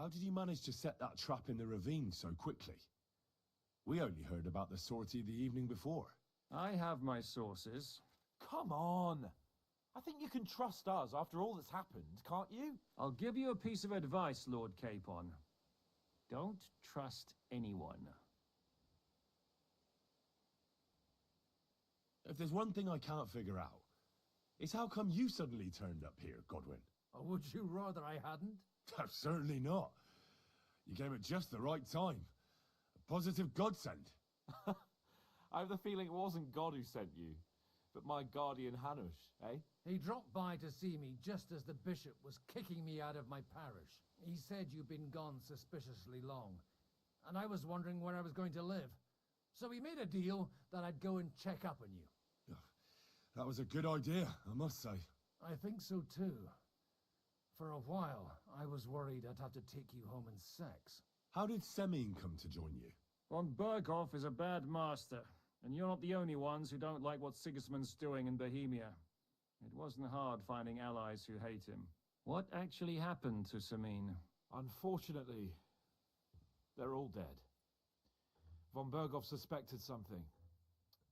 How did you manage to set that trap in the ravine so quickly? We only heard about the sortie the evening before. I have my sources. Come on! I think you can trust us after all that's happened, can't you? I'll give you a piece of advice, Lord Capon. Don't trust anyone. If there's one thing I can't figure out, it's how come you suddenly turned up here, Godwin? Or would you rather I hadn't? Certainly not. You came at just the right time. A positive godsend. I have the feeling it wasn't God who sent you, but my guardian Hanush, eh? He dropped by to see me just as the bishop was kicking me out of my parish. He said you'd been gone suspiciously long, and I was wondering where I was going to live. So we made a deal that I'd go and check up on you. That was a good idea, I must say. I think so too. For a while, I was worried I'd have to take you home in sex. How did Semine come to join you? Von Berghoff is a bad master, and you're not the only ones who don't like what Sigismund's doing in Bohemia. It wasn't hard finding allies who hate him. What actually happened to Semine? Unfortunately, they're all dead. Von Berghoff suspected something,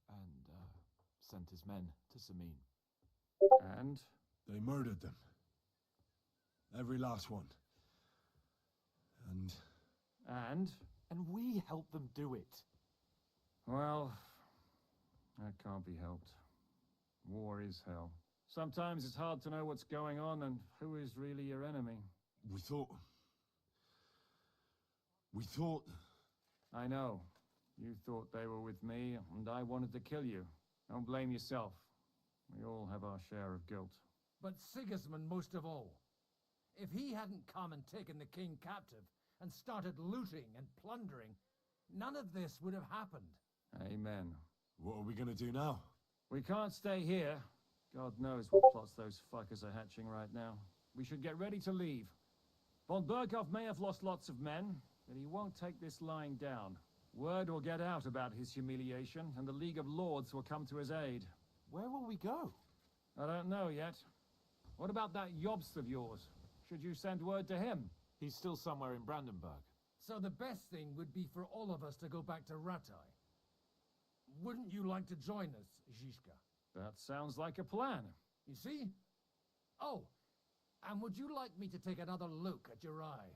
and sent his men to Semine. And? They murdered them. Every last one. And? And we helped them do it. Well, that can't be helped. War is hell. Sometimes it's hard to know what's going on and who is really your enemy. We thought... I know. You thought they were with me, and I wanted to kill you. Don't blame yourself. We all have our share of guilt. But Sigismund most of all. If he hadn't come and taken the king captive, and started looting and plundering, none of this would have happened. Amen. What are we gonna do now? We can't stay here. God knows what plots those fuckers are hatching right now. We should get ready to leave. Von Berghoff may have lost lots of men, but he won't take this lying down. Word will get out about his humiliation, and the League of Lords will come to his aid. Where will we go? I don't know yet. What about that Jobst of yours? Should you send word to him? He's still somewhere in Brandenburg. So the best thing would be for all of us to go back to Ratai. Wouldn't you like to join us, Zizka? That sounds like a plan. You see? Oh, and would you like me to take another look at your eye?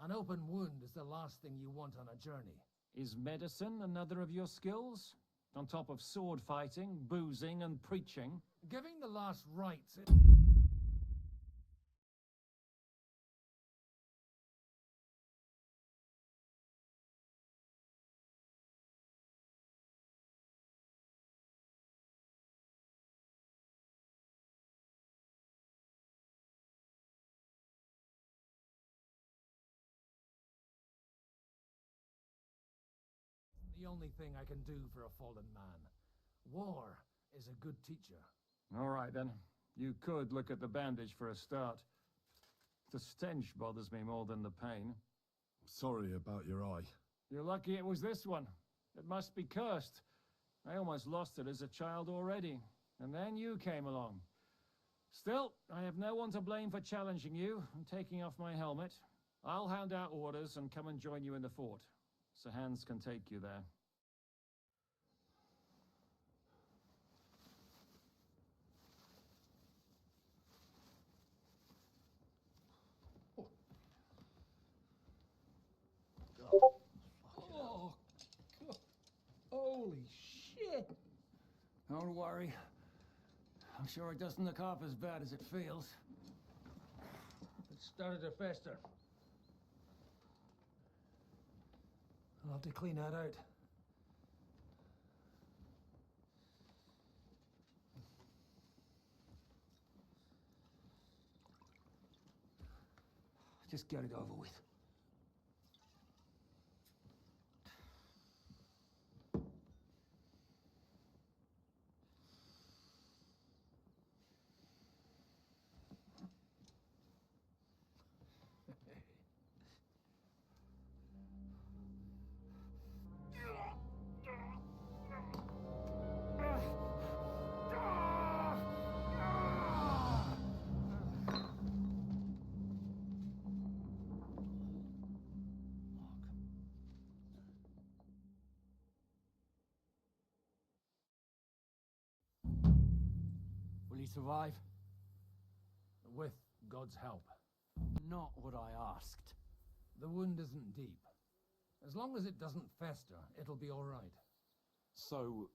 An open wound is the last thing you want on a journey. Is medicine another of your skills? On top of sword fighting, boozing, and preaching? Giving the last rites... The only thing I can do for a fallen man. War is a good teacher. All right, then. You could look at the bandage for a start. The stench bothers me more than the pain. Sorry about your eye. You're lucky it was this one. It must be cursed. I almost lost it as a child already. And then you came along. Still, I have no one to blame for challenging you and taking off my helmet. I'll hand out orders and come and join you in the fort. Sir Hans can take you there. Oh, God. Holy shit! Don't worry. I'm sure it doesn't look half as bad as it feels. It started to fester. I'll have to clean that out. Just get it over with. Will he survive? With God's help. Not what I asked. The wound isn't deep. As long as it doesn't fester, it'll be all right. So,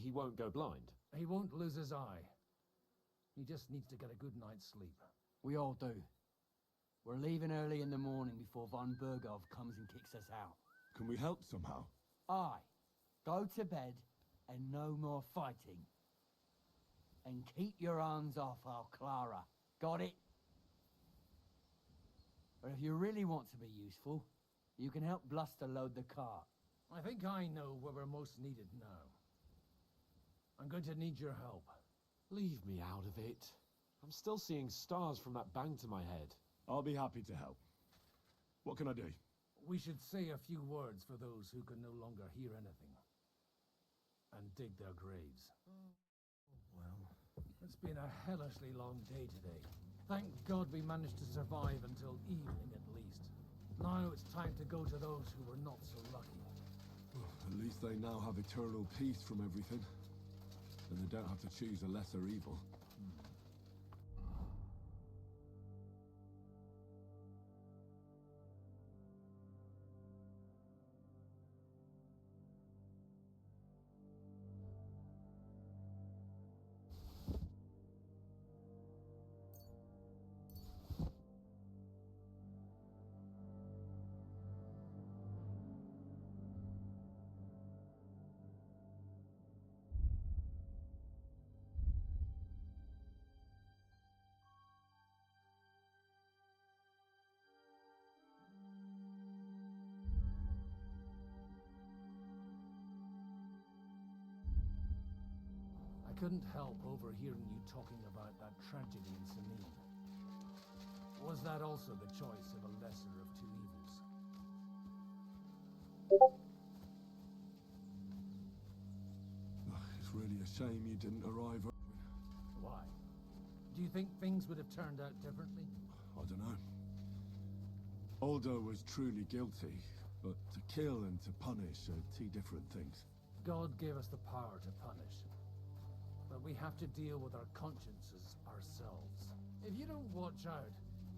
he won't go blind? He won't lose his eye. He just needs to get a good night's sleep. We all do. We're leaving early in the morning before von Bergov comes and kicks us out. Can we help somehow? Aye. Go to bed and no more fighting. And keep your hands off our Clara. Got it? But if you really want to be useful, you can help Bluster load the cart. I think I know where we're most needed now. I'm going to need your help. Leave me out of it. I'm still seeing stars from that bang to my head. I'll be happy to help. What can I do? We should say a few words for those who can no longer hear anything. And dig their graves. Well, it's been a hellishly long day today. Thank God we managed to survive until evening at least. Now it's time to go to those who were not so lucky. At least they now have eternal peace from everything. And they don't have to choose a lesser evil. I couldn't help overhearing you talking about that tragedy in Sanin. Was that also the choice of a lesser of two evils? It's really a shame you didn't arrive. Why? Do you think things would have turned out differently? I don't know. Aldo was truly guilty, but to kill and to punish are two different things. God gave us the power to punish. But we have to deal with our consciences ourselves. If you don't watch out,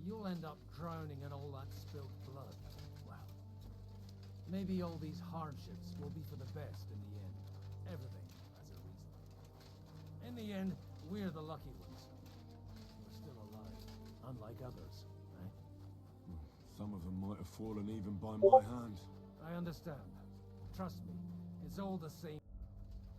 you'll end up drowning in all that spilt blood. Well, maybe all these hardships will be for the best in the end. Everything has a reason. In the end, we're the lucky ones. We're still alive, unlike others, eh? Some of them might have fallen even by my hand. I understand. Trust me, it's all the same.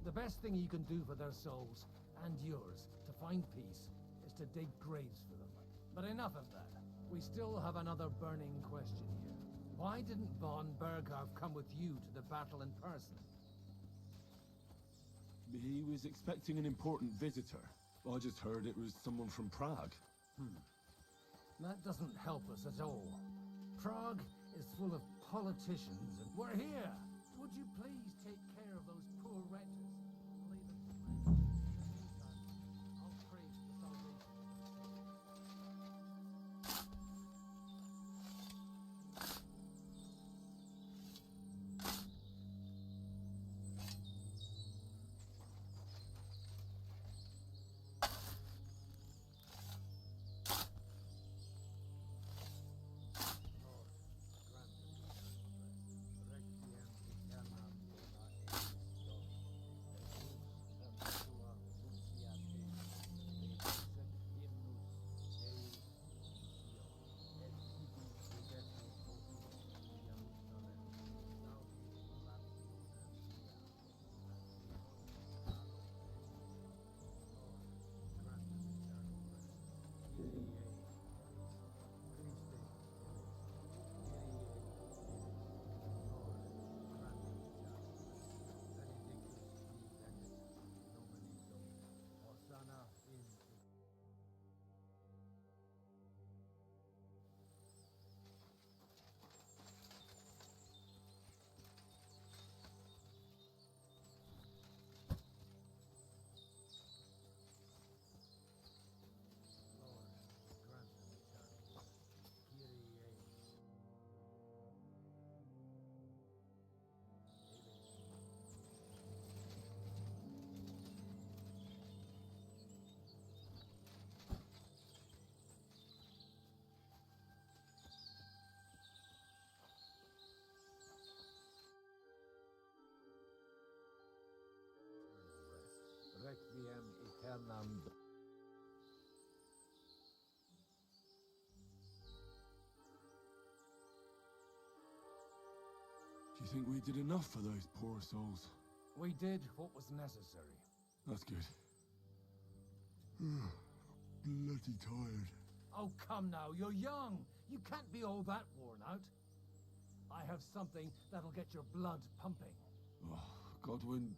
The best thing you can do for their souls, and yours, to find peace, is to dig graves for them. But enough of that. We still have another burning question here. Why didn't von Berghoff come with you to the battle in person? He was expecting an important visitor. I just heard it was someone from Prague. That doesn't help us at all. Prague is full of politicians, and we're here! Would you please take care of those poor wretches? requiem aeternam. Do you think we did enough for those poor souls? We did what was necessary. That's good. Bloody tired. Oh, come now, you're young. You can't be all that worn out. I have something that'll get your blood pumping. Oh, Godwin,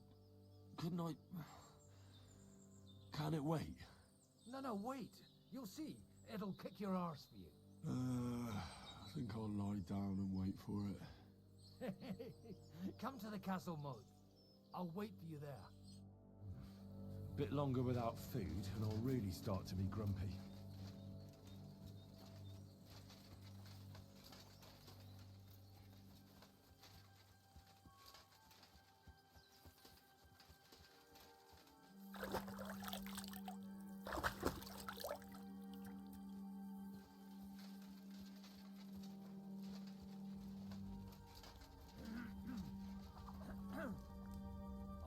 couldn't I... Can it wait? No, wait. You'll see. It'll kick your arse for you. I think I'll lie down and wait for it. Come to the castle moat. I'll wait for you there. Bit longer without food, and I'll really start to be grumpy.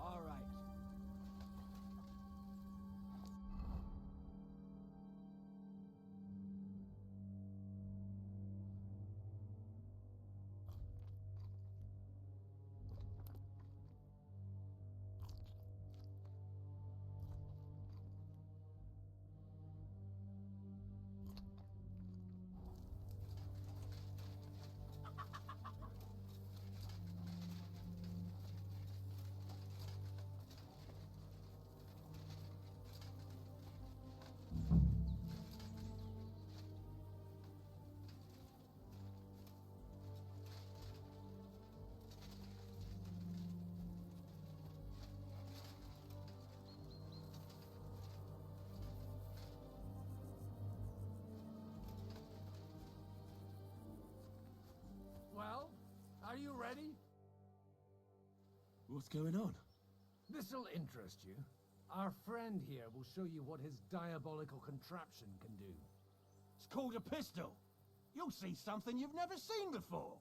All right. Well, are you ready? What's going on? This'll interest you. Our friend here will show you what his diabolical contraption can do. It's called a pistol. You'll see something you've never seen before.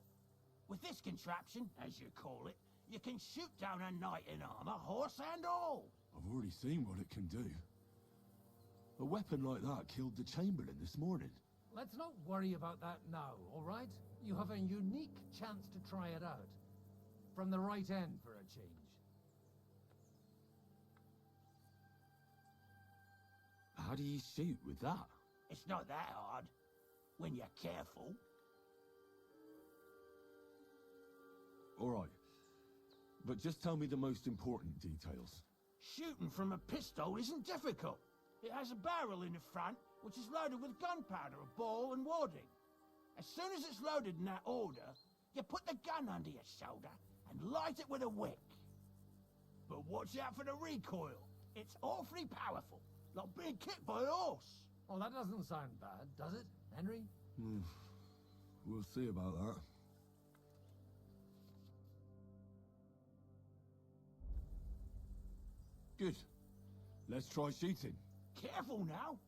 With this contraption, as you call it, you can shoot down a knight in armor, horse and all. I've already seen what it can do. A weapon like that killed the Chamberlain this morning. Let's not worry about that now, all right? You have a unique chance to try it out. From the right end for a change. How do you shoot with that? It's not that hard, when you're careful. All right. But just tell me the most important details. Shooting from a pistol isn't difficult. It has a barrel in the front, which is loaded with gunpowder, a ball, and wadding. As soon as it's loaded in that order, you put the gun under your shoulder and light it with a wick. But watch out for the recoil. It's awfully powerful, like being kicked by a horse. Oh, that doesn't sound bad, does it, Henry? We'll see about that. Good. Let's try shooting. Careful now.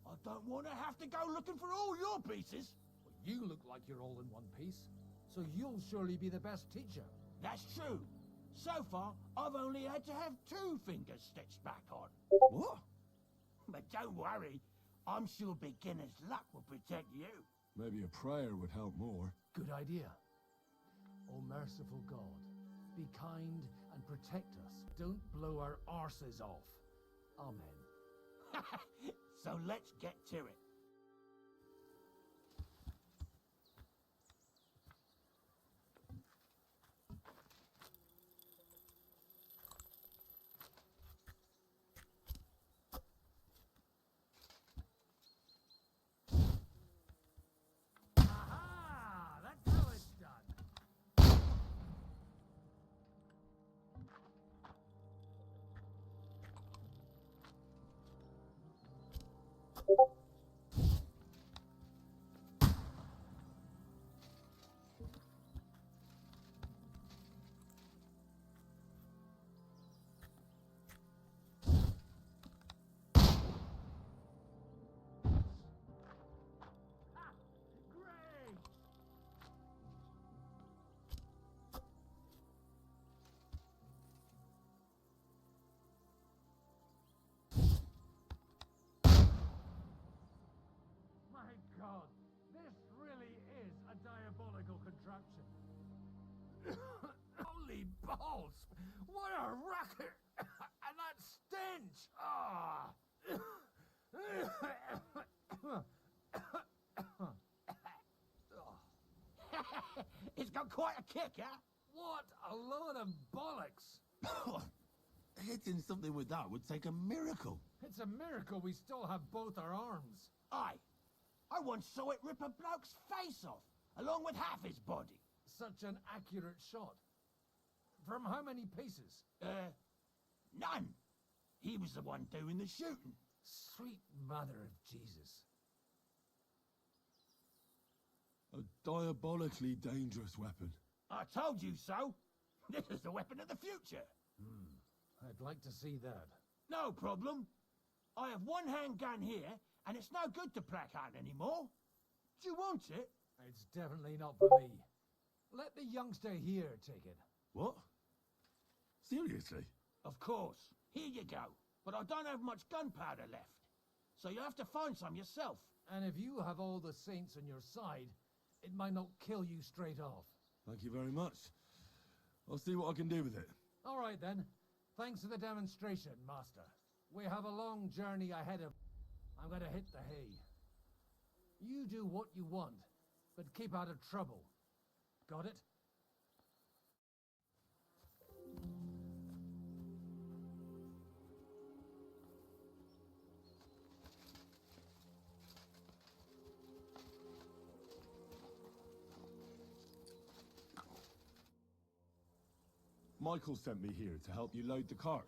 I don't want to have to go looking for all your pieces. Well, you look like you're all in one piece, so you'll surely be the best teacher. That's true. So far, I've only had to have 2 fingers stitched back on. What? But don't worry. I'm sure beginner's luck will protect you. Maybe a prayer would help more. Good idea. O merciful God, be kind and protect us. Don't blow our arses off. Amen. So let's get to it. Aha! That's how it's done. God, this really is a diabolical contraption. Holy balls! What a racket! And that stench! Ah! It's got quite a kick, huh? What a load of bollocks! Hitting something with that would take a miracle. It's a miracle we still have both our arms. Aye. I once saw it rip a bloke's face off, along with half his body. Such an accurate shot. From how many paces? None. He was the one doing the shooting. Sweet mother of Jesus. A diabolically dangerous weapon. I told you so. This is the weapon of the future. I'd like to see that. No problem. I have one handgun here, and it's no good to placard anymore. Do you want it? It's definitely not for me. Let the youngster here take it. What? Seriously? Of course. Here you go. But I don't have much gunpowder left. So you have to find some yourself. And if you have all the saints on your side, it might not kill you straight off. Thank you very much. I'll see what I can do with it. All right then. Thanks for the demonstration, Master. We have a long journey ahead of... I'm gonna hit the hay. You do what you want, but keep out of trouble. Got it? Michael sent me here to help you load the cart.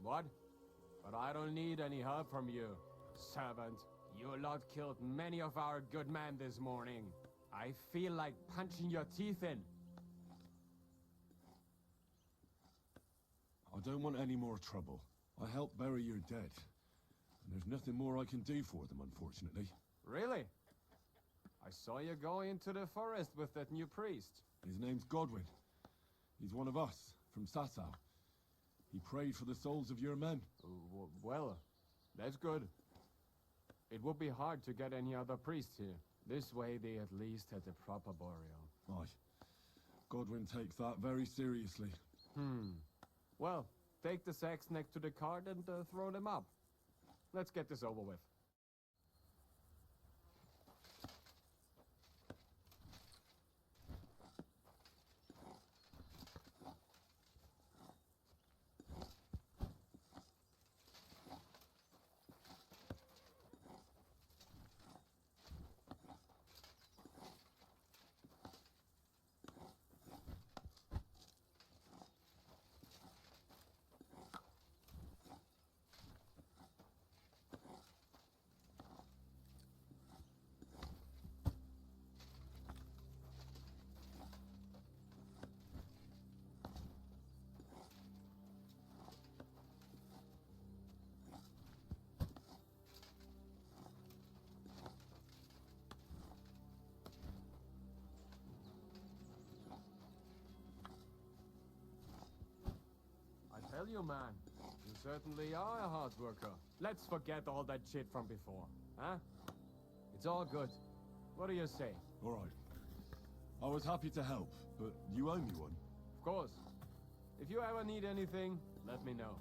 What? But I don't need any help from you, servant. You lot killed many of our good men this morning. I feel like punching your teeth in. I don't want any more trouble. I helped bury your dead. And there's nothing more I can do for them, unfortunately. Really? I saw you go into the forest with that new priest. His name's Godwin. He's one of us, from Sasau. He prayed for the souls of your men. Well, that's good. It would be hard to get any other priests here. This way they at least had a proper burial. Aye. Godwin takes that very seriously. Well, take the sacks next to the cart and throw them up. Let's get this over with. Tell you, man, you certainly are a hard worker. Let's forget all that shit from before, huh? It's all good. What do you say? All right. I was happy to help, but you owe me one. Of course. If you ever need anything, let me know.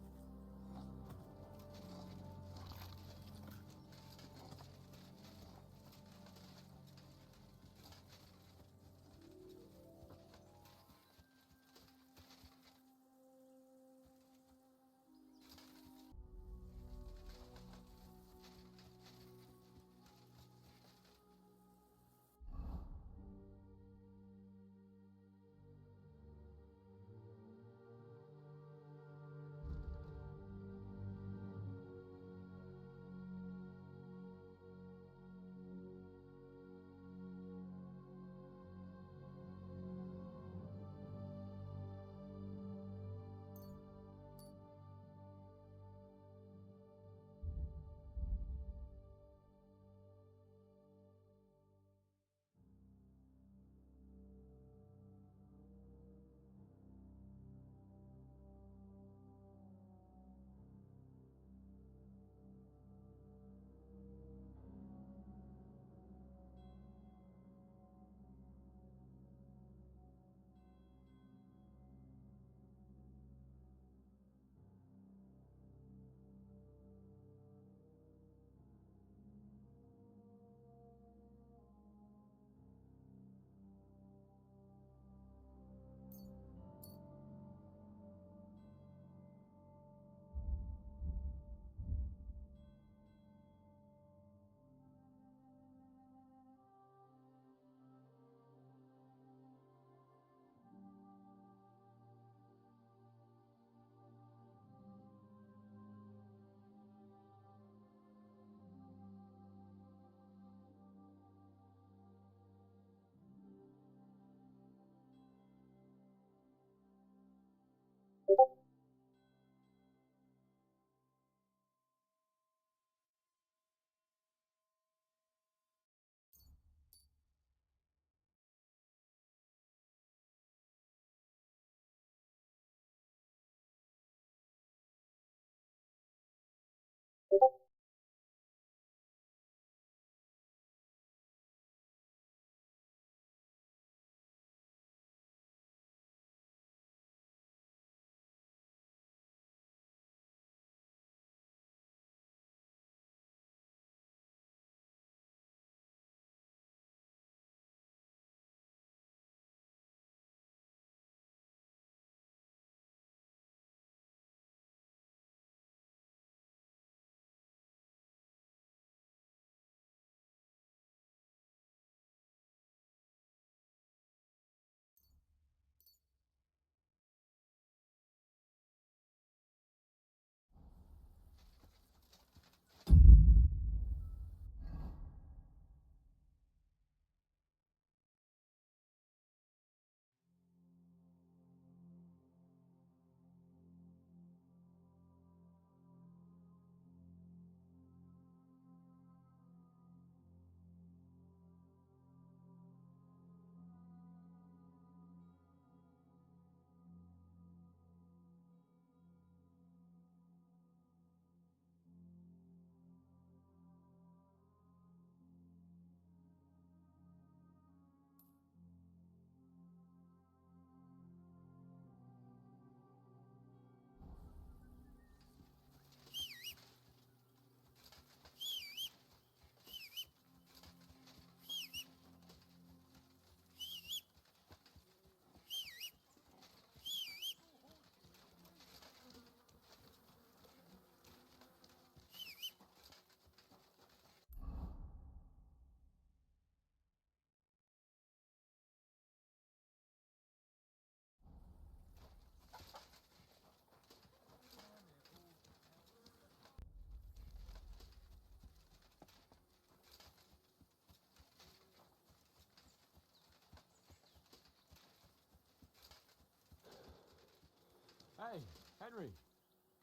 Hey, Henry,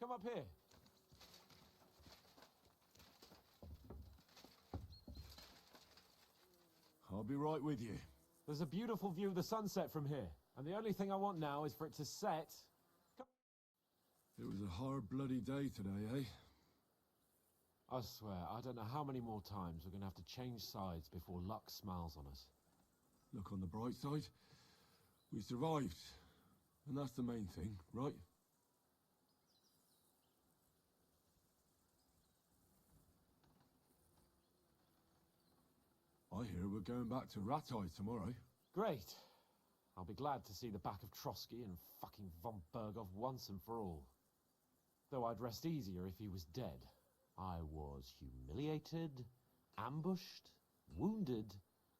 come up here. I'll be right with you. There's a beautiful view of the sunset from here, and the only thing I want now is for it to set. It was a hard bloody day today, eh? I swear, I don't know how many more times we're gonna have to change sides before luck smiles on us. Look on the bright side. We survived. And that's the main thing, right? I hear we're going back to Ratai tomorrow. Great. I'll be glad to see the back of Trotsky and fucking von Bergov once and for all. Though I'd rest easier if he was dead. I was humiliated, ambushed, wounded,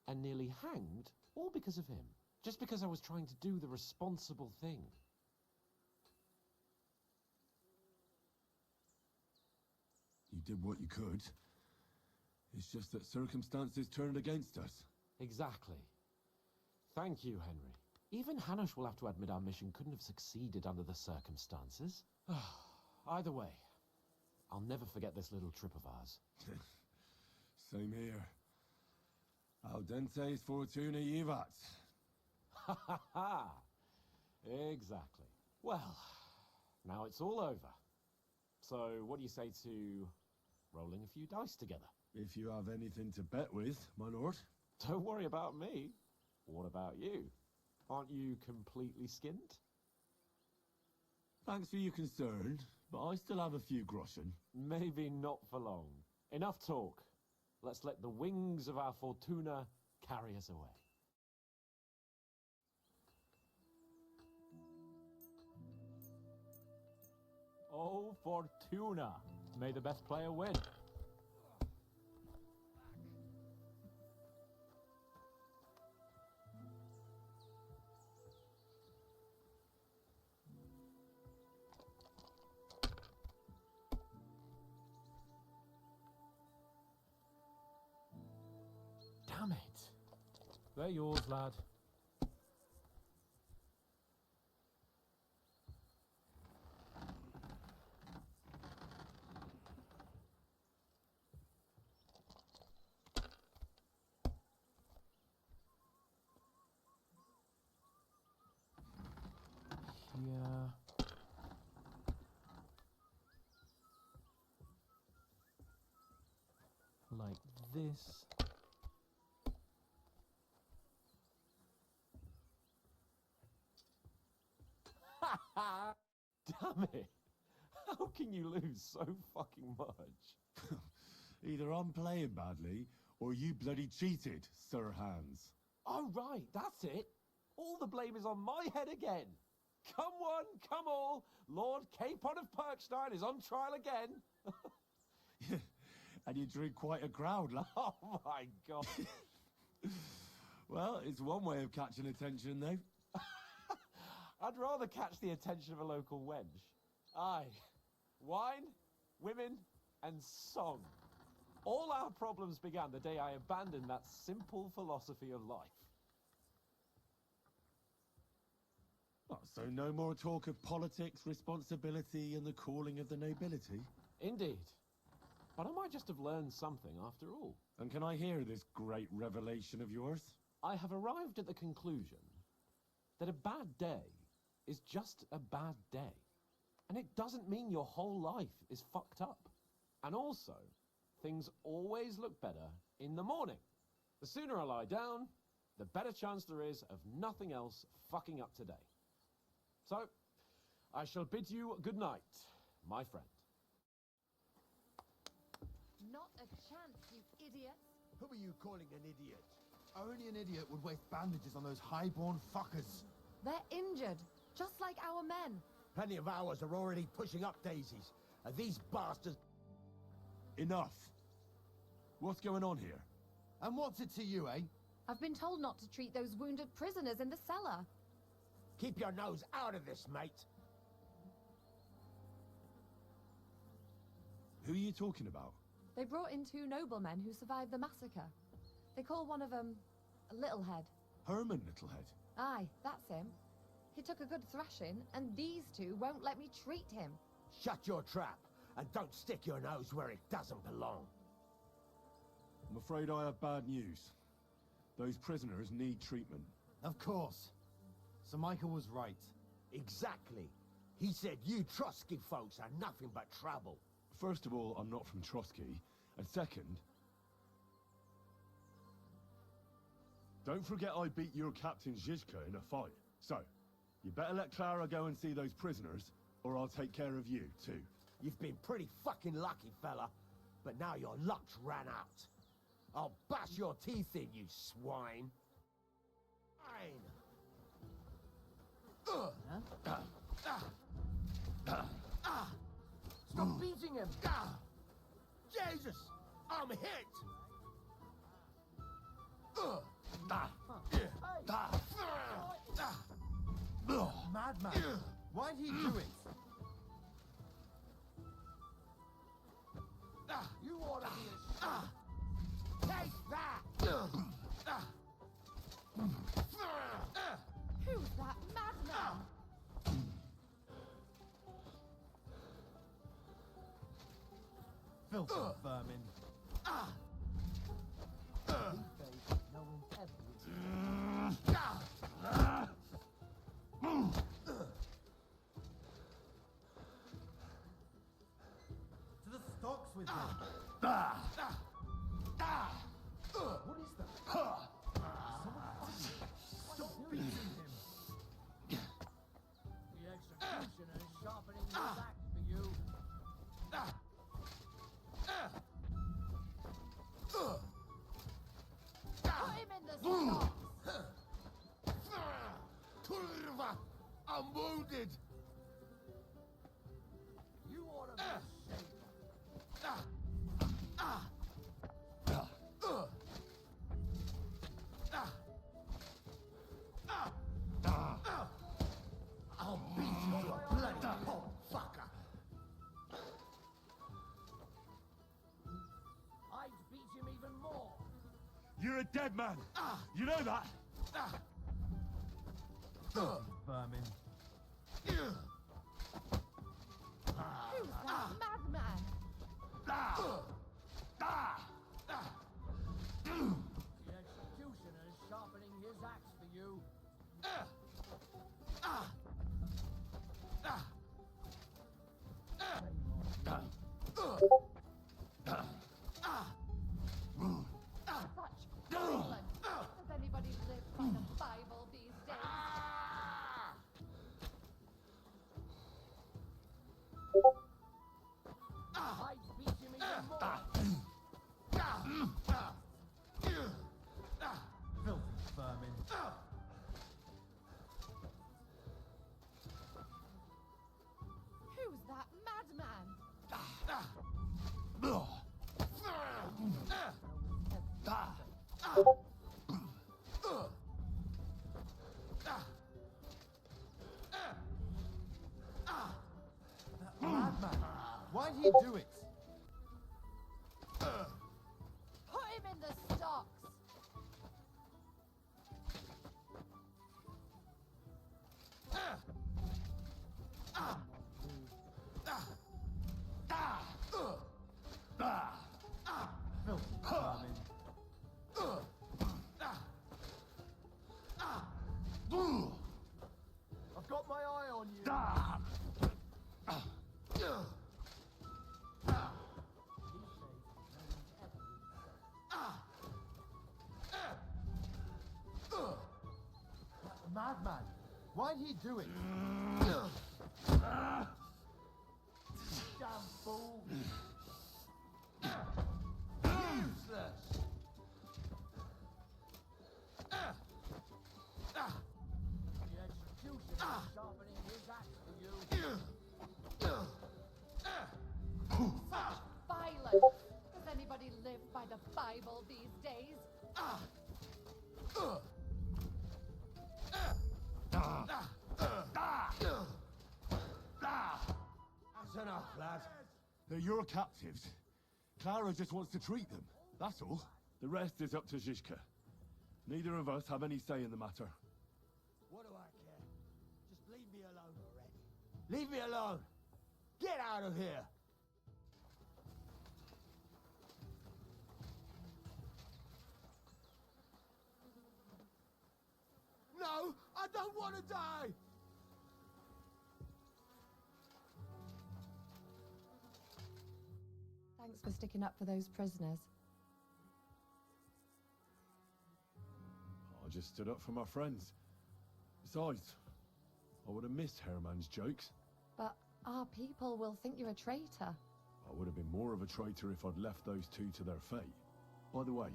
and nearly hanged, all because of him. Just because I was trying to do the responsible thing. You did what you could. It's just that circumstances turned against us. Exactly. Thank you, Henry. Even Hanush will have to admit our mission couldn't have succeeded under the circumstances. Either way, I'll never forget this little trip of ours. Same here. Al dente fortuna ivat. Ha ha ha! Exactly. Well, now it's all over. So, what do you say to rolling a few dice together? If you have anything to bet with, my lord. Don't worry about me. What about you? Aren't you completely skinned? Thanks for your concern, but I still have a few groschen. Maybe not for long. Enough talk. Let's let the wings of our Fortuna carry us away. Oh, Fortuna! May the best player win. Damn it. They're yours, lad. Here. Like this. Damn it! How can you lose so fucking much? Either I'm playing badly, or you bloody cheated, Sir Hans. Oh, right, that's it. All the blame is on my head again. Come one, come all, Lord Capon of Perkstein is on trial again. And you drew quite a crowd, lad. Oh my God. Well, it's one way of catching attention, though. I'd rather catch the attention of a local wench. Aye. Wine, women, and song. All our problems began the day I abandoned that simple philosophy of life. Oh, so no more talk of politics, responsibility, and the calling of the nobility? Indeed. But I might just have learned something after all. And can I hear this great revelation of yours? I have arrived at the conclusion that a bad day is just a bad day. And it doesn't mean your whole life is fucked up. And also, things always look better in the morning. The sooner I lie down, the better chance there is of nothing else fucking up today. So, I shall bid you good night, my friend. Not a chance, you idiots. Who are you calling an idiot? Only an idiot would waste bandages on those highborn fuckers. They're injured, just like our men. Plenty of ours are already pushing up daisies. And these bastards... Enough. What's going on here? And what's it to you, eh? I've been told not to treat those wounded prisoners in the cellar. Keep your nose out of this, mate. Who are you talking about? They brought in 2 noblemen who survived the massacre. They call one of them Littlehead. Herman Littlehead? Aye, that's him. He took a good thrashing, and these two won't let me treat him. Shut your trap, and don't stick your nose where it doesn't belong. I'm afraid I have bad news. Those prisoners need treatment. Of course. Sir Michael was right. Exactly. He said you Trotsky folks are nothing but trouble. First of all, I'm not from Trotsky. And second, don't forget I beat your captain Zizka in a fight. So, you better let Clara go and see those prisoners, or I'll take care of you, too. You've been pretty fucking lucky, fella. But now your luck's ran out. I'll bash your teeth in, you swine. Fine. Stop beating him! Jesus! I'm hit! Madman! Why'd he do it? You ought to be ashamed. Take that! Who's that madman? Filthy vermin. No one's ever to the stocks with him. What is that? Stop beating him. The executioner is sharpening his axe for you. Put him in the stocks. Kurva! I'm wounded! You ought to be ashamed. I'll beat you, you bloody punk fucker! I'd beat him even more. You're a dead man! You know that? Vermin. Who's that madman? The executioner is sharpening his axe for you. Such violence. Does anybody live by the Bible these days? I'd beat him even more. Filthy vermin. Who's that madman? That madman. Why'd he do it? Put him in the stocks. Filthy vermin. I've got my eye on you. That madman. Why'd he do it? Damn fool. Useless. The executioner is sharpening his axe for you. Such violence. Does anybody live by the Bible these days? That's enough, lad. They're your captives. Clara just wants to treat them. That's all. The rest is up to Zizka. Neither of us have any say in the matter. What do I care? Leave me alone! Get out of here! No! I don't want to die! Thanks for sticking up for those prisoners. I just stood up for my friends. Besides, I would have missed Herman's jokes. But our people will think you're a traitor. I would have been more of a traitor if I'd left those two to their fate. By the way,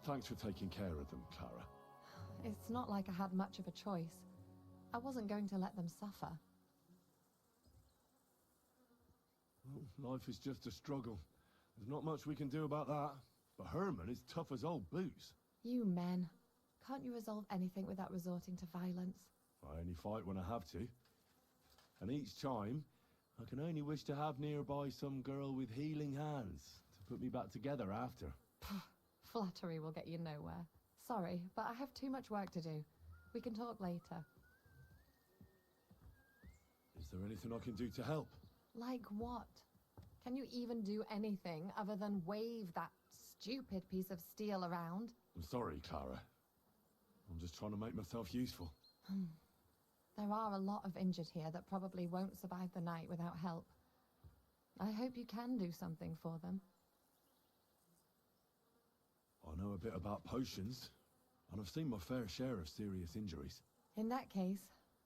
thanks for taking care of them, Clara. It's not like I had much of a choice. I wasn't going to let them suffer. Well, life is just a struggle. There's not much we can do about that. But Herman is tough as old boots. You men. Can't you resolve anything without resorting to violence? I only fight when I have to. And each time, I can only wish to have nearby some girl with healing hands to put me back together after. Flattery will get you nowhere. Sorry, but I have too much work to do. We can talk later. Is there anything I can do to help? Like what? Can you even do anything other than wave that stupid piece of steel around? I'm sorry, Clara. I'm just trying to make myself useful. There are a lot of injured here that probably won't survive the night without help. I hope you can do something for them. I know a bit about potions, and I've seen my fair share of serious injuries. In that case,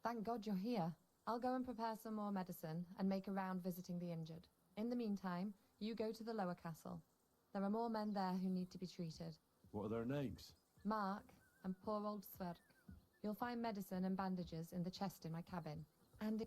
thank God you're here. I'll go and prepare some more medicine and make a round visiting the injured. In the meantime, you go to the lower castle. There are more men there who need to be treated. What are their names? Mark and poor old Sverk. You'll find medicine and bandages in the chest in my cabin. And